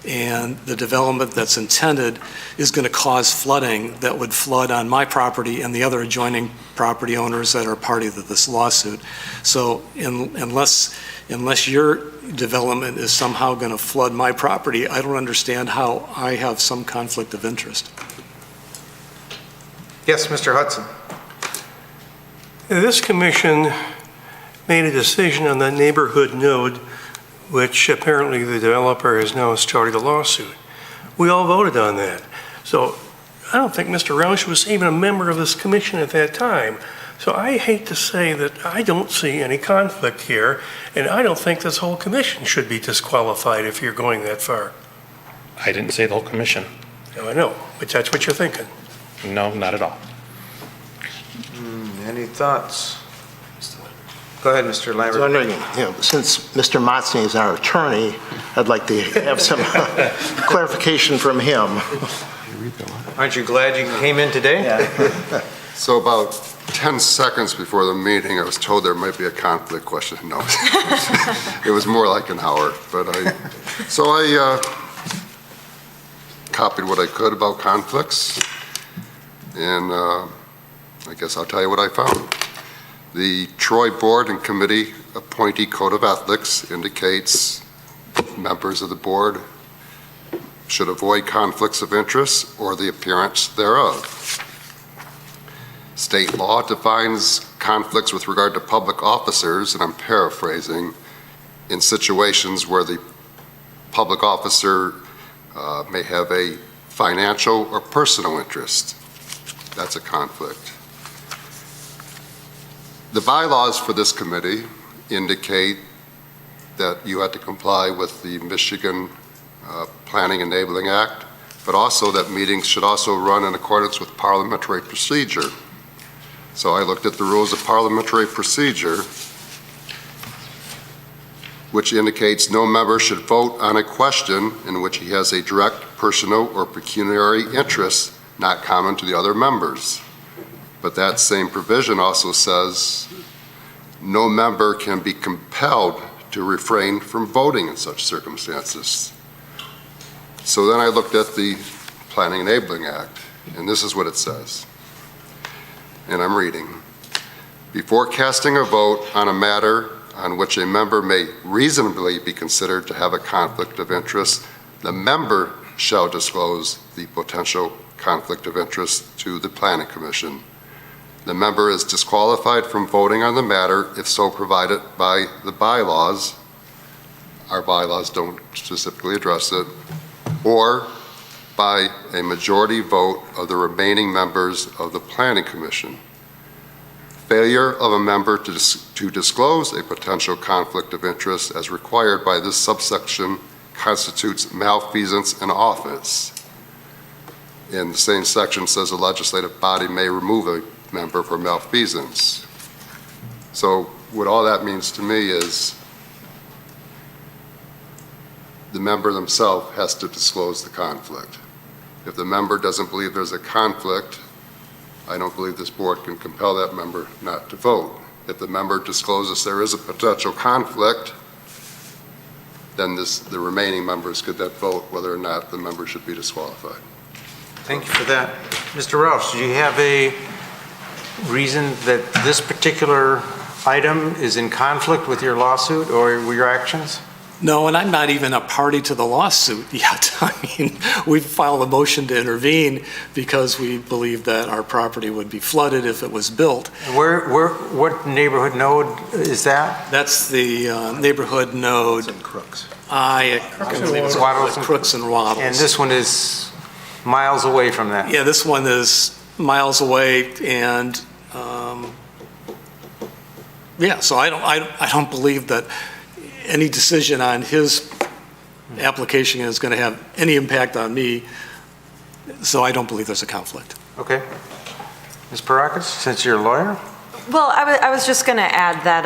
and the development that's intended is going to cause flooding that would flood on my property and the other adjoining property owners that are party to this lawsuit. So unless your development is somehow going to flood my property, I don't understand how I have some conflict of interest. Yes, Mr. Hudson. This commission made a decision on that neighborhood node, which apparently the developer has now started a lawsuit. We all voted on that. So I don't think Mr. Rausch was even a member of this commission at that time. So I hate to say that I don't see any conflict here, and I don't think this whole commission should be disqualified if you're going that far. I didn't say the whole commission. No, I know, but that's what you're thinking. No, not at all. Any thoughts? Go ahead, Mr. I was Lambert. wondering, since Mr. Motzny is our attorney, I'd like to have some clarification from him. Aren't you glad you came in today? Yeah. So about 10 seconds before the meeting, I was told there might be a conflict question. No, it was more like an hour. But I copied what I could about conflicts, and I guess I'll tell you what I found. The Troy Board and Committee Appointee Code of Ethics indicates members of the board should avoid conflicts of interest or the appearance thereof. State law defines conflicts with regard to public officers, and I'm paraphrasing, in situations where the public officer may have a financial or personal interest. That's a conflict. The bylaws for this committee indicate that you have to comply with the Michigan Planning Enabling Act, but also that meetings should also run in accordance with parliamentary procedure. So I looked at the rules of parliamentary procedure, which indicates no member should vote on a question in which he has a direct personal or pecuniary interest not common to the other members. But that same provision also says no member can be compelled to refrain from voting in such circumstances. So then I looked at the Planning Enabling Act, and this is what it says. And I'm reading. Before casting a vote on a matter on which a member may reasonably be considered to have a conflict of interest, the member shall disclose the potential conflict of interest to the Planning Commission. The member is disqualified from voting on the matter if so provided by the bylaws. Our bylaws don't specifically address it, or by a majority vote of the remaining members of the Planning Commission. Failure of a member to disclose a potential conflict of interest as required by this subsection constitutes malfeasance in office. And the same section says a legislative body may remove a member for malfeasance. So what all that means to me is the member themselves has to disclose the conflict. If the member doesn't believe there's a conflict, I don't believe this board can compel that member not to vote. If the member discloses there is a potential conflict, then the remaining members could then vote whether or not the member should be disqualified. Thank you for that. Mr. Rausch, do you have a reason that this particular item is in conflict with your lawsuit or your actions? No, and I'm not even a party to the lawsuit yet. I mean, we filed a motion to intervene because we believe that our property would be flooded if it was built. What neighborhood node is that? That's the neighborhood node. Crooks. Crooks and Waddles. And this one is miles away from that? Yeah, this one is miles away, and yeah, so I don't believe that any decision on his application is going to have any impact on me, so I don't believe there's a conflict. Okay. Ms. Parakis, since you're a lawyer? Well, I was just going to add that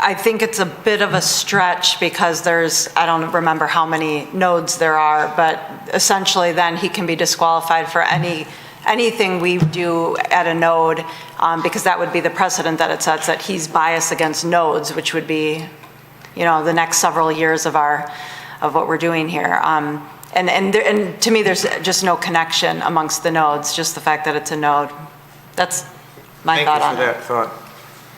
I think it's a bit of a stretch because I don't remember how many nodes there are, but essentially then he can be disqualified for anything we do at a node, because that would be the precedent that it sets, that he's biased against nodes, which would be, the next several years of what we're doing here. And to me, there's just no connection amongst the nodes, just the fact that it's a node. That's my thought on it. Thank you for that thought.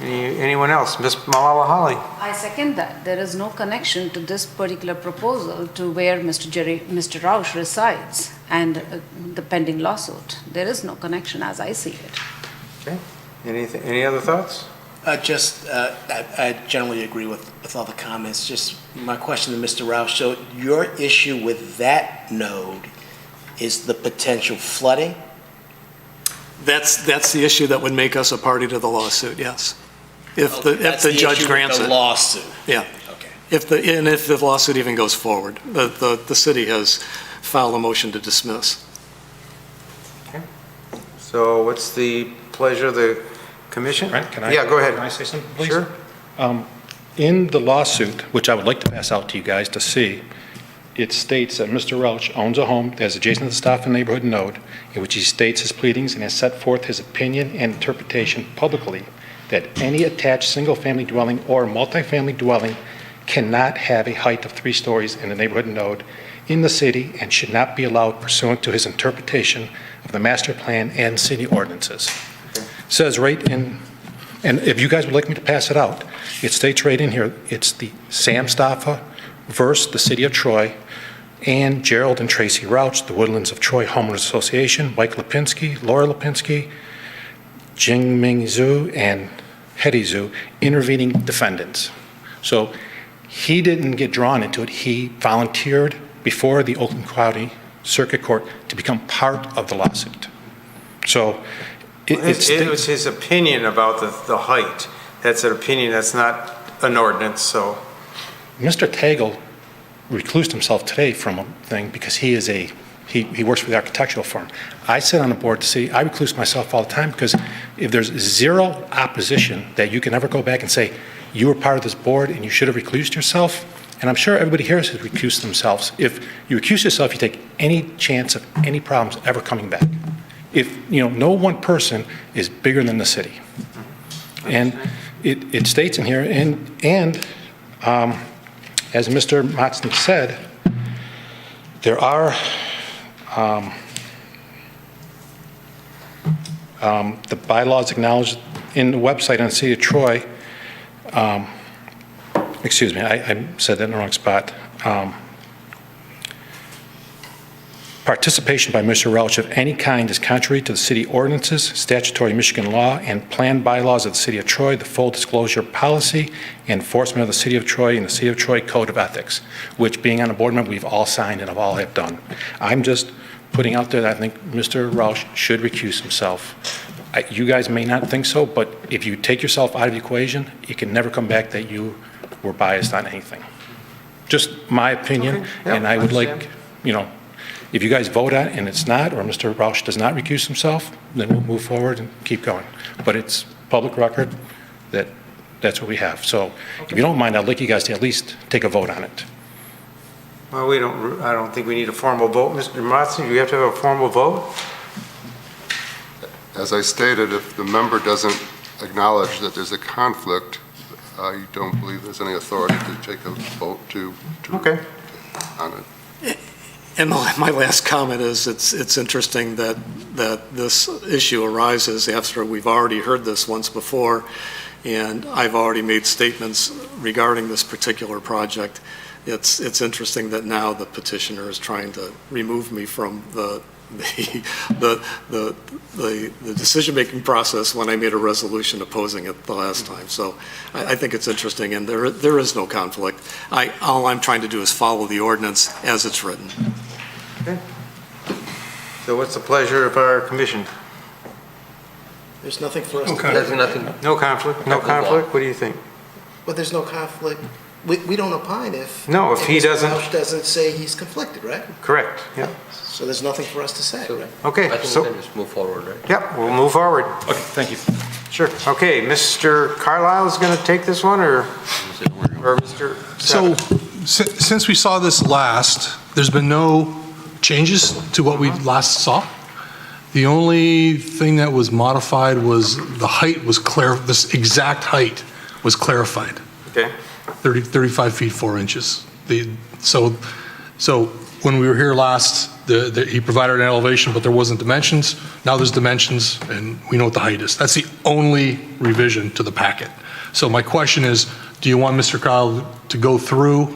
Anyone else? Ms. Malala Holly? I second that. There is no connection to this particular proposal to where Mr. Rausch resides and the pending lawsuit. There is no connection as I see it. Okay. Any other thoughts? I generally agree with all the comments. Just my question to Mr. Rausch. So your issue with that node is the potential flooding? That's the issue that would make us a party to the lawsuit, yes. If the judge grants it. The lawsuit. Yeah. Okay. If the lawsuit even goes forward. The city has filed a motion to dismiss. Okay. So what's the pleasure of the commission? Brent, can I? Yeah, go ahead. Can I say something, please? Sure. In the lawsuit, which I would like to pass out to you guys to see, it states that Mr. Rausch owns a home that is adjacent to the Stoughton neighborhood node, in which he states his pleadings and has set forth his opinion and interpretation publicly that any attached single-family dwelling or multifamily dwelling cannot have a height of 3 stories in the neighborhood node in the city and should not be allowed pursuant to his interpretation of the master plan and city ordinances. Okay. Says right in, and if you guys would like me to pass it out, it states right in here, it's the Sam Staffa versus the City of Troy, and Gerald and Tracy Rauch, the Woodlands of Troy Homeowners Association, Mike Lipinski, Laura Lipinski, Jingming Zhu, and Hedy Zhu, intervening defendants. So he didn't get drawn into it. He volunteered before the Oakland County Circuit Court to become part of the lawsuit. So it was his opinion about the height. That's an opinion, that's not an ordinance, so. Mr. Tagle reclused himself today from a thing because he works for the architectural firm. I sit on the board to see, I recluse myself all the time because if there's zero opposition that you can ever go back and say, you were part of this board and you should have reclused yourself, and I'm sure everybody here has recused themselves. If you recuse yourself, you take any chance of any problems ever coming back. If, no one person is bigger than the city. And it states in here, and as Mr. Motzner said, there are the bylaws acknowledged in the website on the City of Troy. Excuse me, I said that in the wrong spot. Participation by Mr. Rauch of any kind is contrary to the city ordinances, statutory Michigan law, and planned bylaws of the City of Troy, the full disclosure policy, enforcement of the City of Troy, and the City of Troy Code of Ethics, which, being on a board member, we've all signed and all have done. I'm just putting out there that I think Mr. Rauch should recuse himself. You guys may not think so, but if you take yourself out of the equation, it can never come back that you were biased on anything. Just my opinion, Okay. Yeah, and I would understand. like, if you guys vote on it and it's not, or Mr. Rauch does not recuse himself, then we'll move forward and keep going. But it's public record that that's what we have. So if you don't mind, I'd like you guys to at least take a vote on it. Well, I don't think we need a formal vote. Mr. Motzner, do you have to have a formal vote? As I stated, if the member doesn't acknowledge that there's a conflict, I don't believe there's any authority to take a vote Okay. on it. And my last comment is it's interesting that this issue arises after we've already heard this once before, and I've already made statements regarding this particular project it's interesting that now the petitioner is trying to remove me from the decision-making process when I made a resolution opposing it the last time. So I think it's interesting, and there is no conflict. All I'm trying to do is follow the ordinance as it's written. Okay. So what's the pleasure of our commission? There's nothing for us to do. There's nothing. No conflict? No conflict? What do you think? But there's no conflict. We don't opine if. No, if he Mr. doesn't- Welch doesn't say he's conflicted, right? Correct, yeah. So there's nothing for us to say, right? Okay, I think so- we can just move forward, right? Yep, we'll move forward. Okay, thank you. Sure. Okay, Mr. Carlisle is going to take this one, or Mr. So, since we saw this last, there's been no changes to what we last saw. The only thing that was modified was the height was this exact height was clarified. Okay. 35 feet 4 inches. So when we were here last, he provided an elevation, but there wasn't dimensions. Now there's dimensions, and we know what the height is. That's the only revision to the packet. So my question is, do you want Mr. Kyle to go through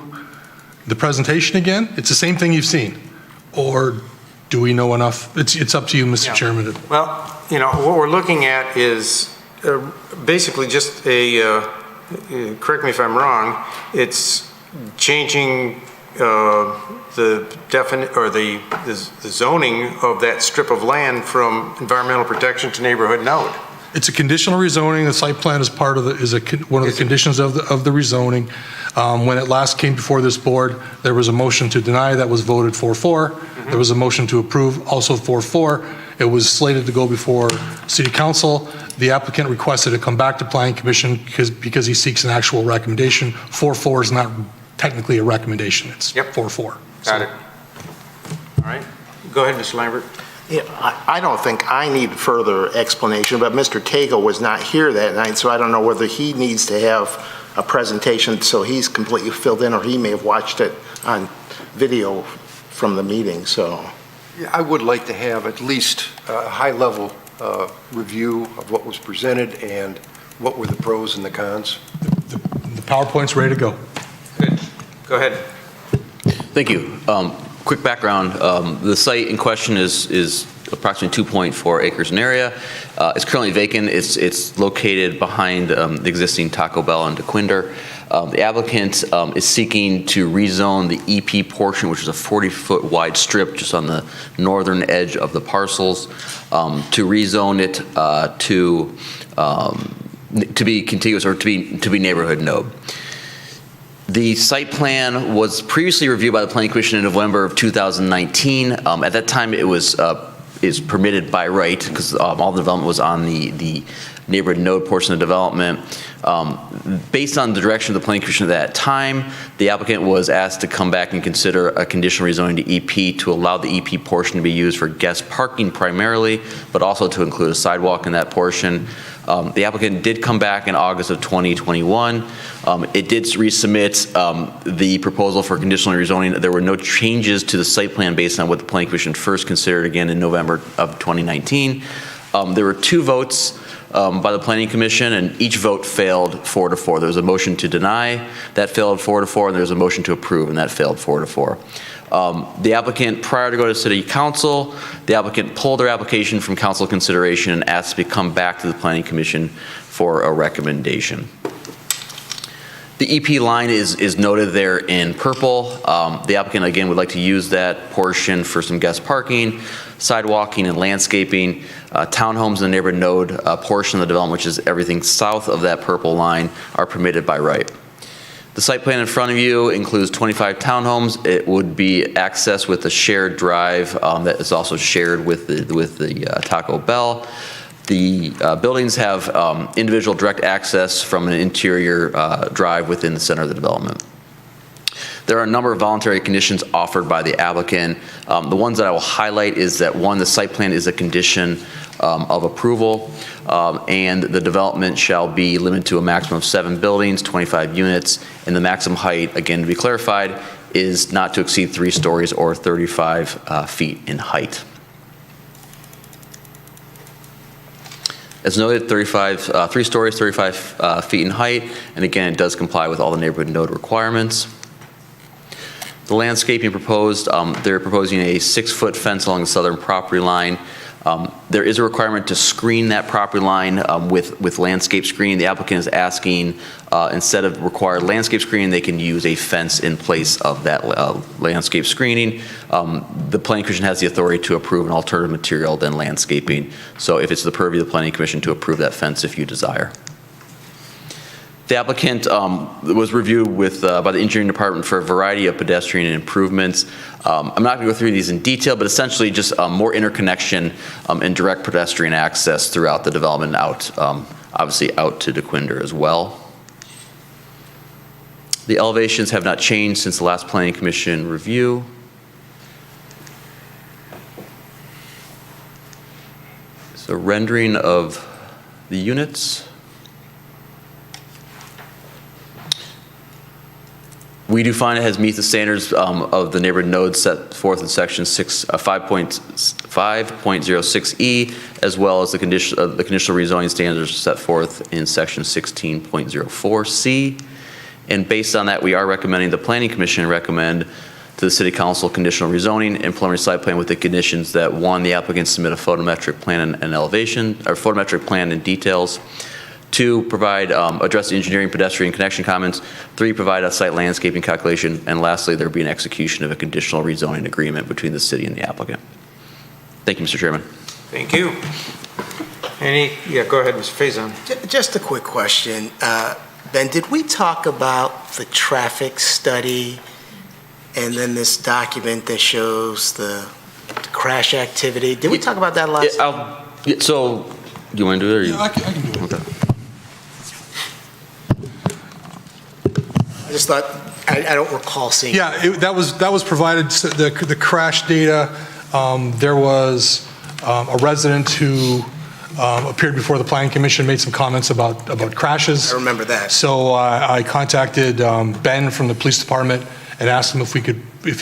the presentation again? It's the same thing you've seen. Or do we know enough? It's up to you, Mr. Chairman. Well, what we're looking at is basically just correct me if I'm wrong, it's changing the zoning of that strip of land from environmental protection to neighborhood node. It's a conditional rezoning. The site plan is part of one of the conditions of the rezoning. When it last came before this board, there was a motion to deny that was voted 4-4. There was a motion to approve, also 4-4. It was slated to go before City Council. The applicant requested it come back to Planning Commission because he seeks an actual recommendation. 4-4 is not technically a recommendation. It's 4-4. Got it. All right. Go ahead, Mr. Lambert. Yeah, I don't think I need further explanation, but Mr. Cagle was not here that night, so I don't know whether he needs to have a presentation so he's completely filled in, or he may have watched it on video from the meeting, so. Yeah, I would like to have at least a high-level review of what was presented and what were the pros and the cons. The PowerPoint's ready to go. Good. Go ahead. Thank you. Quick background, the site in question is approximately 2.4 acres in area. It's currently vacant. It's located behind the existing Taco Bell in DeQuinder. The applicant is seeking to rezone the EP portion, which is a 40-foot wide strip just on the northern edge of the parcels, to rezone it to be contiguous or to be neighborhood node. The site plan was previously reviewed by the Planning Commission in November of 2019. At that time, it was is permitted by right because all the development was on the neighborhood node portion of development. Based on the direction of the Planning Commission at that time, the applicant was asked to come back and consider a conditional rezoning to EP to allow the EP portion to be used for guest parking primarily, but also to include a sidewalk in that portion. The applicant did come back in August of 2021. It did resubmit the proposal for conditional rezoning. There were no changes to the site plan based on what the Planning Commission first considered again in November of 2019. There were 2 votes by the Planning Commission, and each vote failed 4-4. There was a motion to deny, that failed 4-4, and there was a motion to approve, and that failed 4-4. The applicant, prior to go to City Council, the applicant pulled their application from council consideration and asked to come back to the Planning Commission for a recommendation. The EP line is noted there in purple. The applicant, again, would like to use that portion for some guest parking, sidewalking and landscaping. Townhomes in the neighborhood node portion of the development, which is everything south of that purple line, are permitted by right. The site plan in front of you includes 25 townhomes. It would be accessed with a shared drive that is also shared with the Taco Bell. The buildings have individual direct access from an interior drive within the center of the development. There are a number of voluntary conditions offered by the applicant. The ones that I will highlight is that 1, the site plan is a condition of approval, and the development shall be limited to a maximum of 7 buildings, 25 units, and the maximum height, again to be clarified, is not to exceed 3 stories or 35 feet in height. As noted, 3 stories, 35 feet in height, and again, it does comply with all the neighborhood node requirements. The landscaping proposed, they're proposing a 6-foot fence along the southern property line. There is a requirement to screen that property line with landscape screening. The applicant is asking, instead of required landscape screening, they can use a fence in place of that landscape screening. The Planning Commission has the authority to approve an alternative material than landscaping. So if it's the purview of the Planning Commission to approve that fence if you desire. The applicant was reviewed by the engineering department for a variety of pedestrian improvements. I'm not going to go through these in detail, but essentially just more interconnection and direct pedestrian access throughout the development out, obviously out to DeQuinder as well. The elevations have not changed since the last Planning Commission review. So rendering of the units. We do find it has meet the standards of the neighborhood nodes set forth in section 5.06E, as well as the conditional rezoning standards set forth in section 16.04C. And based on that, we are recommending, the Planning Commission recommend to the City Council conditional rezoning and preliminary site plan with the conditions that 1, the applicant submit a photometric plan and elevation, or photometric plan and details. 2, provide, address the engineering pedestrian connection comments. 3, provide a site landscaping calculation. And lastly, there be an execution of a conditional rezoning agreement between the city and the applicant. Thank you, Mr. Chairman. Thank you. Go ahead, Mr. Faison. Just a quick question. Ben, did we talk about the traffic study and then this document that shows the crash activity? Did we talk about that last time? So, do you want to do it? Or you? Yeah, I can do it. Okay. I just thought, I don't recall seeing. Yeah, that was provided, the crash data. There was a resident who appeared before the Planning Commission, made some comments about crashes. I remember that. So I contacted Ben from the police department and asked him if he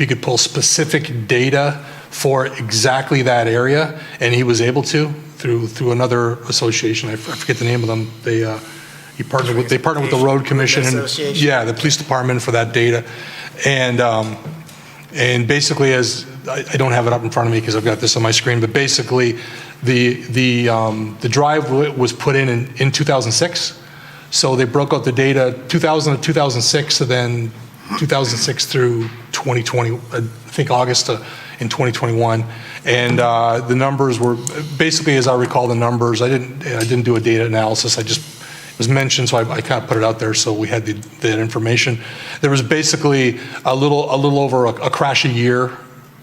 could pull specific data for exactly that area, and he was able to through another association. I forget the name of them. They partnered with the road commission and the police department for that data, and basically, as I don't have it up in front of me because I've got this on my screen, but basically the drive was put in 2006, so they broke out the data 2000 to 2006, and then 2006 through 2020, I think August in 2021, and the numbers were basically, as I recall the numbers. I didn't do a data analysis. It was mentioned, so I kind of put it out there, so we had that information. There was basically a little over a crash a year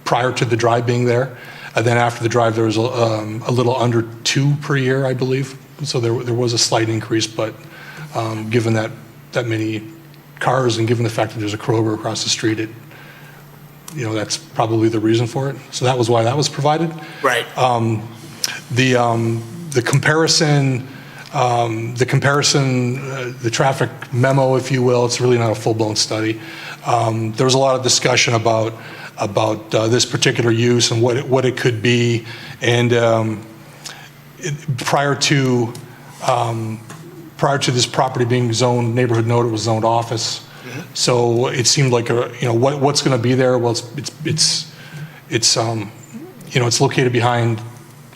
prior to the drive being there, and then after the drive there was a little under 2 per year, I believe. So there was a slight increase, but given that many cars and given the fact that there's a Kroger across the street, that's probably the reason for it. So that was why that was provided. Right. The comparison, the traffic memo, if you will, it's really not a full-blown study. There was a lot of discussion about this particular use and what it could be, and prior to this property being zoned neighborhood node, it was zoned office. Mm-hmm. So it seemed like what's going to be there. Well, it's located behind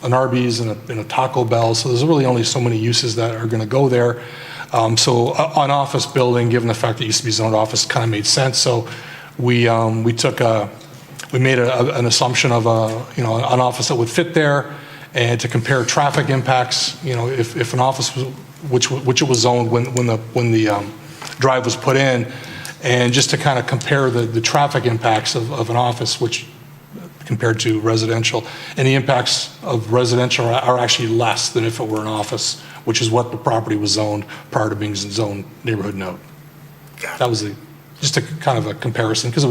an Arby's and a Taco Bell, so there's really only so many uses that are going to go there. So an office building, given the fact that it used to be zoned office, kind of made sense. So we made an assumption of an office that would fit there, and to compare traffic impacts. If an office was, which it was zoned when the drive was put in, and just to kind of compare the traffic impacts of an office, which compared to residential, and the impacts of residential are actually less than if it were an office, which is what the property was zoned prior to being zoned neighborhood node. That was just a kind of a comparison, because it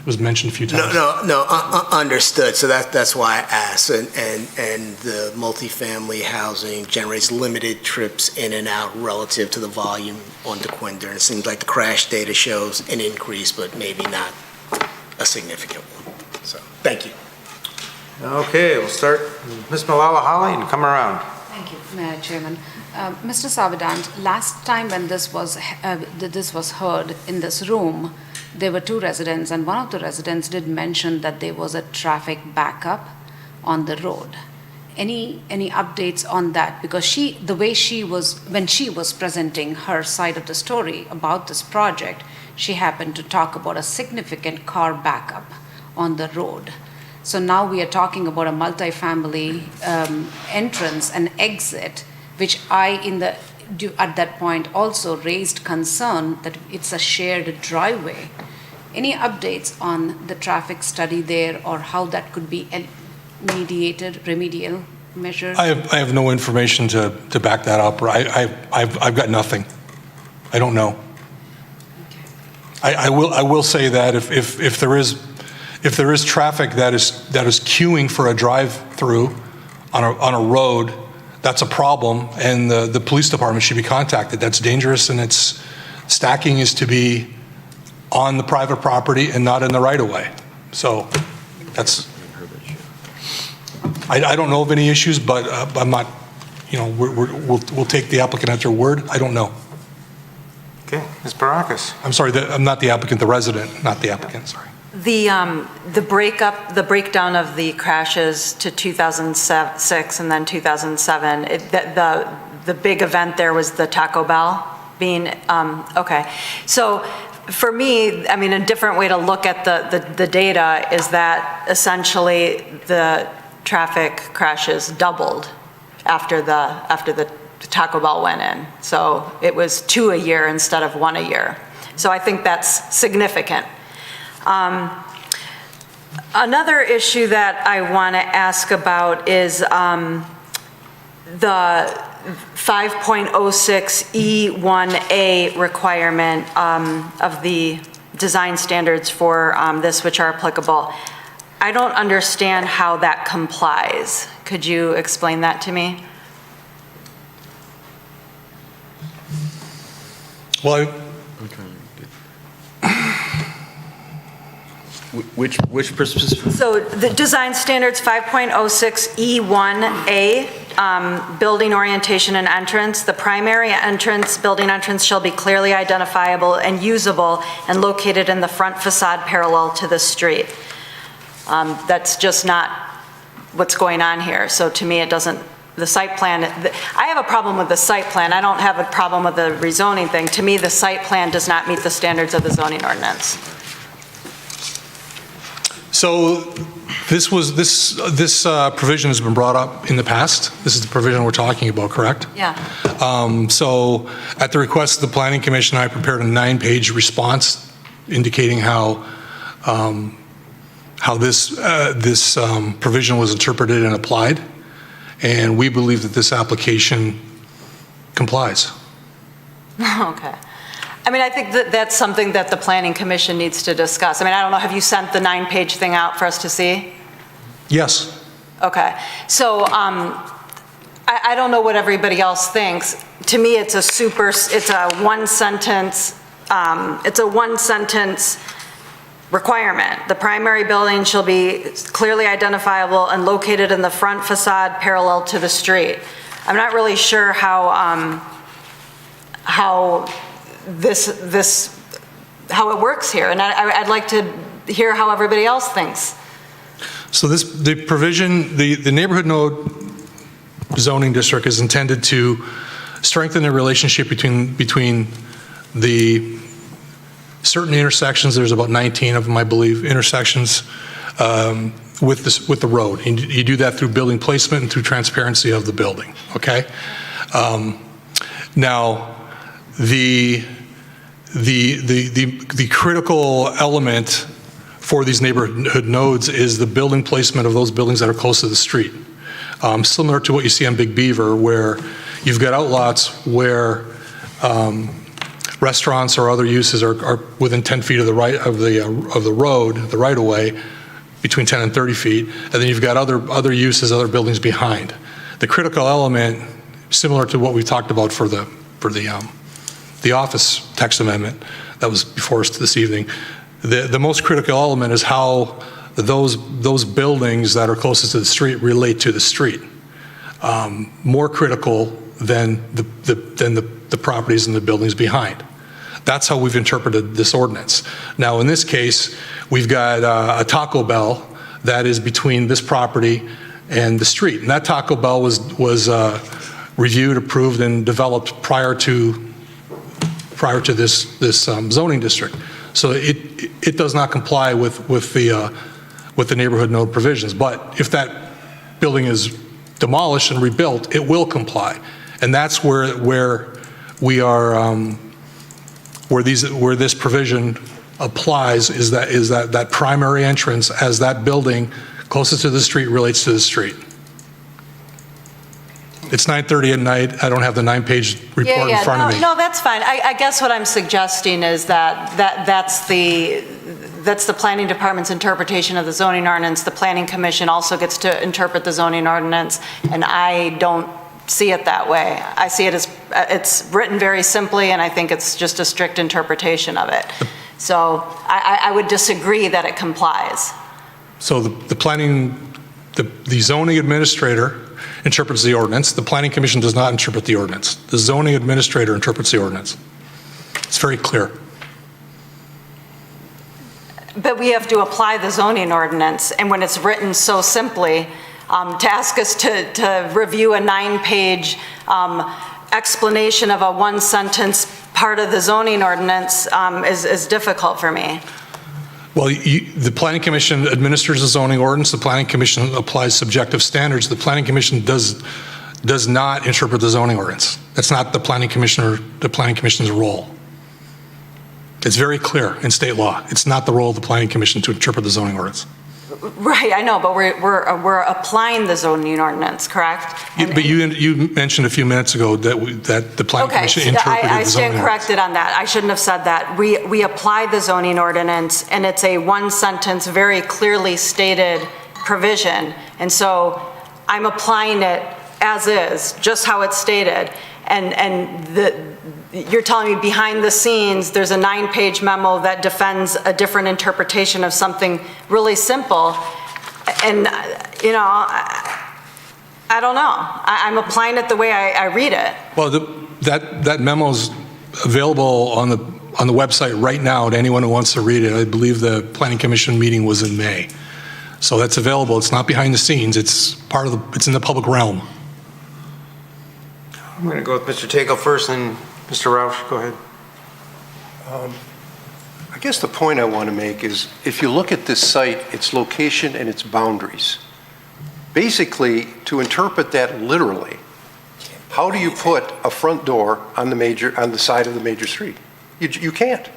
was mentioned a few times. No, understood. So that's why I asked. And the multifamily housing generates limited trips in and out relative to the volume on DeQuinder. It seems like the crash data shows an increase, but maybe not a significant one. So, thank you. Okay, we'll start with Ms. Malala Holly and come around. Thank you, Mayor Chairman. Mr. Savadant, last time when this was heard in this room, there were 2 residents, and one of the residents did mention that there was a traffic backup on the road. Any updates on that? Because the way she was, when she was presenting her side of the story about this project, she happened to talk about a significant car backup on the road. So now we are talking about a multifamily entrance and exit, which at that point also raised concern that it's a shared driveway. Any updates on the traffic study there, or how that could be mediated, remedial measures? I have no information to back that up. I've got nothing. I don't know. I will say that if there is traffic that is queuing for a drive-through on a road, that's a problem, and the police department should be contacted. That's dangerous, and stacking is to be on the private property and not in the right-of-way. So that's. I don't know of any issues, but I'm not. We'll take the applicant at their word. I don't know. Okay, Ms. Barakis. I'm sorry, I'm not the applicant, the resident, not the applicant, sorry. The breakdown of the crashes to 2006 and then 2007, the big event there was the Taco Bell being, okay. So for me, I mean, a different way to look at the data is that essentially the traffic crashes doubled after the Taco Bell went in. So it was 2 a year instead of 1 a year. So I think that's significant. Another issue that I want to ask about is the 5.06E1A requirement of the design standards for this, which are applicable. I don't understand how that complies. Could you explain that to me? Well, Which So the design standards 5.06E1A, building orientation and entrance. The primary building entrance shall be clearly identifiable and usable and located in the front facade parallel to the street. That's just not what's going on here. So to me, it doesn't, the site plan, I have a problem with the site plan. I don't have a problem with the rezoning thing. To me, the site plan does not meet the standards of the zoning ordinance. So this provision has been brought up in the past. This is the provision we're talking about, correct? Yeah. So at the request of the Planning Commission, I prepared a 9-page response indicating how this provision was interpreted and applied, and we believe that this application complies. Okay. I mean, I think that that's something that the Planning Commission needs to discuss. I mean, I don't know, have you sent the 9-page thing out for us to see? Yes. Okay. So I don't know what everybody else thinks. To me, it's a one-sentence requirement. The primary building shall be clearly identifiable and located in the front facade parallel to the street. I'm not really sure how how it works here, and I'd like to hear how everybody else thinks. So the provision, the neighborhood node zoning district is intended to strengthen the relationship between the certain intersections. There's about 19 of them, I believe, intersections with the road. And you do that through building placement and through transparency of the building. Okay. Now, the critical element for these neighborhood nodes is the building placement of those buildings that are close to the street. Similar to what you see on Big Beaver, where you've got outlots where restaurants or other uses are within 10 feet of the road, the right of way, between 10 and 30 feet, and then you've got other uses, other buildings behind. The critical element, similar to what we talked about for the office text amendment that was before us this evening, the most critical element is how those buildings that are closest to the street relate to the street. More critical than the properties and the buildings behind. That's how we've interpreted this ordinance. Now, in this case, we've got a Taco Bell that is between this property and the street. And that Taco Bell was reviewed, approved, and developed prior to this zoning district. So it does not comply with the neighborhood node provisions. But if that building is demolished and rebuilt, it will comply. And that's where we are, where this provision applies, is that primary entrance as that building closest to the street relates to the street. It's 9:30 at night. I don't have the 9-page report in front of me. No, that's fine. I guess what I'm suggesting is that's the planning department's interpretation of the zoning ordinance. The planning commission also gets to interpret the zoning ordinance, and I don't see it that way. I see it as, it's written very simply, and I think it's just a strict interpretation of it. So I would disagree that it complies. So the zoning administrator interprets the ordinance. The planning commission does not interpret the ordinance. The zoning administrator interprets the ordinance. It's very clear. But we have to apply the zoning ordinance, and when it's written so simply, to ask us to review a 9-page explanation of a 1-sentence part of the zoning ordinance is difficult for me. Well, the planning commission administers the zoning ordinance. The planning commission applies subjective standards. The planning commission does not interpret the zoning ordinance. That's not the planning commission's role. It's very clear in state law. It's not the role of the planning commission to interpret the zoning ordinance. Right, I know, but we're applying the zoning ordinance, correct? But you mentioned a few minutes ago that the planning commission interpreted the zoning ordinance. I stand corrected on that. I shouldn't have said that. We apply the zoning ordinance, and it's a 1-sentence, very clearly stated provision. And so I'm applying it as is, just how it's stated. You're telling me behind the scenes, there's a 9-page memo that defends a different interpretation of something really simple. And, you know, I don't know. I'm applying it the way I read it. Well, that memo's available on the website right now to anyone who wants to read it. I believe the planning commission meeting was in May. So that's available. It's not behind the scenes. It's it's in the public realm. I'm going to go with Mr. Tagle first, and Mr. Roush, go ahead. I guess the point I want to make is, if you look at this site, its location and its boundaries, basically, to interpret that literally, how do you put a front door on the side of the major street? You can't.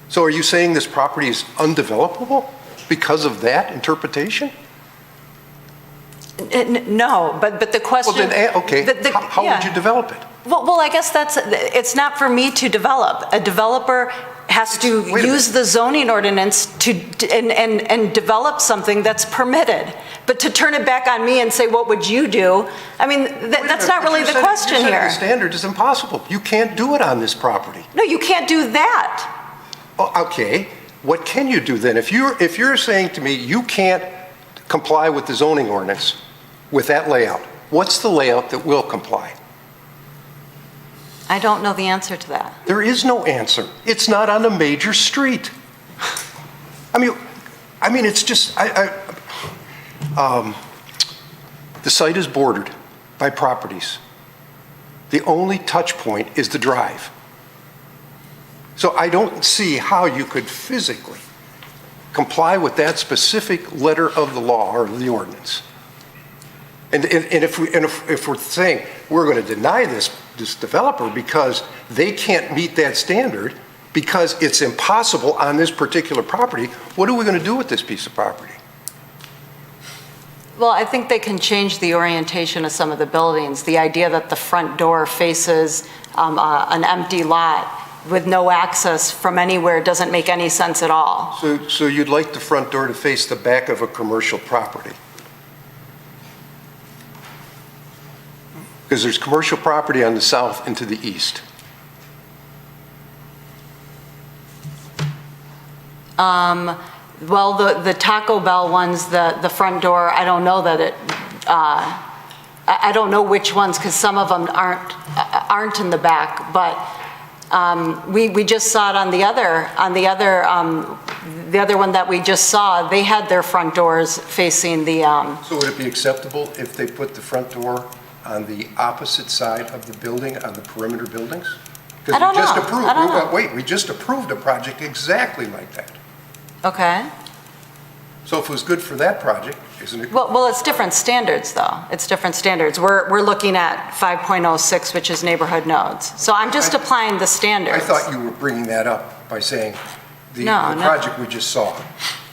So are you saying this property is undevelopable because of that interpretation? No, but the question... Well, then, okay, how would you develop it? Well, I guess it's not for me to develop. A developer has to use the zoning ordinance and develop something that's permitted. But to turn it back on me and say, what would you do? I mean, that's not really the question here. The standard is impossible. You can't do it on this property. No, you can't do that. Oh, okay, what can you do then? If you're saying to me you can't comply with the zoning ordinance with that layout, what's the layout that will comply? I don't know the answer to that. There is no answer. It's not on a major street. I mean, it's just, the site is bordered by properties. The only touch point is the drive. So I don't see how you could physically comply with that specific letter of the law or the ordinance. And if we're saying we're going to deny this developer because they can't meet that standard because it's impossible on this particular property, what are we going to do with this piece of property? Well, I think they can change the orientation of some of the buildings. The idea that the front door faces an empty lot with no access from anywhere doesn't make any sense at all. So you'd like the front door to face the back of a commercial property? Because there's commercial property on the south and to the east. Well, the Taco Bell ones, the front door, I don't know that it, I don't know which ones, because some of them aren't in the back, but We just saw it on the other one that we just saw. They had their front doors facing the, So would it be acceptable if they put the front door on the opposite side of the building, on the perimeter buildings? I don't know. I don't know. Wait, we just approved a project exactly like that. okay. So if it was good for that project, isn't it? Well, it's different standards, though. It's different standards. We're looking at 5.06, which is neighborhood nodes. So I'm just applying the standards. I thought you were bringing that up by saying the No, no. project we just saw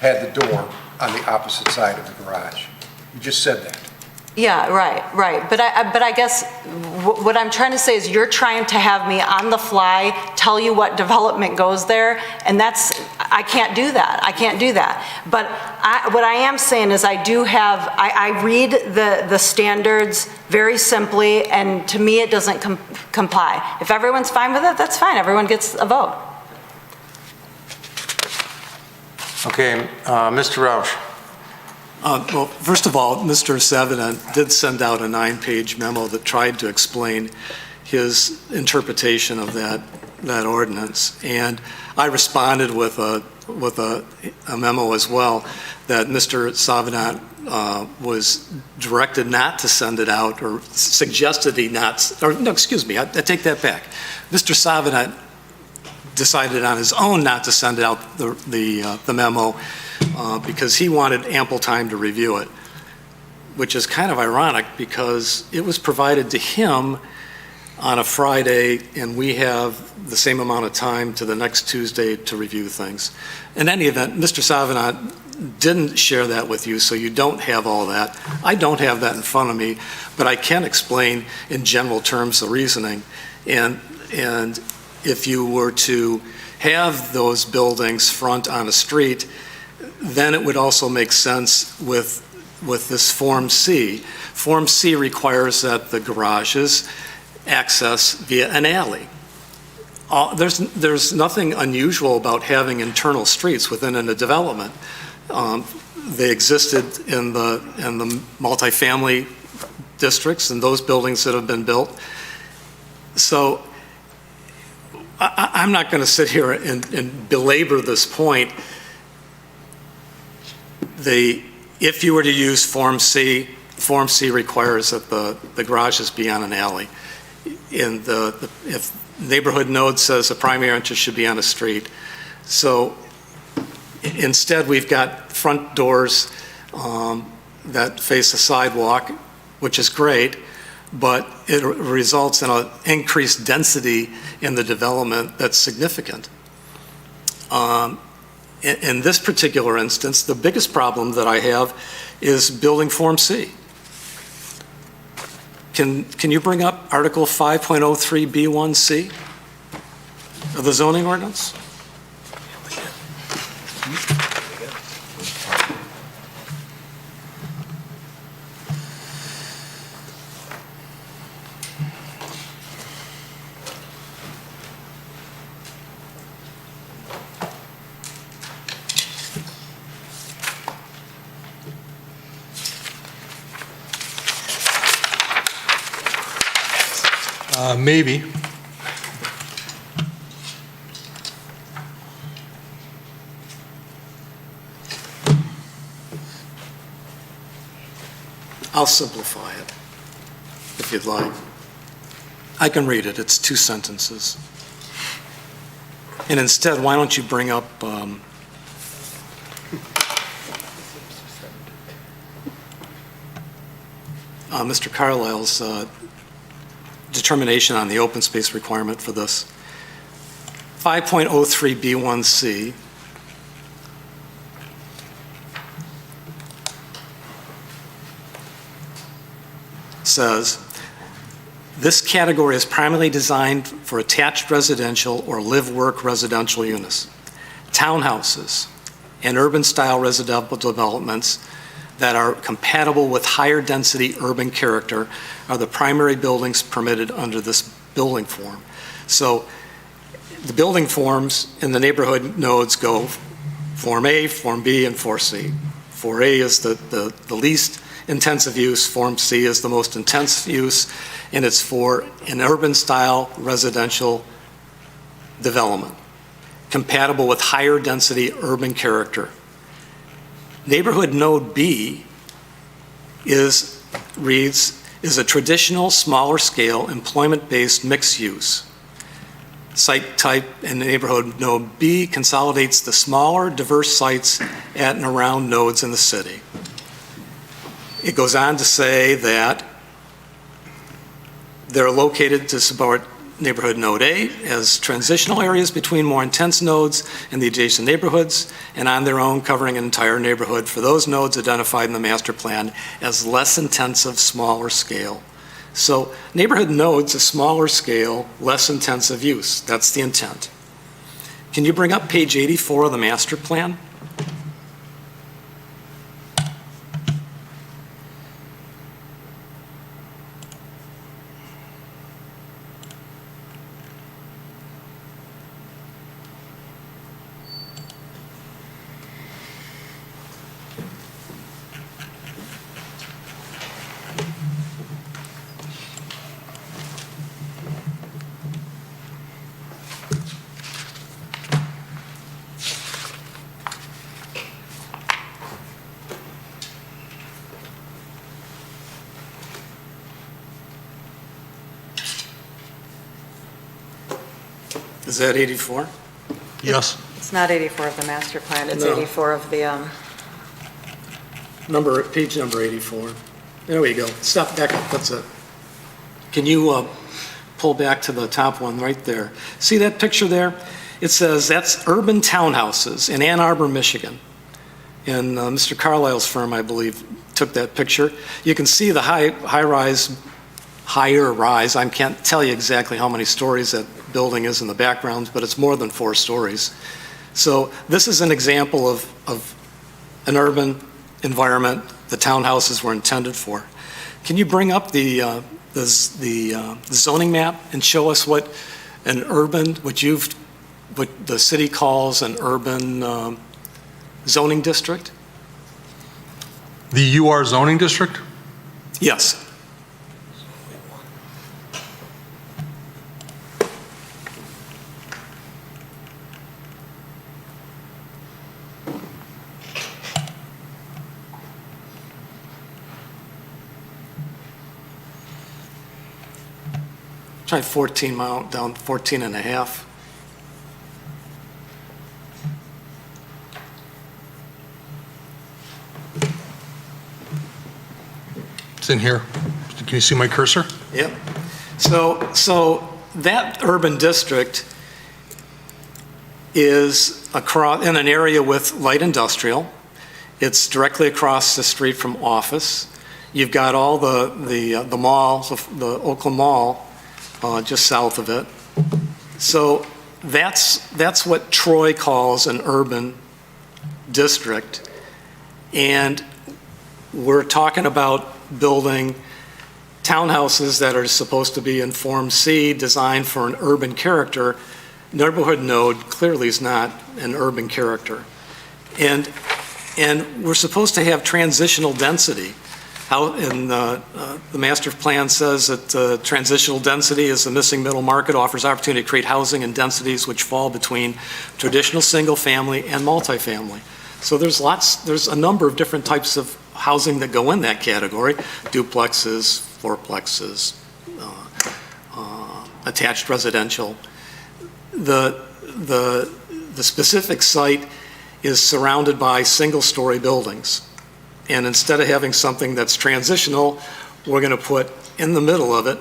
had the door on the opposite side of the garage. You just said that. Yeah, right. But I guess what I'm trying to say is you're trying to have me on the fly tell you what development goes there, and I can't do that. I can't do that. But what I am saying is I read the standards very simply, and to me it doesn't comply. If everyone's fine with it, that's fine. Everyone gets a vote. Okay, Mr. Roush. Well, first of all, Mr. Savina did send out a 9-page memo that tried to explain his interpretation of that ordinance. And I responded with a memo as well that Mr. Savina was directed not to send it out, or suggested he not, or no, excuse me, I take that back. Mr. Savina decided on his own not to send out the memo because he wanted ample time to review it, which is kind of ironic because it was provided to him on a Friday and we have the same amount of time to the next Tuesday to review things. In any event, Mr. Savina didn't share that with you, so you don't have all that. I don't have that in front of me, but I can explain in general terms the reasoning. And if you were to have those buildings front on a street, then it would also make sense with this Form C. Form C requires that the garages access via an alley. There's nothing unusual about having internal streets within a development. They existed in the multifamily districts and those buildings that have been built. So I'm not going to sit here and belabor this point. If you were to use Form C requires that the garages be on an alley. If neighborhood node says the primary entrance should be on a street. So instead, we've got front doors that face a sidewalk, which is great, but it results in an increased density in the development that's significant. In this particular instance, the biggest problem that I have is building Form C. Can you bring up Article 5.03B1C of the zoning ordinance? Maybe. I'll simplify it, if you'd like. I can read it. It's 2 sentences. And instead, why don't you bring up Mr. Carlisle's determination on the open space requirement for this. 5.03B1C says, this category is primarily designed for attached residential or live-work residential units, townhouses, and urban-style residential developments that are compatible with higher density urban character are the primary buildings permitted under this building form. So the building forms in the neighborhood nodes go Form A, Form B, and Form C. 4A is the least intensive use, Form C is the most intense use, and it's for an urban style residential development, compatible with higher density urban character. Neighborhood Node B reads, is a traditional, smaller scale, employment-based mixed use. Site type in neighborhood node B consolidates the smaller, diverse sites at and around nodes in the city. It goes on to say that they're located to support neighborhood node A as transitional areas between more intense nodes and the adjacent neighborhoods, and on their own covering an entire neighborhood for those nodes identified in the master plan as less intensive, smaller scale. So neighborhood nodes, a smaller scale, less intensive use. That's the intent. Can you bring up page 84 of the master plan? Is that 84? Yes. It's not 84 of the master plan, it's No. 84 of the, Page number 84. There we go. Stop, back up, that's it. Can you pull back to the top one right there? See that picture there? It says that's urban townhouses in Ann Arbor, Michigan. And Mr. Carlisle's firm, I believe, took that picture. You can see the higher rise. I can't tell you exactly how many stories that building is in the background, but it's more than 4 stories. So this is an example of an urban environment the townhouses were intended for. Can you bring up the zoning map and show us what an urban, what the city calls an urban zoning district? The UR zoning district? Yes. Try 14 mile down, 14 and a half. It's in here. Can you see my cursor? Yep. So that urban district is across, in an area with light industrial. It's directly across the street from office. You've got all the malls, the Oakland Mall, just south of it. So that's what Troy calls an urban district. And we're talking about building townhouses that are supposed to be in Form C, designed for an urban character. Neighborhood node clearly is not an urban character. And we're supposed to have transitional density. The master plan says that transitional density is the missing middle market, offers opportunity to create housing and densities which fall between traditional single family and multifamily. So there's a number of different types of housing that go in that category: duplexes, fourplexes, attached residential. The specific site is surrounded by single-story buildings. And instead of having something that's transitional, we're going to put in the middle of it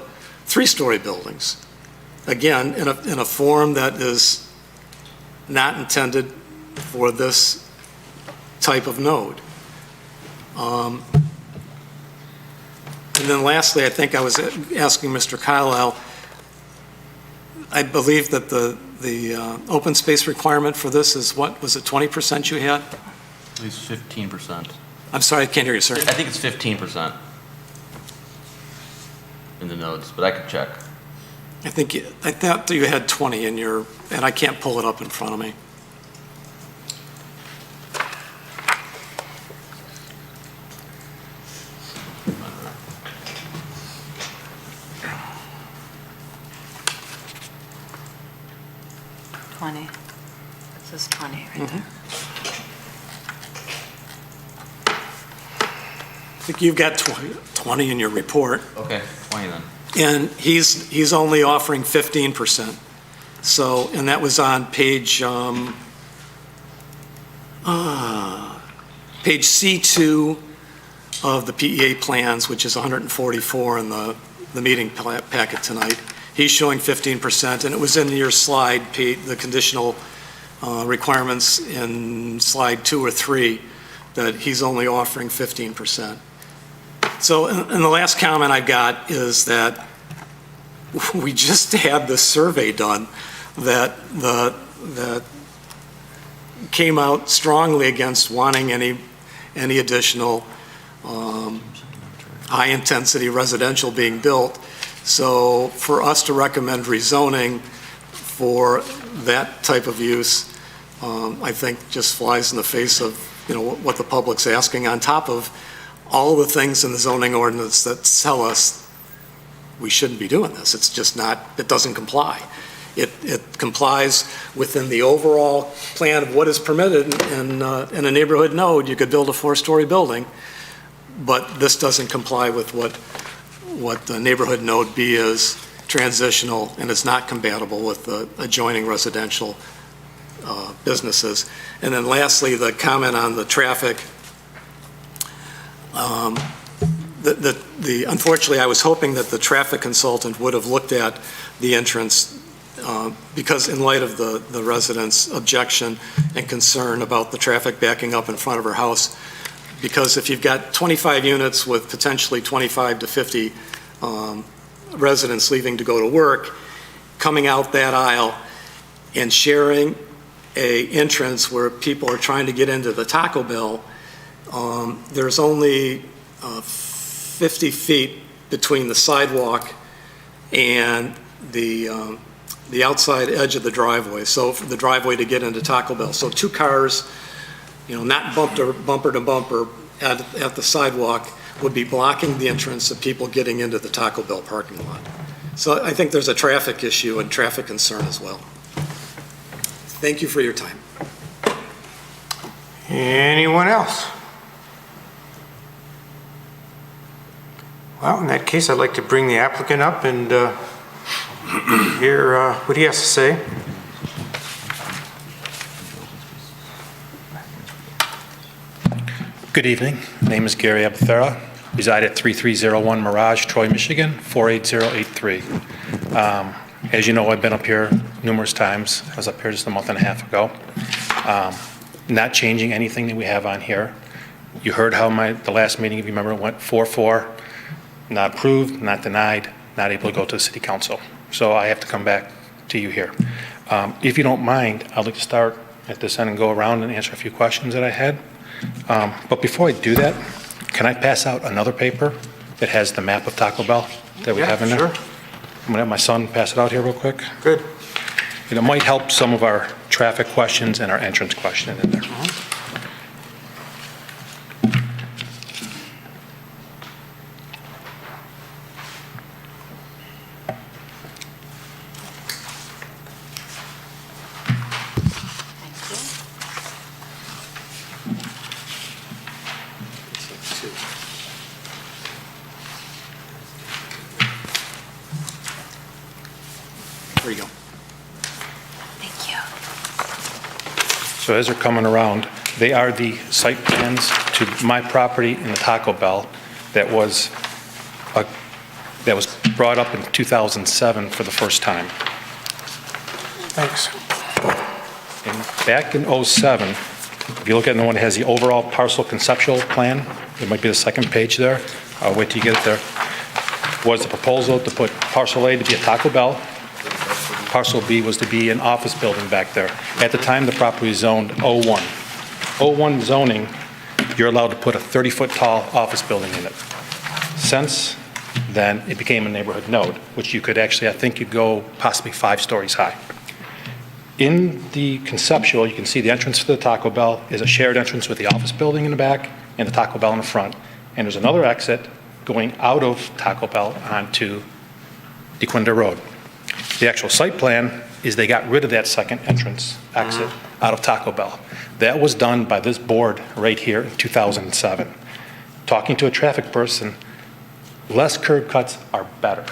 3-story buildings. Again, in a form that is not intended for this type of node. And then lastly, I think I was asking Mr. Carlisle, I believe that the open space requirement for this is what? Was it 20% you had? At least 15%. I'm sorry, I can't hear you, sir. I think it's 15% in the nodes, but I could check. I thought you had 20 in your, and I can't pull it up in front of me. 20. This is 20 right there. I think you've got 20 in your report, Okay, 20 then. and he's only offering 15%. So, and that was on page page C2 of the PEA plans, which is 144 in the meeting packet tonight. He's showing 15%, and it was in your slide, the conditional requirements in slide 2 or 3, that he's only offering 15%. So, and the last comment I got is that we just had this survey done that came out strongly against wanting any additional high-intensity residential being built. So for us to recommend rezoning for that type of use, I think just flies in the face of, what the public's asking, on top of all the things in the zoning ordinance that tell us we shouldn't be doing this. It's just not, it doesn't comply. It complies within the overall plan of what is permitted in a neighborhood node. You could build a 4-story building, but this doesn't comply with what the neighborhood node B is, transitional, and it's not compatible with the adjoining residential businesses. And then lastly, the comment on the traffic. Unfortunately, I was hoping that the traffic consultant would have looked at the entrance because in light of the residents' objection and concern about the traffic backing up in front of her house, because if you've got 25 units with potentially 25 to 50 residents leaving to go to work, coming out that aisle and sharing a entrance where people are trying to get into the Taco Bell, there's only 50 feet between the sidewalk and the outside edge of the driveway, so for the driveway to get into Taco Bell. So 2 cars, not bumper to bumper at the sidewalk would be blocking the entrance of people getting into the Taco Bell parking lot. So I think there's a traffic issue and traffic concern as well. Thank you for your time. Anyone else? Well, in that case, I'd like to bring the applicant up and hear what he has to say. Good evening. My name is Gary Abethera. Reside at 3301 Mirage, Troy, Michigan, 48083. As you know, I've been up here numerous times. I was up here just a month and a half ago. Not changing anything that we have on here. You heard how the last meeting, if you remember, went 4-4. Not approved, not denied, not able to go to the city council. So I have to come back to you here. If you don't mind, I'd like to start at this end and go around and answer a few questions that I had. But before I do that, can I pass out another paper that has the map of Taco Bell that we have in there? Sure. I'm gonna have my son pass it out here real quick. Good. And it might help some of our traffic questions and our entrance question in there. There you go. Thank you. So as they're coming around, they are the site plans to my property in the Taco Bell that was brought up in 2007 for the first time. Thanks. And back in '07, if you look at the one that has the overall parcel conceptual plan, it might be the second page there. I'll wait till you get it there. Was the proposal to put parcel A to be a Taco Bell. Parcel B was to be an office building back there. At the time, the property was zoned 01. 01 zoning, you're allowed to put a 30-foot tall office building in it. Since then, it became a neighborhood node, which you could actually, I think you'd go possibly 5 stories high. In the conceptual, you can see the entrance to the Taco Bell is a shared entrance with the office building in the back and the Taco Bell in the front. And there's another exit going out of Taco Bell onto DeQuinda Road. The actual site plan is they got rid of that second entrance exit out of Taco Bell. That was done by this board right here in 2007. Talking to a traffic person, less curb cuts are better.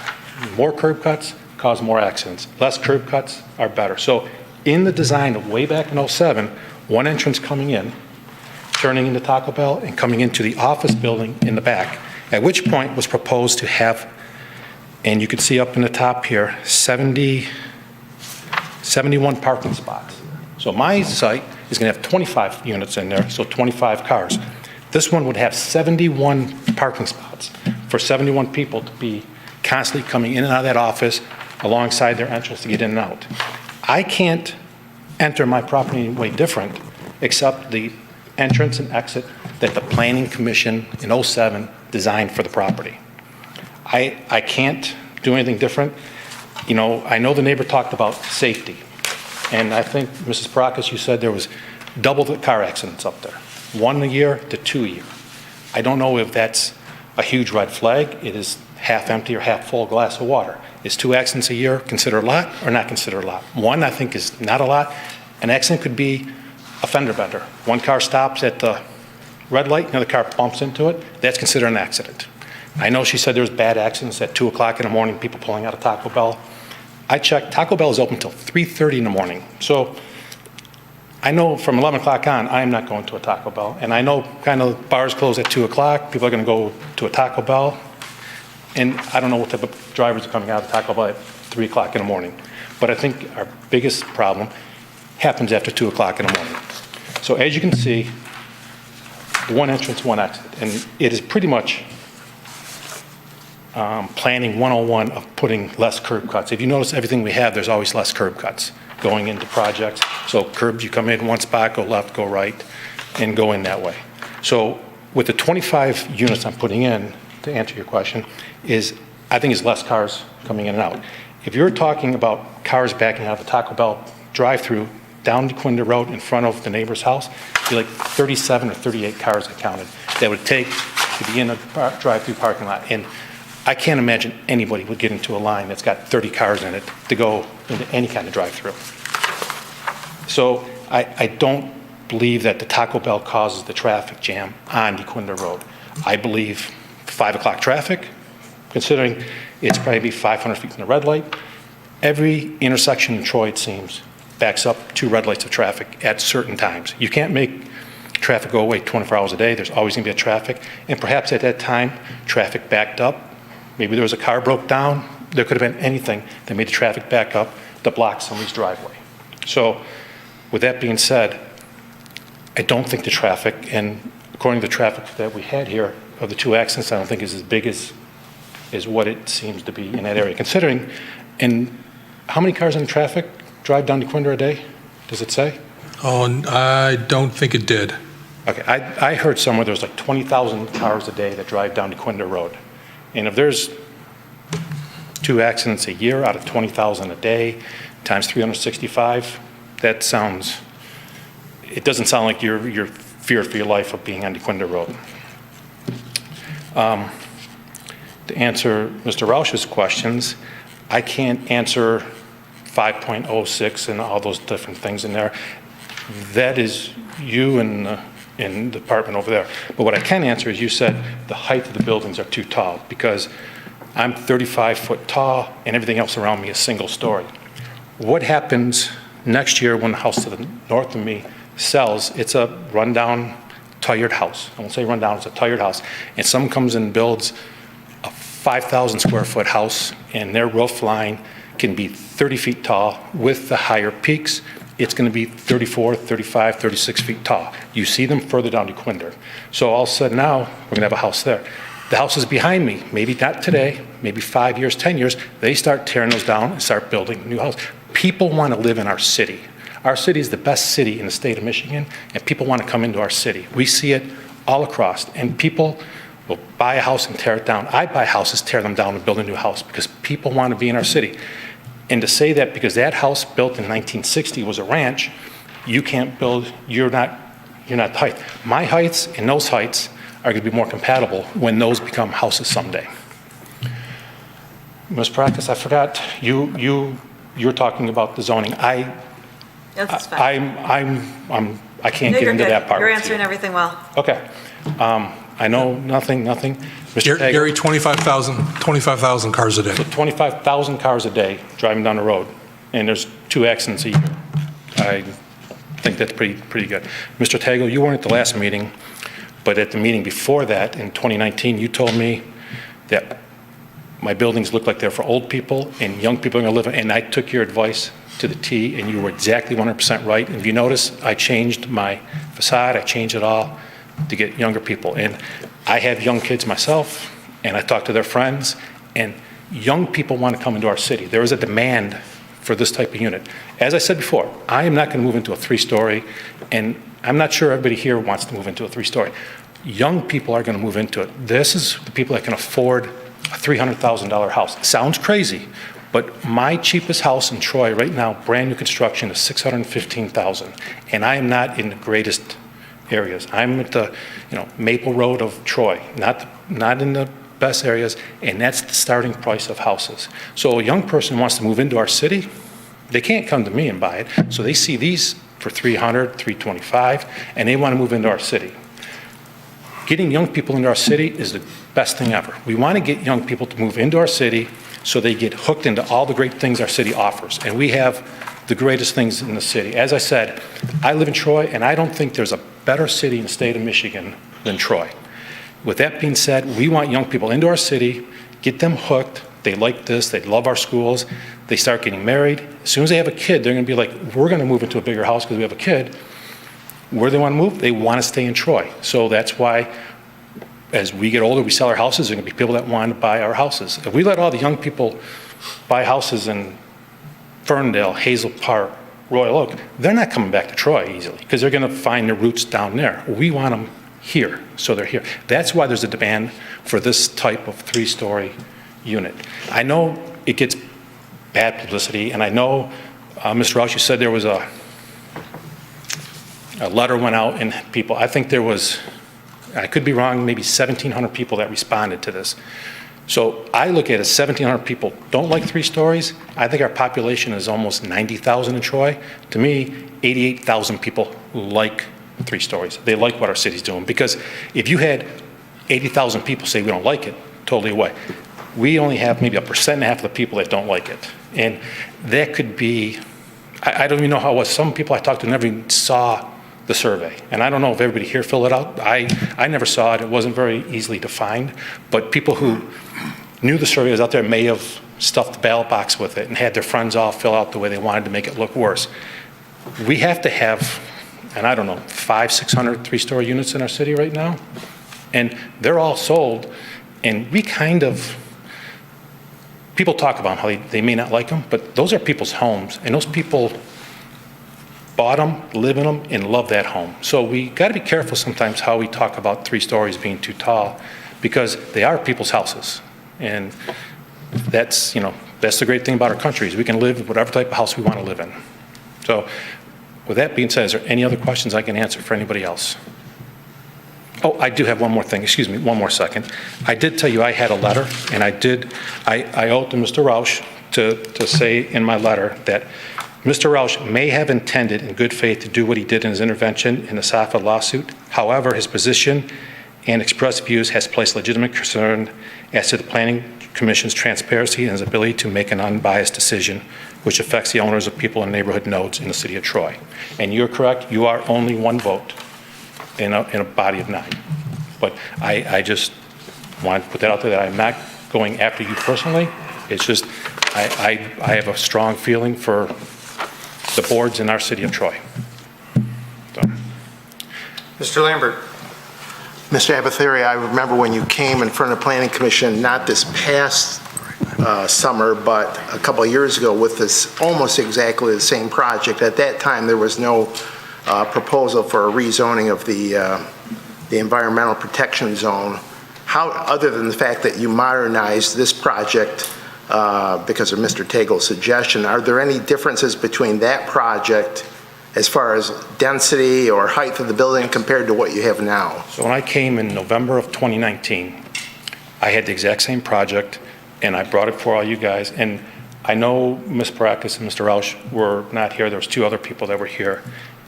More curb cuts cause more accidents. Less curb cuts are better. So in the design of way back in '07, one entrance coming in, turning into Taco Bell and coming into the office building in the back, at which point was proposed to have, and you can see up in the top here, 71 parking spots. So my site is going to have 25 units in there, so 25 cars. This one would have 71 parking spots for 71 people to be constantly coming in and out of that office alongside their entrance to get in and out. I can't enter my property any way different except the entrance and exit that the Planning Commission in '07 designed for the property. I can't do anything different. You know, I know the neighbor talked about safety, and I think, Mrs. Paracas, you said there was double the car accidents up there, 1 a year to 2 a year. I don't know if that's a huge red flag. It is half empty or half full glass of water. Is 2 accidents a year considered a lot or not considered a lot? 1, I think, is not a lot. An accident could be a fender bender. One car stops at the red light, another car bumps into it. That's considered an accident. I know she said there's bad accidents at 2 o'clock in the morning, people pulling out of Taco Bell. I checked, Taco Bell is open until 3:30 in the morning. So I know from 11 o'clock on, I am not going to a Taco Bell. And I know kind of bars close at 2 o'clock, people are going to go to a Taco Bell. And I don't know what type of drivers are coming out of Taco Bell at 3 o'clock in the morning. But I think our biggest problem happens after 2 o'clock in the morning. So as you can see, the one entrance, one exit. And it is pretty much planning 101 of putting less curb cuts. If you notice everything we have, there's always less curb cuts going into projects. So curbs, you come in one spot, go left, go right, and go in that way. So with the 25 units I'm putting in, to answer your question, I think is less cars coming in and out. If you're talking about cars backing out of the Taco Bell drive-through down DeQuinda Road in front of the neighbor's house, it'd be like 37 or 38 cars I counted that would take to be in a drive-through parking lot. And I can't imagine anybody would get into a line that's got 30 cars in it to go into any kind of drive-through. So I don't believe that the Taco Bell causes the traffic jam on DeQuinda Road. I believe 5 o'clock traffic, considering it's probably 500 feet from the red light. Every intersection in Troy, it seems, backs up 2 red lights of traffic at certain times. You can't make traffic go away 24 hours a day. There's always going to be a traffic. And perhaps at that time, traffic backed up. Maybe there was a car broke down. There could have been anything that made the traffic back up to block somebody's driveway. So with that being said, I don't think the traffic, and according to the traffic that we had here of the 2 accidents, I don't think is as big as what it seems to be in that area. Considering, and how many cars in traffic drive down DeQuinda a day? Does it say? Oh, I don't think it did. Okay, I heard somewhere there's like 20,000 cars a day that drive down DeQuinda Road. And if there's 2 accidents a year out of 20,000 a day times 365, it doesn't sound like you're feared for your life of being on DeQuinda Road. To answer Mr. Roush's questions, I can't answer 5.06 and all those different things in there. That is you and the department over there. But what I can answer is you said the height of the buildings are too tall because I'm 35 foot tall and everything else around me is single story. What happens next year when the house to the north of me sells? It's a rundown, tired house. I won't say rundown, it's a tired house. And someone comes and builds a 5,000 square foot house and their roof line can be 30 feet tall with the higher peaks. It's going to be 34, 35, 36 feet tall. You see them further down DeQuinda. So all of a sudden now, we're going to have a house there. The house is behind me, maybe not today, maybe 5 years, 10 years, they start tearing those down and start building a new house. People want to live in our city. Our city is the best city in the state of Michigan, and people want to come into our city. We see it all across, and people will buy a house and tear it down. I buy houses, tear them down, and build a new house because people want to be in our city. And to say that because that house built in 1960 was a ranch, you can't build, you're not the height. My heights and those heights are going to be more compatible when those become houses someday. Ms. Practice, I forgot, you you're talking about the zoning. That's fine. I can't No, get you're into good. that part. You're with answering you. everything well. Okay. I know nothing. Mr. Tagle, Gary, 25,000 cars a day. 25,000 cars a day driving down the road, and there's 2 accidents a year. I think that's pretty good. Mr. Tagle, you weren't at the last meeting, but at the meeting before that, in 2019, you told me that my buildings look like they're for old people and young people are going to live in, and I took your advice to the T, and you were exactly 100% right. And if you notice, I changed my facade, I changed it all to get younger people. And I have young kids myself, and I talk to their friends, and young people want to come into our city. There is a demand for this type of unit. As I said before, I am not going to move into a 3-story, and I'm not sure everybody here wants to move into a 3-story. Young people are going to move into it. This is the people that can afford a $300,000 house. It sounds crazy, but my cheapest house in Troy right now, brand new construction, is $615,000, and I am not in the greatest areas. I'm at the, Maple Road of Troy, not in the best areas, and that's the starting price of houses. So a young person wants to move into our city, they can't come to me and buy it, so they see these for $300,000, $325,000, and they want to move into our city. Getting young people into our city is the best thing ever. We want to get young people to move into our city so they get hooked into all the great things our city offers, and we have the greatest things in the city. As I said, I live in Troy, and I don't think there's a better city in the state of Michigan than Troy. With that being said, we want young people into our city, get them hooked. They like this, they love our schools, they start getting married. As soon as they have a kid, they're going to be like, we're going to move into a bigger house because we have a kid. Where do they want to move? They want to stay in Troy. So that's why as we get older, we sell our houses. There are going to be people that want to buy our houses. If we let all the young people buy houses in Ferndale, Hazel Park, Royal Oak, they're not coming back to Troy easily because they're going to find their roots down there. We want them here, so they're here. That's why there's a demand for this type of 3-story unit. I know it gets bad publicity, and I know, Mr. Roush, you said there was a letter went out, and people, I think there was, I could be wrong, maybe 1,700 people that responded to this. So I look at it, 1,700 people don't like 3 stories. I think our population is almost 90,000 in Troy. To me, 88,000 people like 3 stories. They like what our city's doing. Because if you had 80,000 people say we don't like it, totally away. We only have maybe 1.5% of the people that don't like it. And that could be, I don't even know how it was. Some people I talked to never even saw the survey. And I don't know if everybody here filled it out. I never saw it. It wasn't very easily defined. But people who knew the survey was out there may have stuffed the ballot box with it and had their friends all fill out the way they wanted to make it look worse. We have to have, and I don't know, 500, 600 3-story units in our city right now. And they're all sold. And we kind of, people talk about how they may not like them, but those are people's homes. And those people bought them, live in them, and love that home. So we got to be careful sometimes how we talk about 3 stories being too tall, because they are people's houses. And that's, that's the great thing about our country, is we can live in whatever type of house we want to live in. So with that being said, is there any other questions I can answer for anybody else? Oh, I do have one more thing. Excuse me, one more second. I did tell you I had a letter, and I owe to Mr. Roush to say in my letter that Mr. Roush may have intended in good faith to do what he did in his intervention in the Safa lawsuit. However, his position and expressed views has placed legitimate concern as to the Planning Commission's transparency and his ability to make an unbiased decision which affects the owners of people in neighborhood nodes in the city of Troy. And you're correct, you are only one vote in a body of 9. But I just want to put that out there that I'm not going after you personally. It's just I have a strong feeling for the boards in our city of Troy. So. Mr. Lambert. Mr. Abathiri, I remember when you came in front of the Planning Commission, not this past summer, but a couple of years ago with this almost exactly the same project. At that time, there was no proposal for a rezoning of the environmental protection zone. How, other than the fact that you modernized this project because of Mr. Tagle's suggestion, are there any differences between that project as far as density or height of the building compared to what you have now? So when I came in November of 2019, I had the exact same project, and I brought it for all you guys, and I know Ms. Parakis and Mr. Roush were not here. There was two other people that were here.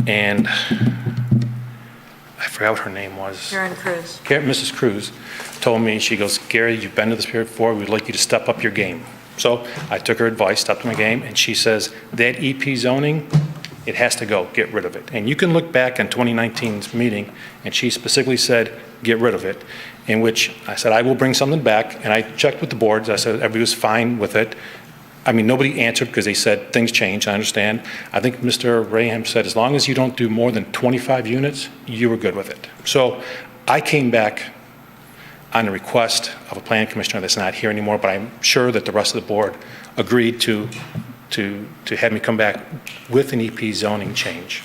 And I forgot what her name was. Karen Cruz. Mrs. Cruz told me, she goes, Gary, you've been to this before. We'd like you to step up your game. So I took her advice, stepped up my game, and she says, that EP zoning, it has to go. Get rid of it. And you can look back on 2019's meeting, and she specifically said, get rid of it, in which I said, I will bring something back. And I checked with the boards. I said, everybody was fine with it. I mean, nobody answered because they said things change, I understand. I think Mr. Raham said, as long as you don't do more than 25 units, you were good with it. So I came back on a request of a planning commissioner that's not here anymore, but I'm sure that the rest of the board agreed to have me come back with an EP zoning change.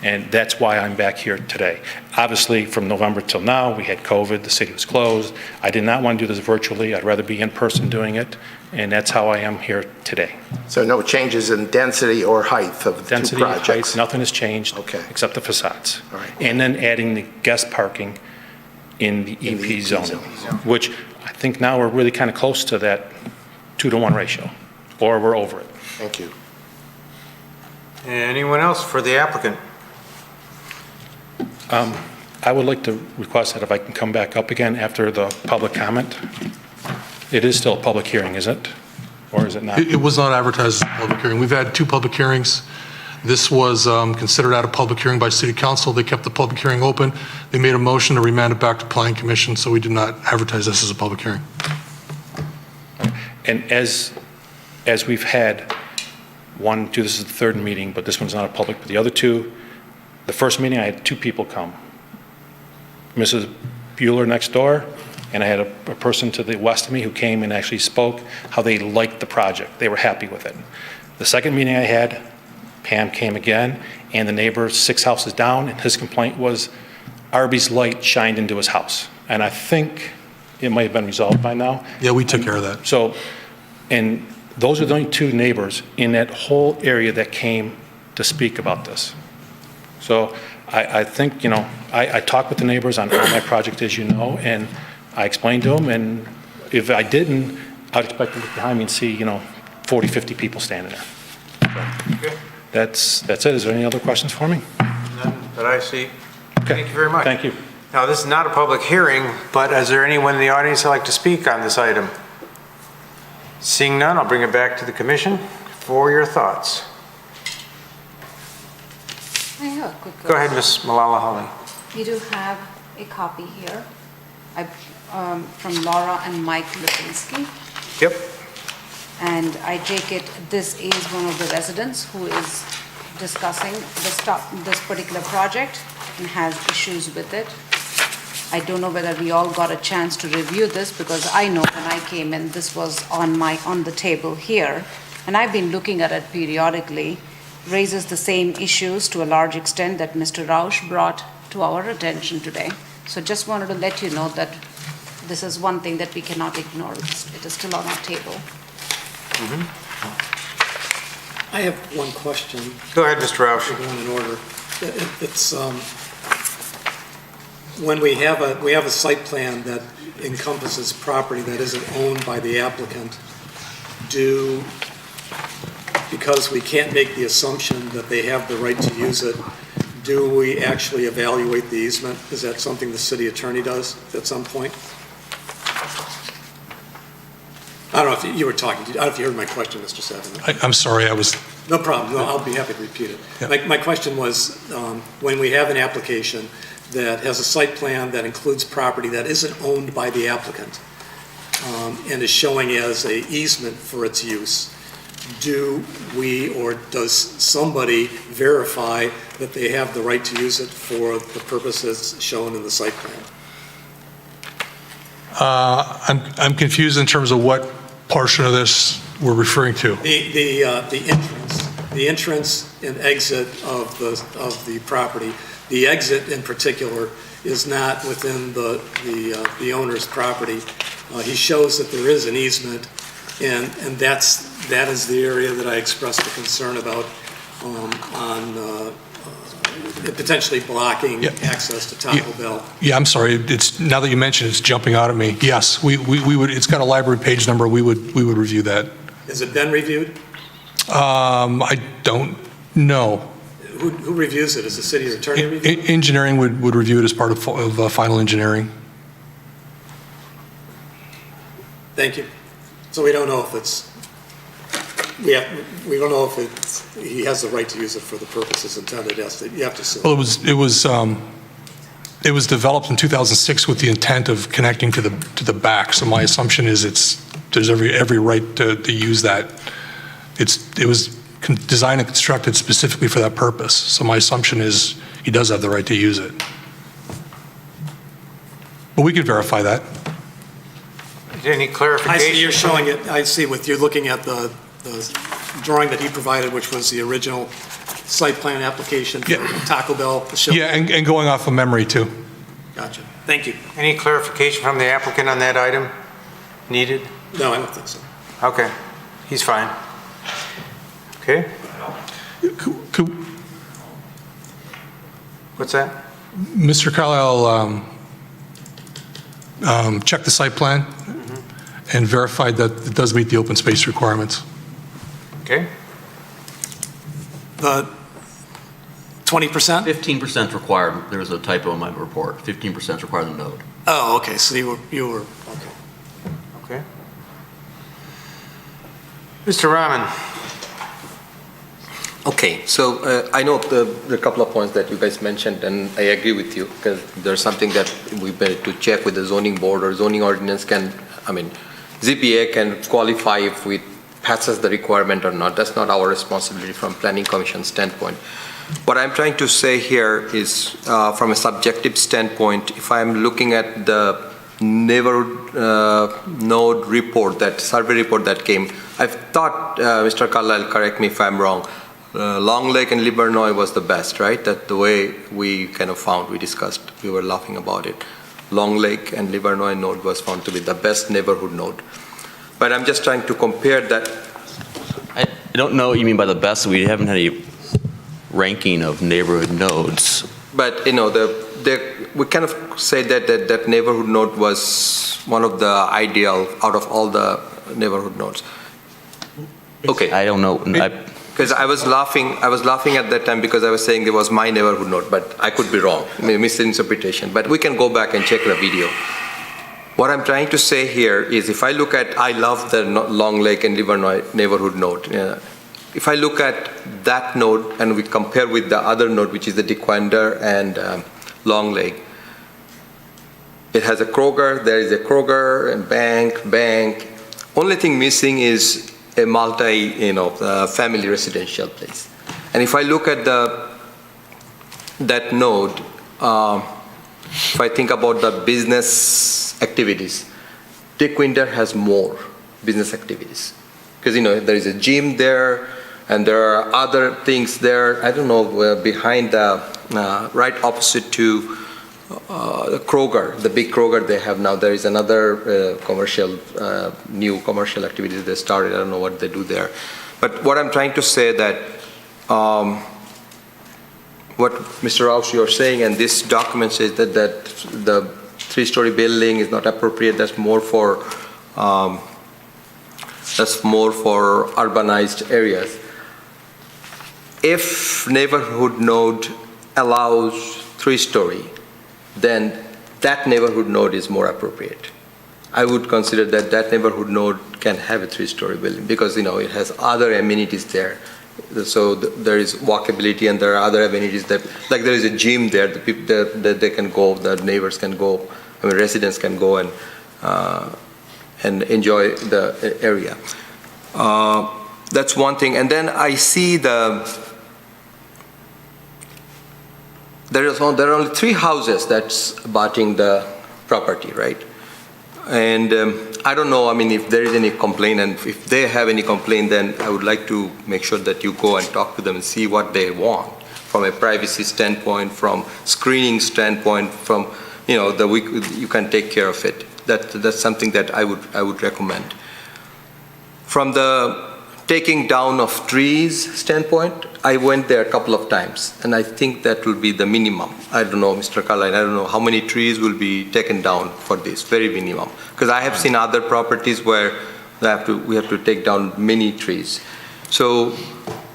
And that's why I'm back here today. Obviously, from November till now, we had COVID, the city was closed. I did not want to do this virtually. I'd rather be in person doing it, and that's how I am here today. So no changes in density or height of the two projects? Density, height, nothing has changed, except the facades. All right. And then adding the guest parking in the EP zoning, which I think now we're really kind of close to that 2-to-1 ratio, or we're over it. Thank you. Anyone else for the applicant? I would like to request that if I can come back up again after the public comment. It is still a public hearing, is it? Or is it not? It was not advertised as a public hearing. We've had 2 public hearings. This was considered out of public hearing by City Council. They kept the public hearing open. They made a motion to remand it back to Planning Commission, so we did not advertise this as a public hearing. And as we've had 1, 2, this is the 3rd meeting, but this one's not a public, but the other 2, the first meeting I had 2 people come. Mrs. Bueller next door, and I had a person to the west of me who came and actually spoke how they liked the project. They were happy with it. The second meeting I had, Pam came again, and the neighbor 6 houses down, and his complaint was Arby's light shined into his house. And I think it might have been resolved by now. Yeah, we took care of that. So, and those are the only 2 neighbors in that whole area that came to speak about this. So I think, you know, I talk with the neighbors on all my project, as you know, and I explained to them, and if I didn't, I'd expect to look behind me and see, you know, 40, 50 people standing there. So, Okay. that's it. Is there any other questions for me? None that I see. Okay. Thank you very much. Thank you. Now, this is not a public hearing, but is there anyone in the audience that'd like to speak on this item? Seeing none, I'll bring it back to the commission for your thoughts. I have a quick Go ahead, Ms. Malala Holly. You do have a copy here from Laura and Mike Lipinski. Yep. And I take it this is one of the residents who is discussing this particular project and has issues with it. I don't know whether we all got a chance to review this, because I know when I came in, this was on the table here, and I've been looking at it periodically. Raises the same issues to a large extent that Mr. Roush brought to our attention today. So just wanted to let you know that this is one thing that we cannot ignore. It is still on our table. I have one question. Go ahead, Mr. Roush. We're going in order. It's, when we have a site plan that encompasses property that isn't owned by the applicant, because we can't make the assumption that they have the right to use it, do we actually evaluate the easement? Is that something the city attorney does at some point? I don't know if you were talking, I don't know if you heard my question, Mr. Savin. I'm sorry, I was... No problem, no, I'll be happy to repeat it. Yeah. My question was, when we have an application that has a site plan that includes property that isn't owned by the applicant and is showing as an easement for its use, do we or does somebody verify that they have the right to use it for the purposes shown in the site plan? I'm confused in terms of what portion of this we're referring to. The entrance and exit of the property. The exit in particular is not within the owner's property. He shows that there is an easement, and that is the area that I expressed a concern about on potentially blocking access to Taco Bell. Yeah, I'm sorry. It's now that you mention it, it's jumping out at me. Yes, we would. It's got a library page number. We would review that. Has it been reviewed? I don't know. Who reviews it? Is the city's attorney review it? Engineering would review it as part of final engineering. Thank you. So we don't know if it's, we don't know if he has the right to use it for the purposes intended. Yes, you have to assume. Well, it was developed in 2006 with the intent of connecting to the back. So my assumption is there's every right to use that. It was designed and constructed specifically for that purpose. So my assumption is he does have the right to use it. But we could verify that. Any clarification? I see you're showing it, I see you're looking at the drawing that he provided, which was the original site plan application for Taco Bell. Yeah, and going off of memory too. Gotcha. Thank you. Any clarification from the applicant on that item needed? No, I don't think so. Okay, he's fine. Okay. What's that? Mr. Carlisle checked the site plan and verified that it does meet the open space requirements. Okay. The 20%? 15% required. There was a typo in my report. 15% required the node. Oh, okay, so you were, okay. Okay. Mr. Rahman. Okay, so I know the couple of points that you guys mentioned, and I agree with you, because there's something that we better to check with the zoning board or zoning ordinance ZPA can qualify if we passes the requirement or not. That's not our responsibility from Planning Commission standpoint. What I'm trying to say here is from a subjective standpoint, if I'm looking at the neighborhood node report, that survey report that came, I thought, Mr. Carlisle, correct me if I'm wrong, Long Lake and Livernois was the best, right? That the way we kind of found, we discussed, we were laughing about it. Long Lake and Livernois node was found to be the best neighborhood node. But I'm just trying to compare that. I don't know what you mean by the best. We haven't had any ranking of neighborhood nodes. But, we kind of say that neighborhood node was one of the ideal out of all the neighborhood nodes. Okay. I don't know. Because I was laughing at that time because I was saying it was my neighborhood node, but I could be wrong, misinterpretation. But we can go back and check the video. What I'm trying to say here is if I look at, I love the Long Lake and Livernois neighborhood node. If I look at that node and we compare with the other node, which is the DeQuander and Long Lake, it has a Kroger, there is a Kroger and bank. Only thing missing is a family residential place. And if I look at that node, if I think about the business activities, DeQuander has more business activities. Because, there is a gym there, and there are other things there. I don't know, behind the, right opposite to the Kroger, the big Kroger they have now, there is another new commercial activity they started. I don't know what they do there. But what I'm trying to say that what Mr. Rouse, you're saying, and this document says that the 3-story building is not appropriate. That's more for urbanized areas. If neighborhood node allows 3-story, then that neighborhood node is more appropriate. I would consider that neighborhood node can have a 3-story building because it has other amenities there. So there is walkability and there are other amenities that, like there is a gym there, the people that they can go, the neighbors can go, residents can go and enjoy the area. That's one thing. And then I see there are only 3 houses that's abutting the property, right? And I don't know, if there is any complaint, and if they have any complaint, then I would like to make sure that you go and talk to them and see what they want from a privacy standpoint, from screening standpoint, from, you can take care of it. That's something that I would recommend. From the taking down of trees standpoint, I went there a couple of times, and I think that will be the minimum. I don't know, Mr. Carlisle, I don't know how many trees will be taken down for this, very minimum. Because I have seen other properties where we have to take down many trees. So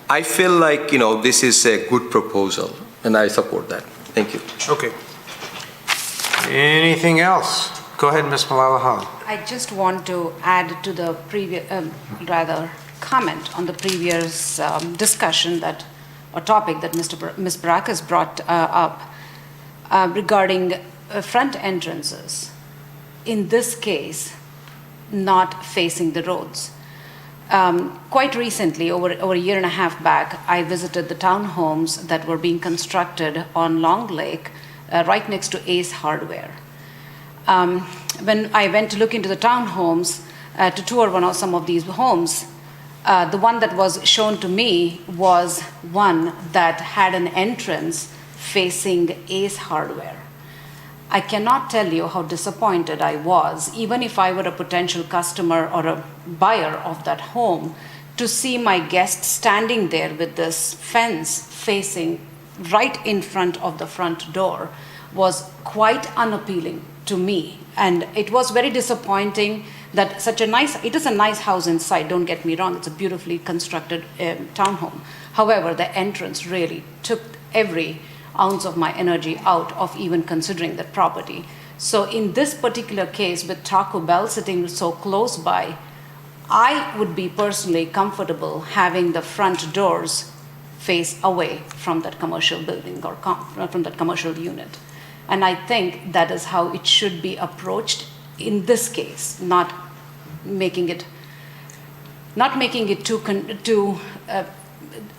I feel like, this is a good proposal, and I support that. Thank you. Okay. Anything else? Go ahead, Ms. Malala. I just want to add to the previous, comment on the previous discussion or topic that Ms. Barakas brought up regarding front entrances. In this case, not facing the roads. Quite recently, over a year and a half back, I visited the townhomes that were being constructed on Long Lake, right next to Ace Hardware. When I went to look into the townhomes, to tour some of these homes, the one that was shown to me was one that had an entrance facing Ace Hardware. I cannot tell you how disappointed I was, even if I were a potential customer or a buyer of that home, to see my guest standing there with this fence facing right in front of the front door was quite unappealing to me. And it was very disappointing that it is a nice house inside, don't get me wrong, it's a beautifully constructed townhome. However, the entrance really took every ounce of my energy out of even considering that property. So in this particular case, with Taco Bell sitting so close by, I would be personally comfortable having the front doors face away from that commercial building or from that commercial unit. And I think that is how it should be approached in this case, not making it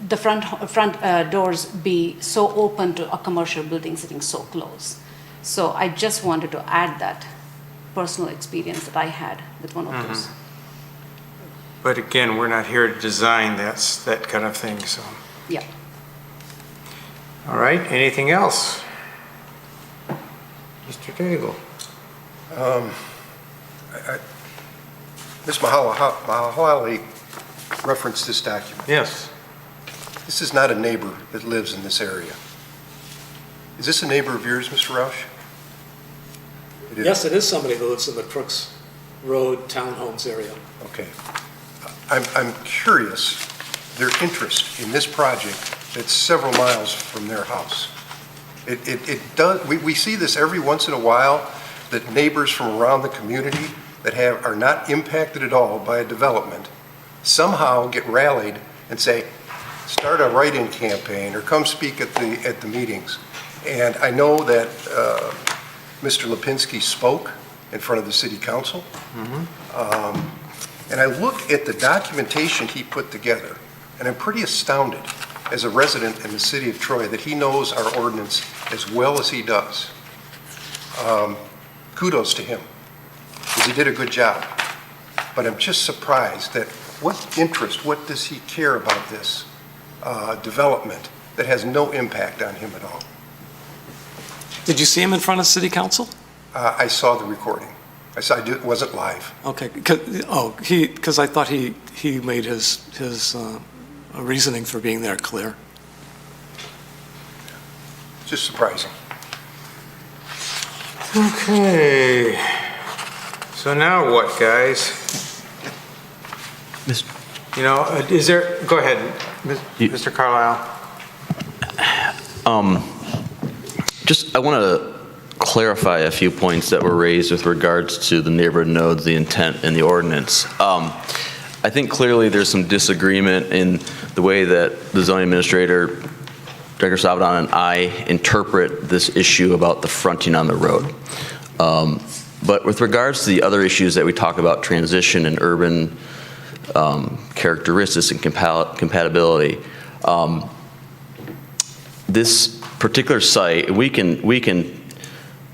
the front doors be so open to a commercial building sitting so close. So I just wanted to add that personal experience that I had with one of those. But again, we're not here to design that kind of thing, so. Yeah. All right, anything else? Mr. Daigle. Ms. Mahalali referenced this document. Yes. This is not a neighbor that lives in this area. Is this a neighbor of yours, Mr. Roush? Yes, it is somebody who lives in the Crooks Road townhomes area. Okay. I'm curious, their interest in this project that's several miles from their house. We see this every once in a while, that neighbors from around the community that are not impacted at all by a development somehow get rallied and say, start a write-in campaign or come speak at the meetings. And I know that Mr. Lipinski spoke in front of the city council. And I look at the documentation he put together, and I'm pretty astounded as a resident in the city of Troy that he knows our ordinance as well as he does. Kudos to him, because he did a good job. But I'm just surprised that what does he care about this development that has no impact on him at all? Did you see him in front of city council? I saw the recording. It wasn't live. Okay, because I thought he made his reasoning for being there clear. Just surprising. Okay. So now what, guys? Is there, go ahead, Mr. Carlisle. I want to clarify a few points that were raised with regards to the neighborhood nodes, the intent, and the ordinance. I think clearly there's some disagreement in the way that the zoning administrator, Director Sabadon, and I interpret this issue about the fronting on the road. But with regards to the other issues that we talk about, transition and urban characteristics and compatibility, this particular site, we can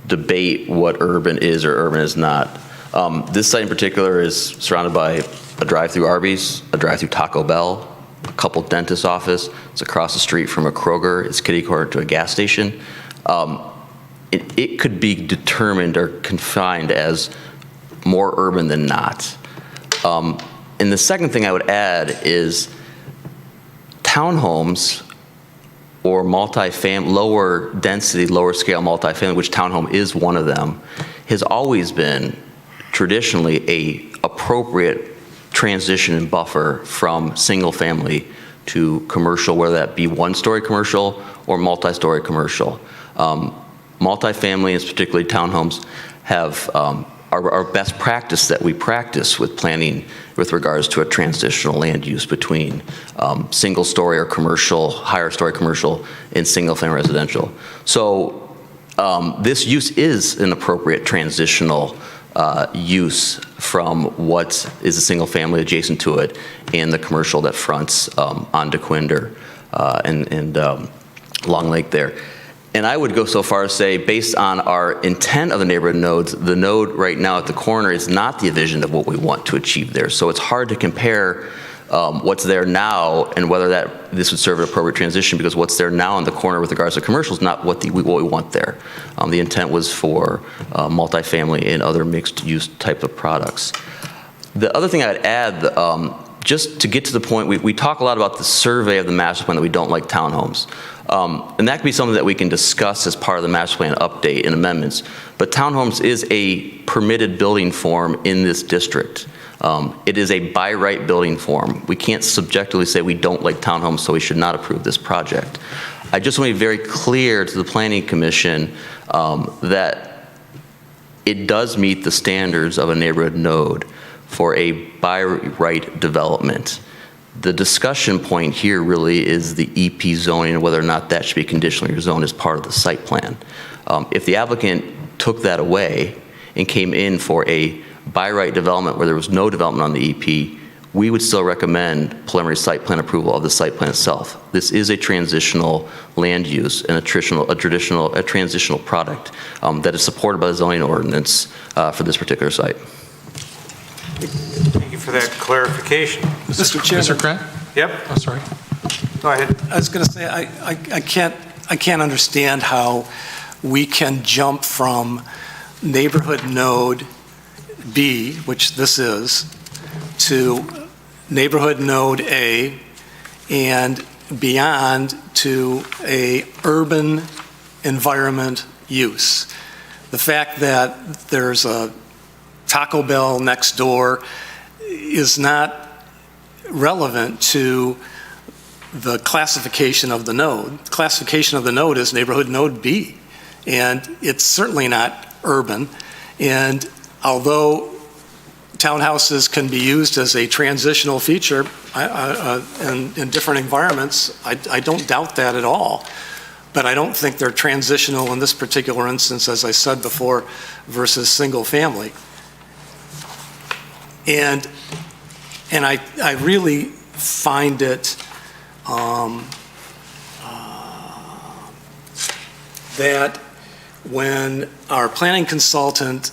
debate what urban is or urban is not. This site in particular is surrounded by a drive-through Arby's, a drive-through Taco Bell, a couple dentist office. It's across the street from a Kroger. It's kitty corner to a gas station. It could be determined or confined as more urban than not. And the second thing I would add is townhomes or lower density, lower scale multifamily, which townhome is one of them, has always been traditionally a appropriate transition and buffer from single-family to commercial, whether that be one-story commercial or multi-story commercial. Multifamily, and particularly townhomes, have our best practice that we practice with planning with regards to a transitional land use between single-story or commercial, higher-story commercial, and single-family residential. So this use is an appropriate transitional use from what is a single-family adjacent to it and the commercial that fronts onto Quinder and Long Lake there. And I would go so far as say, based on our intent of the neighborhood nodes, the node right now at the corner is not the vision of what we want to achieve there. So it's hard to compare what's there now and whether this would serve an appropriate transition, because what's there now in the corner with regards to commercial is not what we want there. The intent was for multifamily and other mixed-use type of products. The other thing I'd add, just to get to the point, we talk a lot about the survey of the master plan that we don't like townhomes. And that could be something that we can discuss as part of the master plan update and amendments. But townhomes is a permitted building form in this district. It is a by right building form. We can't subjectively say we don't like townhomes, so we should not approve this project. I just want to be very clear to the Planning Commission that it does meet the standards of a neighborhood node for a by right development. The discussion point here really is the EP zoning and whether or not that should be conditionally zoned as part of the site plan. If the applicant took that away and came in for a by right development where there was no development on the EP, we would still recommend preliminary site plan approval of the site plan itself. This is a transitional land use and a transitional product that is supported by the zoning ordinance for this particular site. Thank you for that clarification. Mr. Chairman. Mr. Grant? Yep. Oh, sorry. Go ahead. I was going to say, I can't understand how we can jump from neighborhood node B, which this is, to neighborhood node A and beyond to a urban environment use. The fact that there's a Taco Bell next door is not relevant to the classification of the node. The classification of the node is neighborhood node B, and it's certainly not urban. And although townhouses can be used as a transitional feature in different environments, I don't doubt that at all. But I don't think they're transitional in this particular instance, as I said before, versus single family. And I really find it that when our planning consultant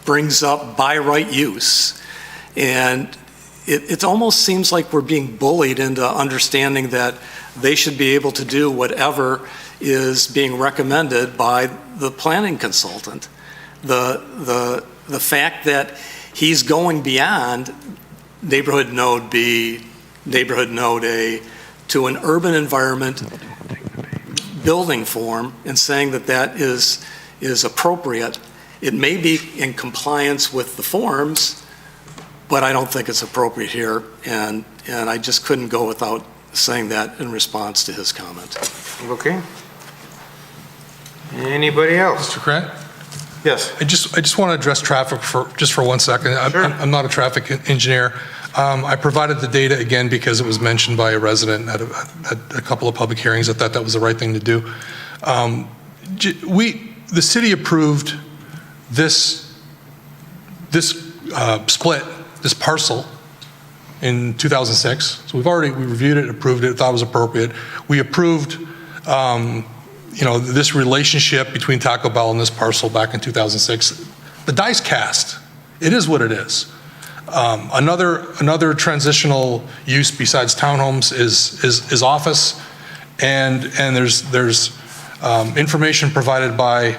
brings up by right use, and it almost seems like we're being bullied into understanding that they should be able to do whatever is being recommended by the planning consultant. The fact that he's going beyond neighborhood node B, neighborhood node A, to an urban environment building form and saying that that is appropriate. It may be in compliance with the forms, but I don't think it's appropriate here, and I just couldn't go without saying that in response to his comment. Okay. Anybody else? Mr. Grant? Yes. I just want to address traffic for 1 second. Sure. I'm not a traffic engineer. I provided the data again because it was mentioned by a resident at a couple of public hearings. I thought that was the right thing to do. The city approved this split, this parcel, in 2006. So we reviewed it, approved it, thought it was appropriate. We approved this relationship between Taco Bell and this parcel back in 2006. The die's cast. It is what it is. Another transitional use besides townhomes is office, and there's information provided by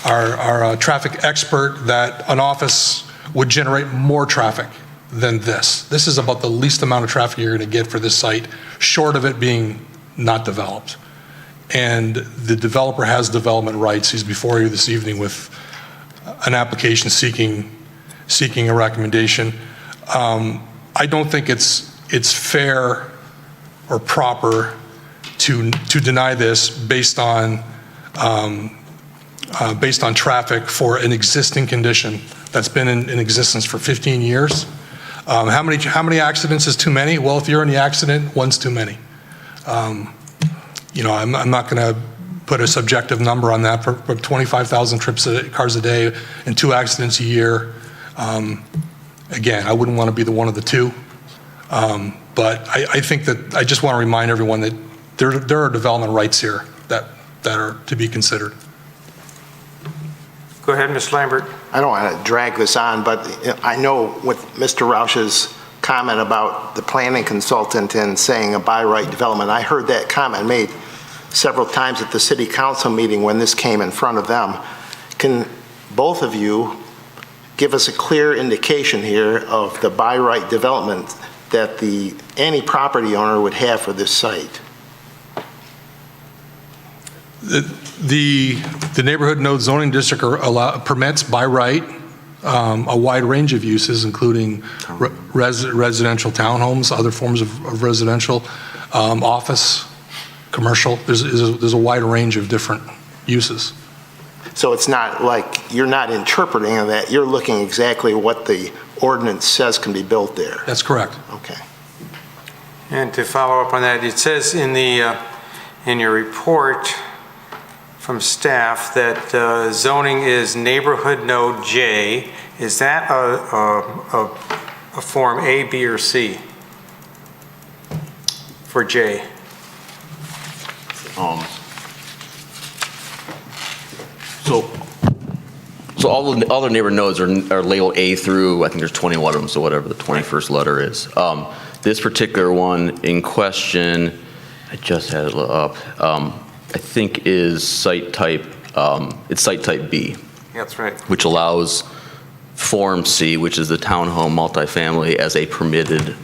our traffic expert that an office would generate more traffic than this. This is about the least amount of traffic you're going to get for this site, short of it being not developed. And the developer has development rights. He's before you this evening with an application seeking a recommendation. I don't think it's fair or proper to deny this based on traffic for an existing condition that's been in existence for 15 years. How many accidents is too many? Well, if you're in the accident, one's too many. I'm not going to put a subjective number on that, but 25,000 cars a day and 2 accidents a year. Again, I wouldn't want to be the one of the two. But I think that I just want to remind everyone that there are development rights here that are to be considered. Go ahead, Mr. Lambert. I don't want to drag this on, but I know with Mr. Roush's comment about the planning consultant and saying a by right development, I heard that comment made several times at the city council meeting when this came in front of them. Can both of you give us a clear indication here of the by right development that any property owner would have for this site? The neighborhood node zoning district permits by right a wide range of uses, including residential townhomes, other forms of residential, office, commercial. There's a wide range of different uses. So it's not like you're not interpreting that, you're looking exactly what the ordinance says can be built there. That's correct. Okay. And to follow up on that, it says in your report from staff that zoning is neighborhood node J. Is that a form A, B, or C for J? So all the neighbor nodes are labeled A through, I think there's 21 of them, so whatever the 21st letter is. This particular one in question, I just had it up, I think is site type, it's site type B. That's right. Which allows Form C, which is the townhome multifamily, as a permitted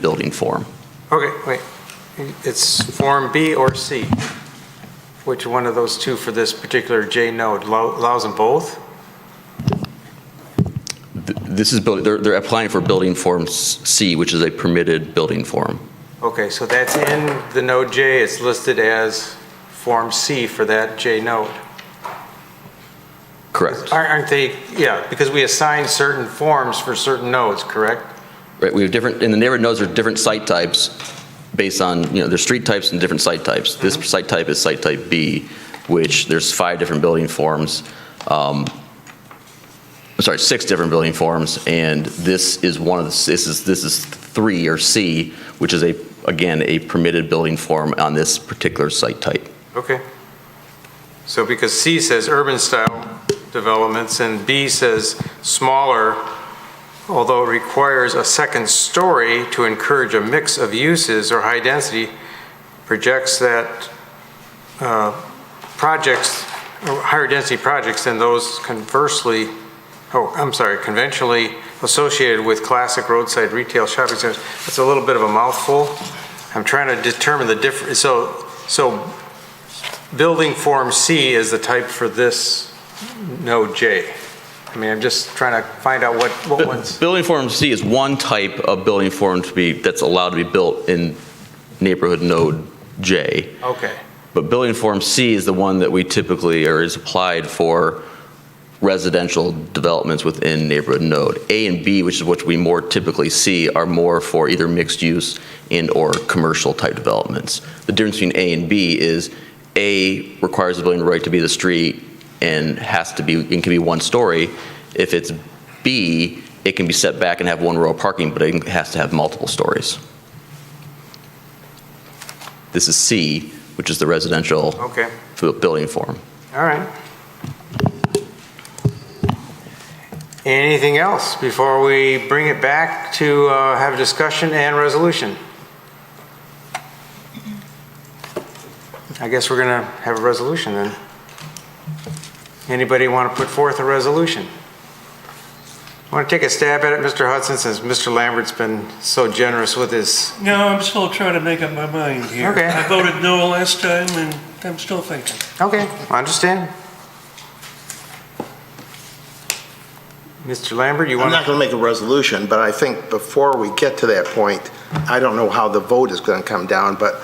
building form. Okay, wait. It's Form B or C? Which one of those two for this particular J node? Allows them both? This is they're applying for building form C, which is a permitted building form. Okay, so that's in the node J. It's listed as Form C for that J node. Correct. Aren't they? Yeah, because we assign certain forms for certain nodes, correct? Right. We have different in the neighborhood nodes. There are different site types based on there's street types and different site types. This site type is site type B, which there's 5 different building forms. I'm sorry, 6 different building forms, and this is one of the. This is 3 or C, which is again a permitted building form on this particular site type. Okay. So because C says urban style developments and B says smaller, although it requires a second story to encourage a mix of uses or high density, projects that projects, or higher density projects than those conventionally associated with classic roadside retail shopping centers. It's a little bit of a mouthful. I'm trying to determine the difference. So building form C is the type for this node J. I mean, I'm just trying to find out what ones. Building form C is one type of building form that's allowed to be built in neighborhood node J. Okay. But building form C is the one that we typically, or is applied for residential developments within neighborhood node. A and B, which is what we more typically see, are more for either mixed use and or commercial type developments. The difference between A and B is A requires the building right to be the street and it can be one story. If it's B, it can be set back and have one row of parking, but it has to have multiple stories. This is C, which is the residential building form. All right. Anything else before we bring it back to have a discussion and resolution? I guess we're going to have a resolution then. Anybody want to put forth a resolution? Want to take a stab at it, Mr. Hudson, since Mr. Lambert's been so generous with his... No, I'm still trying to make up my mind here. Okay. I voted no last time, and I'm still thinking. Okay, I understand. Mr. Lambert, you I'm want not going to make a resolution, but I think before we get to that point, I don't know how the vote is going to come down, but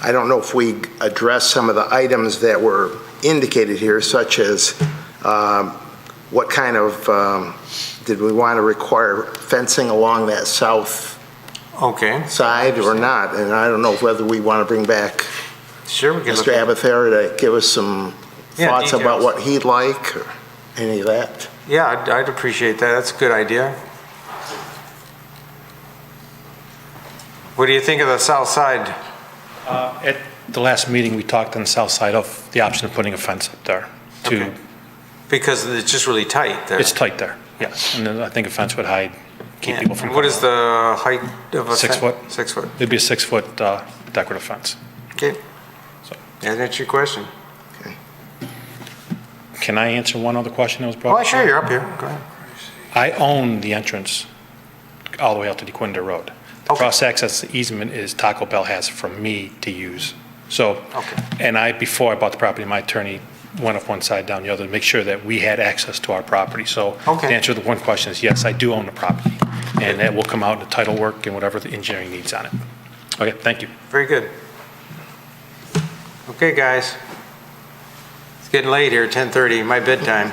I don't know if we address some of the items that were indicated here, such as what kind of, did we want to require fencing along that south side or not? And I don't know whether we want to bring back Sure, we can Mr. look at- Abathera to give us some thoughts about details. what he'd like, or any of that. Yeah, I'd appreciate that. That's a good idea. What do you think of the south side? At the last meeting, we talked on the south side of the option of putting a fence up there to, Because it's just really tight there. it's tight there, yes. And then I think a fence would keep Yeah. people from. What is the height of a 6 foot. 6 foot. It'd be a 6-foot decorative fence. Okay. That answers your question. Can I answer one other question that was brought up? Oh, sure, you're up here. Go ahead. I own the entrance all the way out to DeQuinder Road. The cross-access easement is Taco Bell has for me to use. So, and before I bought the property, my attorney went up one side, down the other, to make sure that we had access to our property. So to answer the one question is, yes, I do own the property. And that will come out in the title work and whatever the engineering needs on it. Okay, thank you. Very good. Okay, guys. It's getting late here, 10:30, my bedtime.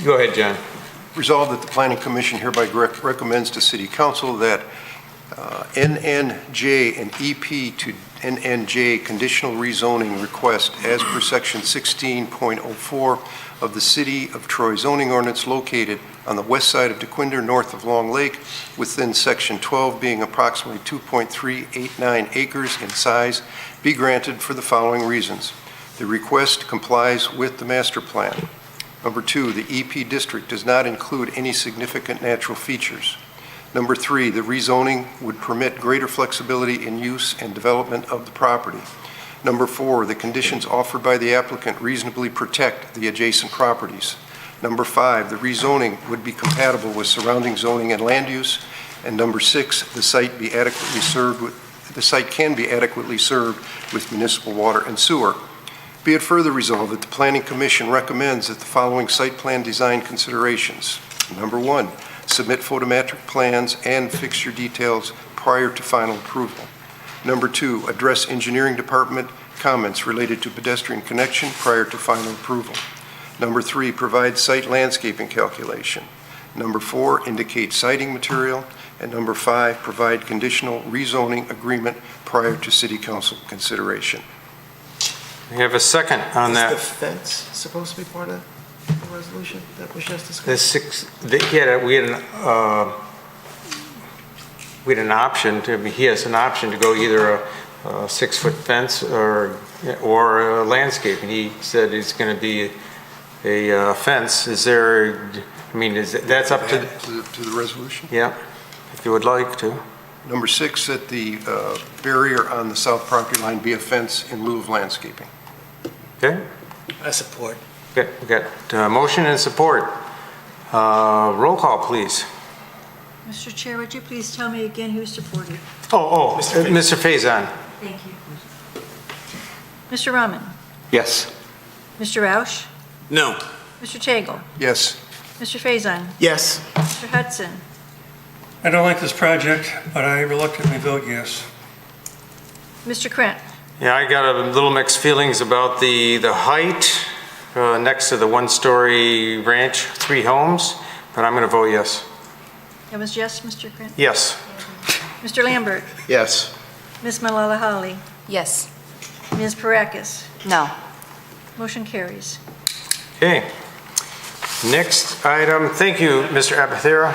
Go ahead, John. Resolved that the Planning Commission hereby recommends to City Council that NNJ and EP to NNJ conditional rezoning request as per Section 16.04 of the City of Troy zoning ordinance located on the west side of DeQuinder, north of Long Lake, within Section 12 being approximately 2.389 acres in size, be granted for the following reasons. The request complies with the master plan. Number 2, the EP district does not include any significant natural features. Number 3, the rezoning would permit greater flexibility in use and development of the property. Number 4, the conditions offered by the applicant reasonably protect the adjacent properties. Number 5, the rezoning would be compatible with surrounding zoning and land use. And number 6, the site can be adequately served with municipal water and sewer. Be it further resolved that the Planning Commission recommends that the following site plan design considerations. Number 1, submit photometric plans and fixture details prior to final approval. Number 2, address engineering department comments related to pedestrian connection prior to final approval. Number 3, provide site landscaping calculation. Number 4, indicate siding material. And number 5, provide conditional rezoning agreement prior to City Council consideration. We have a second on that. Is the fence supposed to be part of the resolution that was just discussed? We had an option he has an option to go either a 6-foot fence or landscape, and he said it's going to be a fence. Is there, that's up to the resolution? Yeah, if you would like to. Number 6, that the barrier on the south property line be a fence in lieu of landscaping. Okay. I support. Okay, we got motion and support. Roll call, please. Mr. Chair, would you please tell me again who supported? Mr. Faison. Thank you. Mr. Rahman? Yes. Mr. Roush? No. Mr. Tagle? Yes. Mr. Faison? Yes. Mr. Hudson? I don't like this project, but I reluctantly vote yes. Mr. Krent? Yeah, I got a little mixed feelings about the height next to the one-story ranch, 3 homes, but I'm going to vote yes. That was yes, Mr. Krent? Yes. Mr. Lambert? Yes. Ms. Malala-Holly? Yes. Ms. Parakis? No. Motion carries. Okay. Next item, thank you, Mr. Abathera.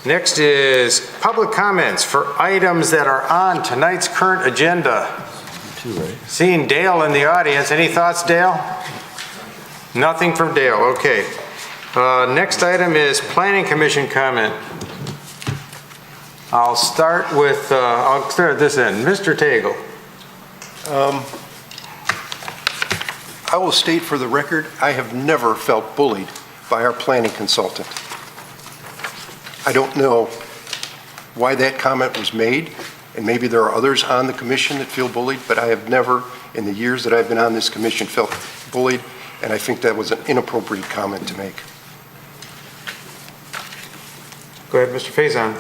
Next is public comments for items that are on tonight's current agenda. Seeing Dale in the audience, any thoughts, Dale? Nothing from Dale, okay. Next item is Planning Commission comment. I'll start with, I'll clear this in. Mr. Tagle. I will state for the record, I have never felt bullied by our planning consultant. I don't know why that comment was made, and maybe there are others on the commission that feel bullied, but I have never, in the years that I've been on this commission, felt bullied, and I think that was an inappropriate comment to make. Go ahead, Mr. Faison.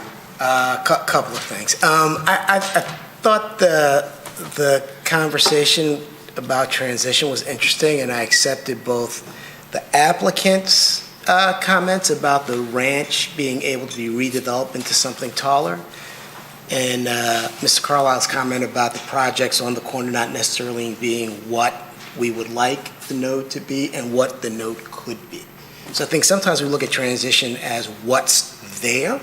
Couple of things. I thought the conversation about transition was interesting, and I accepted both the applicant's comments about the ranch being able to be redeveloped into something taller, and Mr. Carlisle's comment about the projects on the corner not necessarily being what we would like the node to be and what the node could be. So I think sometimes we look at transition as what's there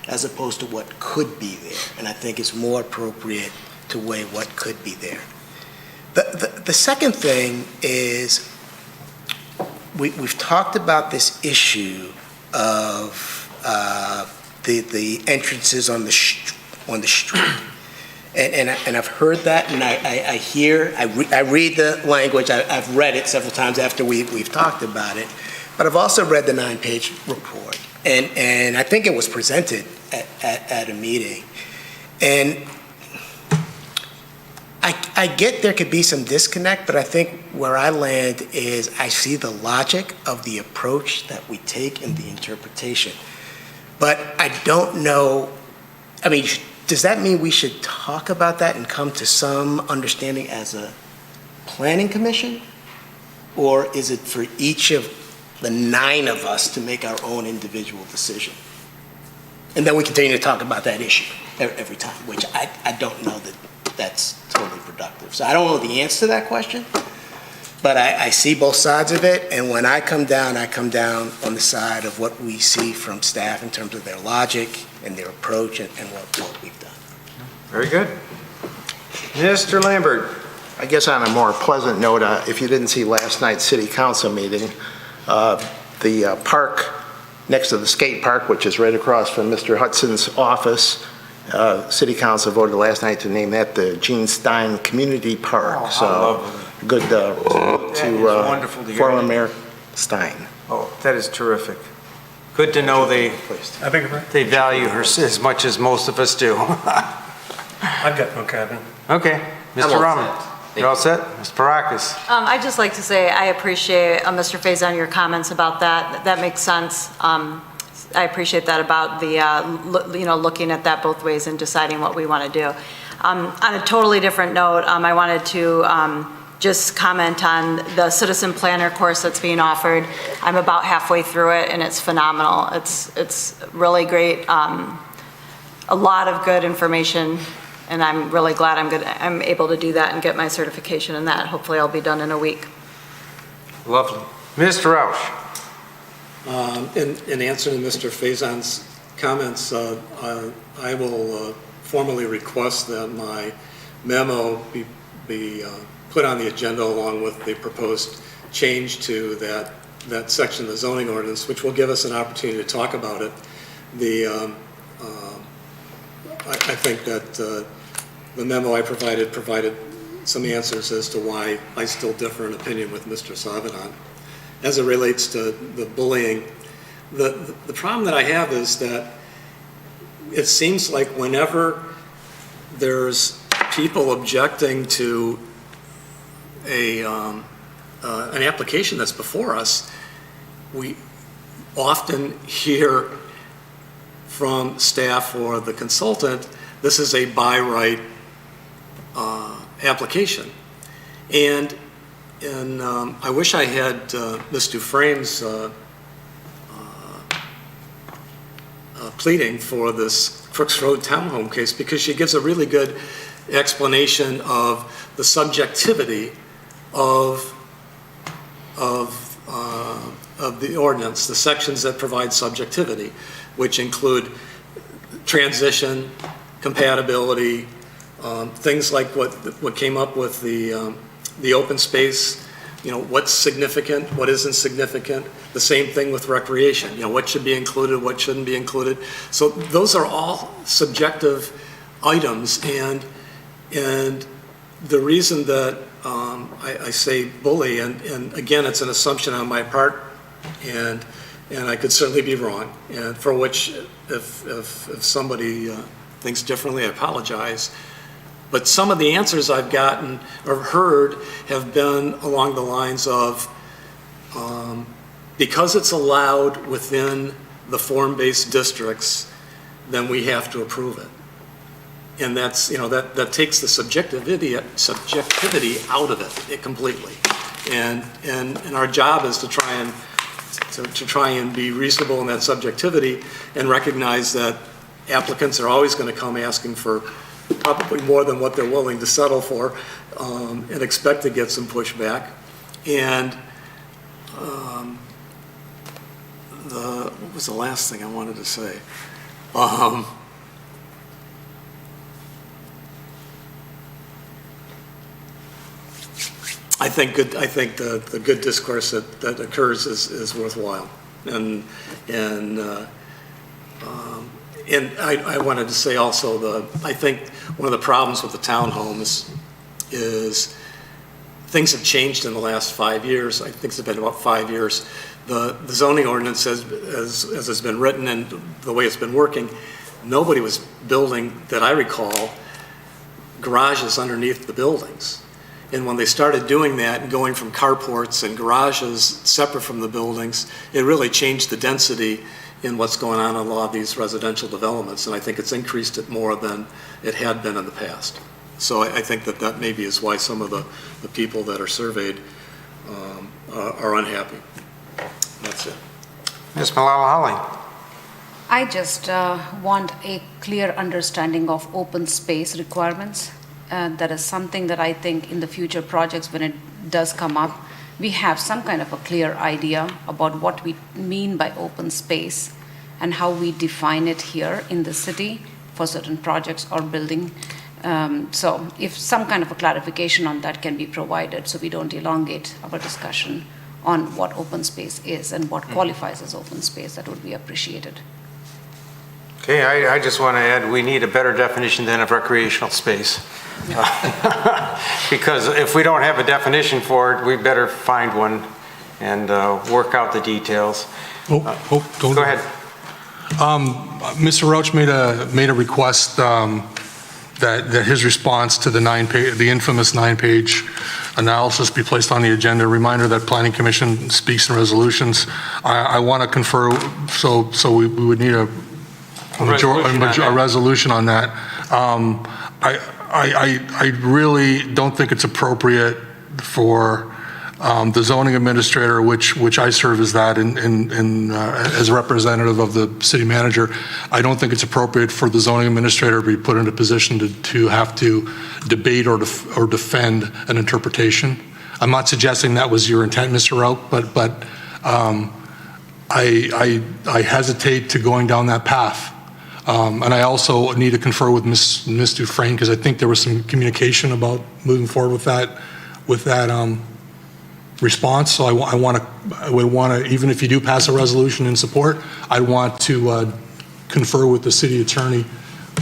as opposed to what could be there, and I think it's more appropriate to weigh what could be there. The second thing is we've talked about this issue of the entrances on the street, and I've heard that, and I read the language. I've read it several times after we've talked about it, but I've also read the 9-page report, and I think it was presented at a meeting, and I get there could be some disconnect, but I think where I land is I see the logic of the approach that we take in the interpretation. But I don't know, I mean, does that mean we should talk about that and come to some understanding as a planning commission? Or is it for each of the 9 of us to make our own individual decision? And then we continue to talk about that issue every time, which I don't know that that's totally productive. So I don't know the answer to that question, but I see both sides of it, and when I come down on the side of what we see from staff in terms of their logic and their approach and what we've done. Very good. Mr. Lambert. I guess on a more pleasant note, if you didn't see last night's city council meeting, the park next to the skate park, which is right across from Mr. Hudson's office, City Council voted last night to name that the Gene Stein Community Park. So good to former Mayor Stein. Oh, that is terrific. Good to know they value her as much as most of us do. I've got no comment. Okay, Mr. Rahman. You're all set? Ms. Parakis. I'd just like to say I appreciate, Mr. Faison, your comments about that. That makes sense. I appreciate that about the, looking at that both ways and deciding what we want to do. On a totally different note, I wanted to just comment on the citizen planner course that's being offered. I'm about halfway through it, and it's phenomenal. It's really great. A lot of good information, and I'm really glad I'm able to do that and get my certification in that. Hopefully I'll be done in a week. Lovely. Mr. Roush. In answer to Mr. Faison's comments, I will formally request that my memo be put on the agenda along with the proposed change to that section of the zoning ordinance, which will give us an opportunity to talk about it. I think that the memo I provided some answers as to why I still differ in opinion with Mr. Savinon. As it relates to the bullying, the problem that I have is that it seems like whenever there's people objecting to an application that's before us, we often hear from staff or the consultant, this is a by right application. And I wish I had Ms. Dufresne's pleading for this Crooks Road townhome case, because she gives a really good explanation of the subjectivity of the ordinance, the sections that provide subjectivity, which include transition, compatibility, things like what came up with the open space, what's significant, what isn't significant. The same thing with recreation, what should be included, what shouldn't be included. So those are all subjective items, and the reason that I say bully, and again, it's an assumption on my part, and I could certainly be wrong, and for which if somebody things differently, I apologize. But some of the answers I've gotten or heard have been along the lines of, because it's allowed within the form-based districts, then we have to approve it. And that's, that takes the subjectivity out of it completely. And our job is to try and be reasonable in that subjectivity and recognize that applicants are always going to come asking for probably more than what they're willing to settle for, and expect to get some pushback. And what was the last thing I wanted to say? I think the good discourse that occurs is worthwhile, and I wanted to say also I think one of the problems with the townhomes is things have changed in the last 5 years. I think it's been about 5 years. The zoning ordinance, as it's been written and the way it's been working, nobody was building, that I recall, garages underneath the buildings. And when they started doing that and going from carports and garages separate from the buildings, it really changed the density in what's going on in a lot of these residential developments. And I think it's increased it more than it had been in the past. So I think that maybe is why some of the people that are surveyed are unhappy. That's it. Ms. Malala-Holly. I just want a clear understanding of open space requirements. That is something that I think in the future projects, when it does come up, we have some kind of a clear idea about what we mean by open space and how we define it here in the city for certain projects or building. So if some kind of a clarification on that can be provided so we don't elongate our discussion on what open space is and what qualifies as open space, that would be appreciated. Okay, I just want to add, we need a better definition than of recreational space. Because if we don't have a definition for it, we better find one and work out the details. Don't go ahead. Mr. Roach made a request that his response to the infamous 9-page analysis be placed on the agenda. Reminder that Planning Commission speaks in resolutions. I want to confer, so we would need a resolution on that. I really don't think it's appropriate for the zoning administrator, which I serve as that as representative of the city manager. I don't think it's appropriate for the zoning administrator to be put in a position to have to debate or defend an interpretation. I'm not suggesting that was your intent, Mr. Rout, but I hesitate to going down that path. And I also need to confer with Ms. Dufresne, because I think there was some communication about moving forward with that response. So I would want to, even if you do pass a resolution in support, I want to confer with the city attorney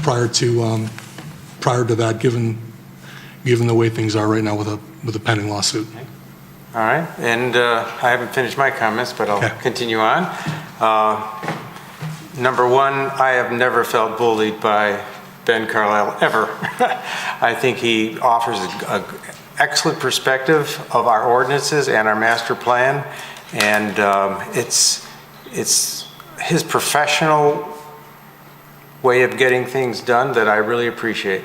prior to that, given the way things are right now with a pending lawsuit. All right, and I haven't finished my comments, but I'll continue on. Number one, I have never felt bullied by Ben Carlisle, ever. I think he offers an excellent perspective of our ordinances and our master plan, and it's his professional way of getting things done that I really appreciate.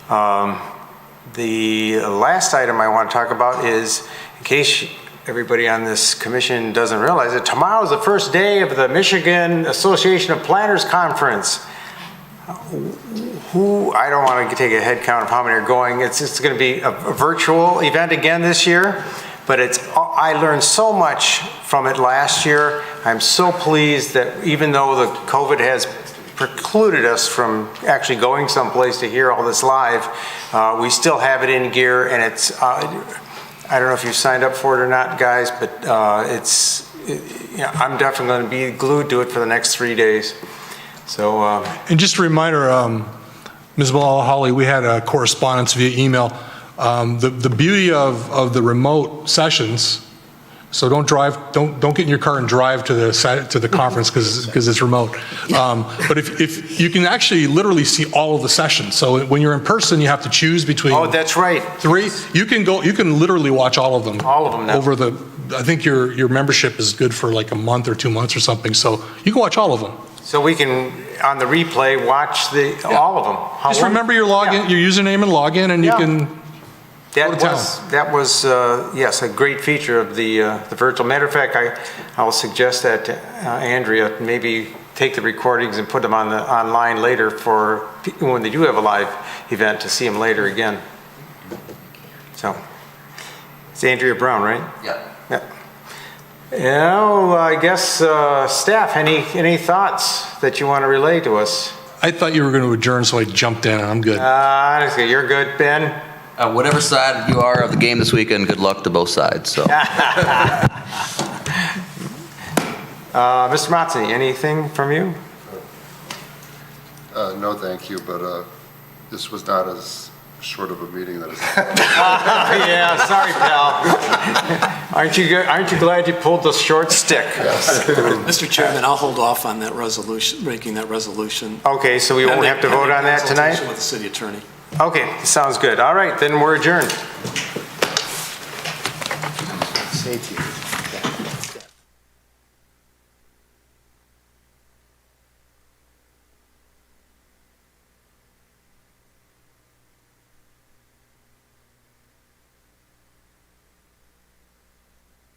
The last item I want to talk about is, in case everybody on this commission doesn't realize it, tomorrow is the first day of the Michigan Association of Planners Conference. I don't want to take a head count of how many are going. It's going to be a virtual event again this year, but I learned so much from it last year. I'm so pleased that even though the COVID has precluded us from actually going someplace to hear all this live, we still have it in gear, and it's I don't know if you signed up for it or not, guys, but I'm definitely going to be glued to it for the next 3 days. So, and just a reminder, Ms. Malala-Holly, we had a correspondence via email. The beauty of the remote sessions So don't get in your car and drive to the conference because it's remote. But if you can actually literally see all of the sessions. So when you're in person, you have to choose between. Oh, that's right. 3. You can literally watch all of them. All of them now. I think your membership is good for like a month or 2 months or something. So you can watch all of them. So we can, on the replay, watch all of them. Just remember your login, your username and login, and you can. That was yes, a great feature of the virtual. Matter of fact, I will suggest that to Andrea, maybe take the recordings and put them online later for when they do have a live event to see them later again. So, it's Andrea Brown, right? Yeah. I guess staff, any thoughts that you want to relay to us? I thought you were going to adjourn, so I jumped in, and I'm good. Honestly, you're good, Ben. Whatever side you are of the game this weekend, good luck to both sides. So, Mr. Mazzoni, anything from you? No, thank you, but this was not as short of a meeting that is. Yeah, sorry, pal. Aren't you glad you pulled the short stick? Yes. Mr. Chairman, I'll hold off on that resolution, making that resolution. Okay, so we won't have to vote on that tonight? Consultation with the city attorney. Okay, sounds good. All right, then we're adjourned. Thank you.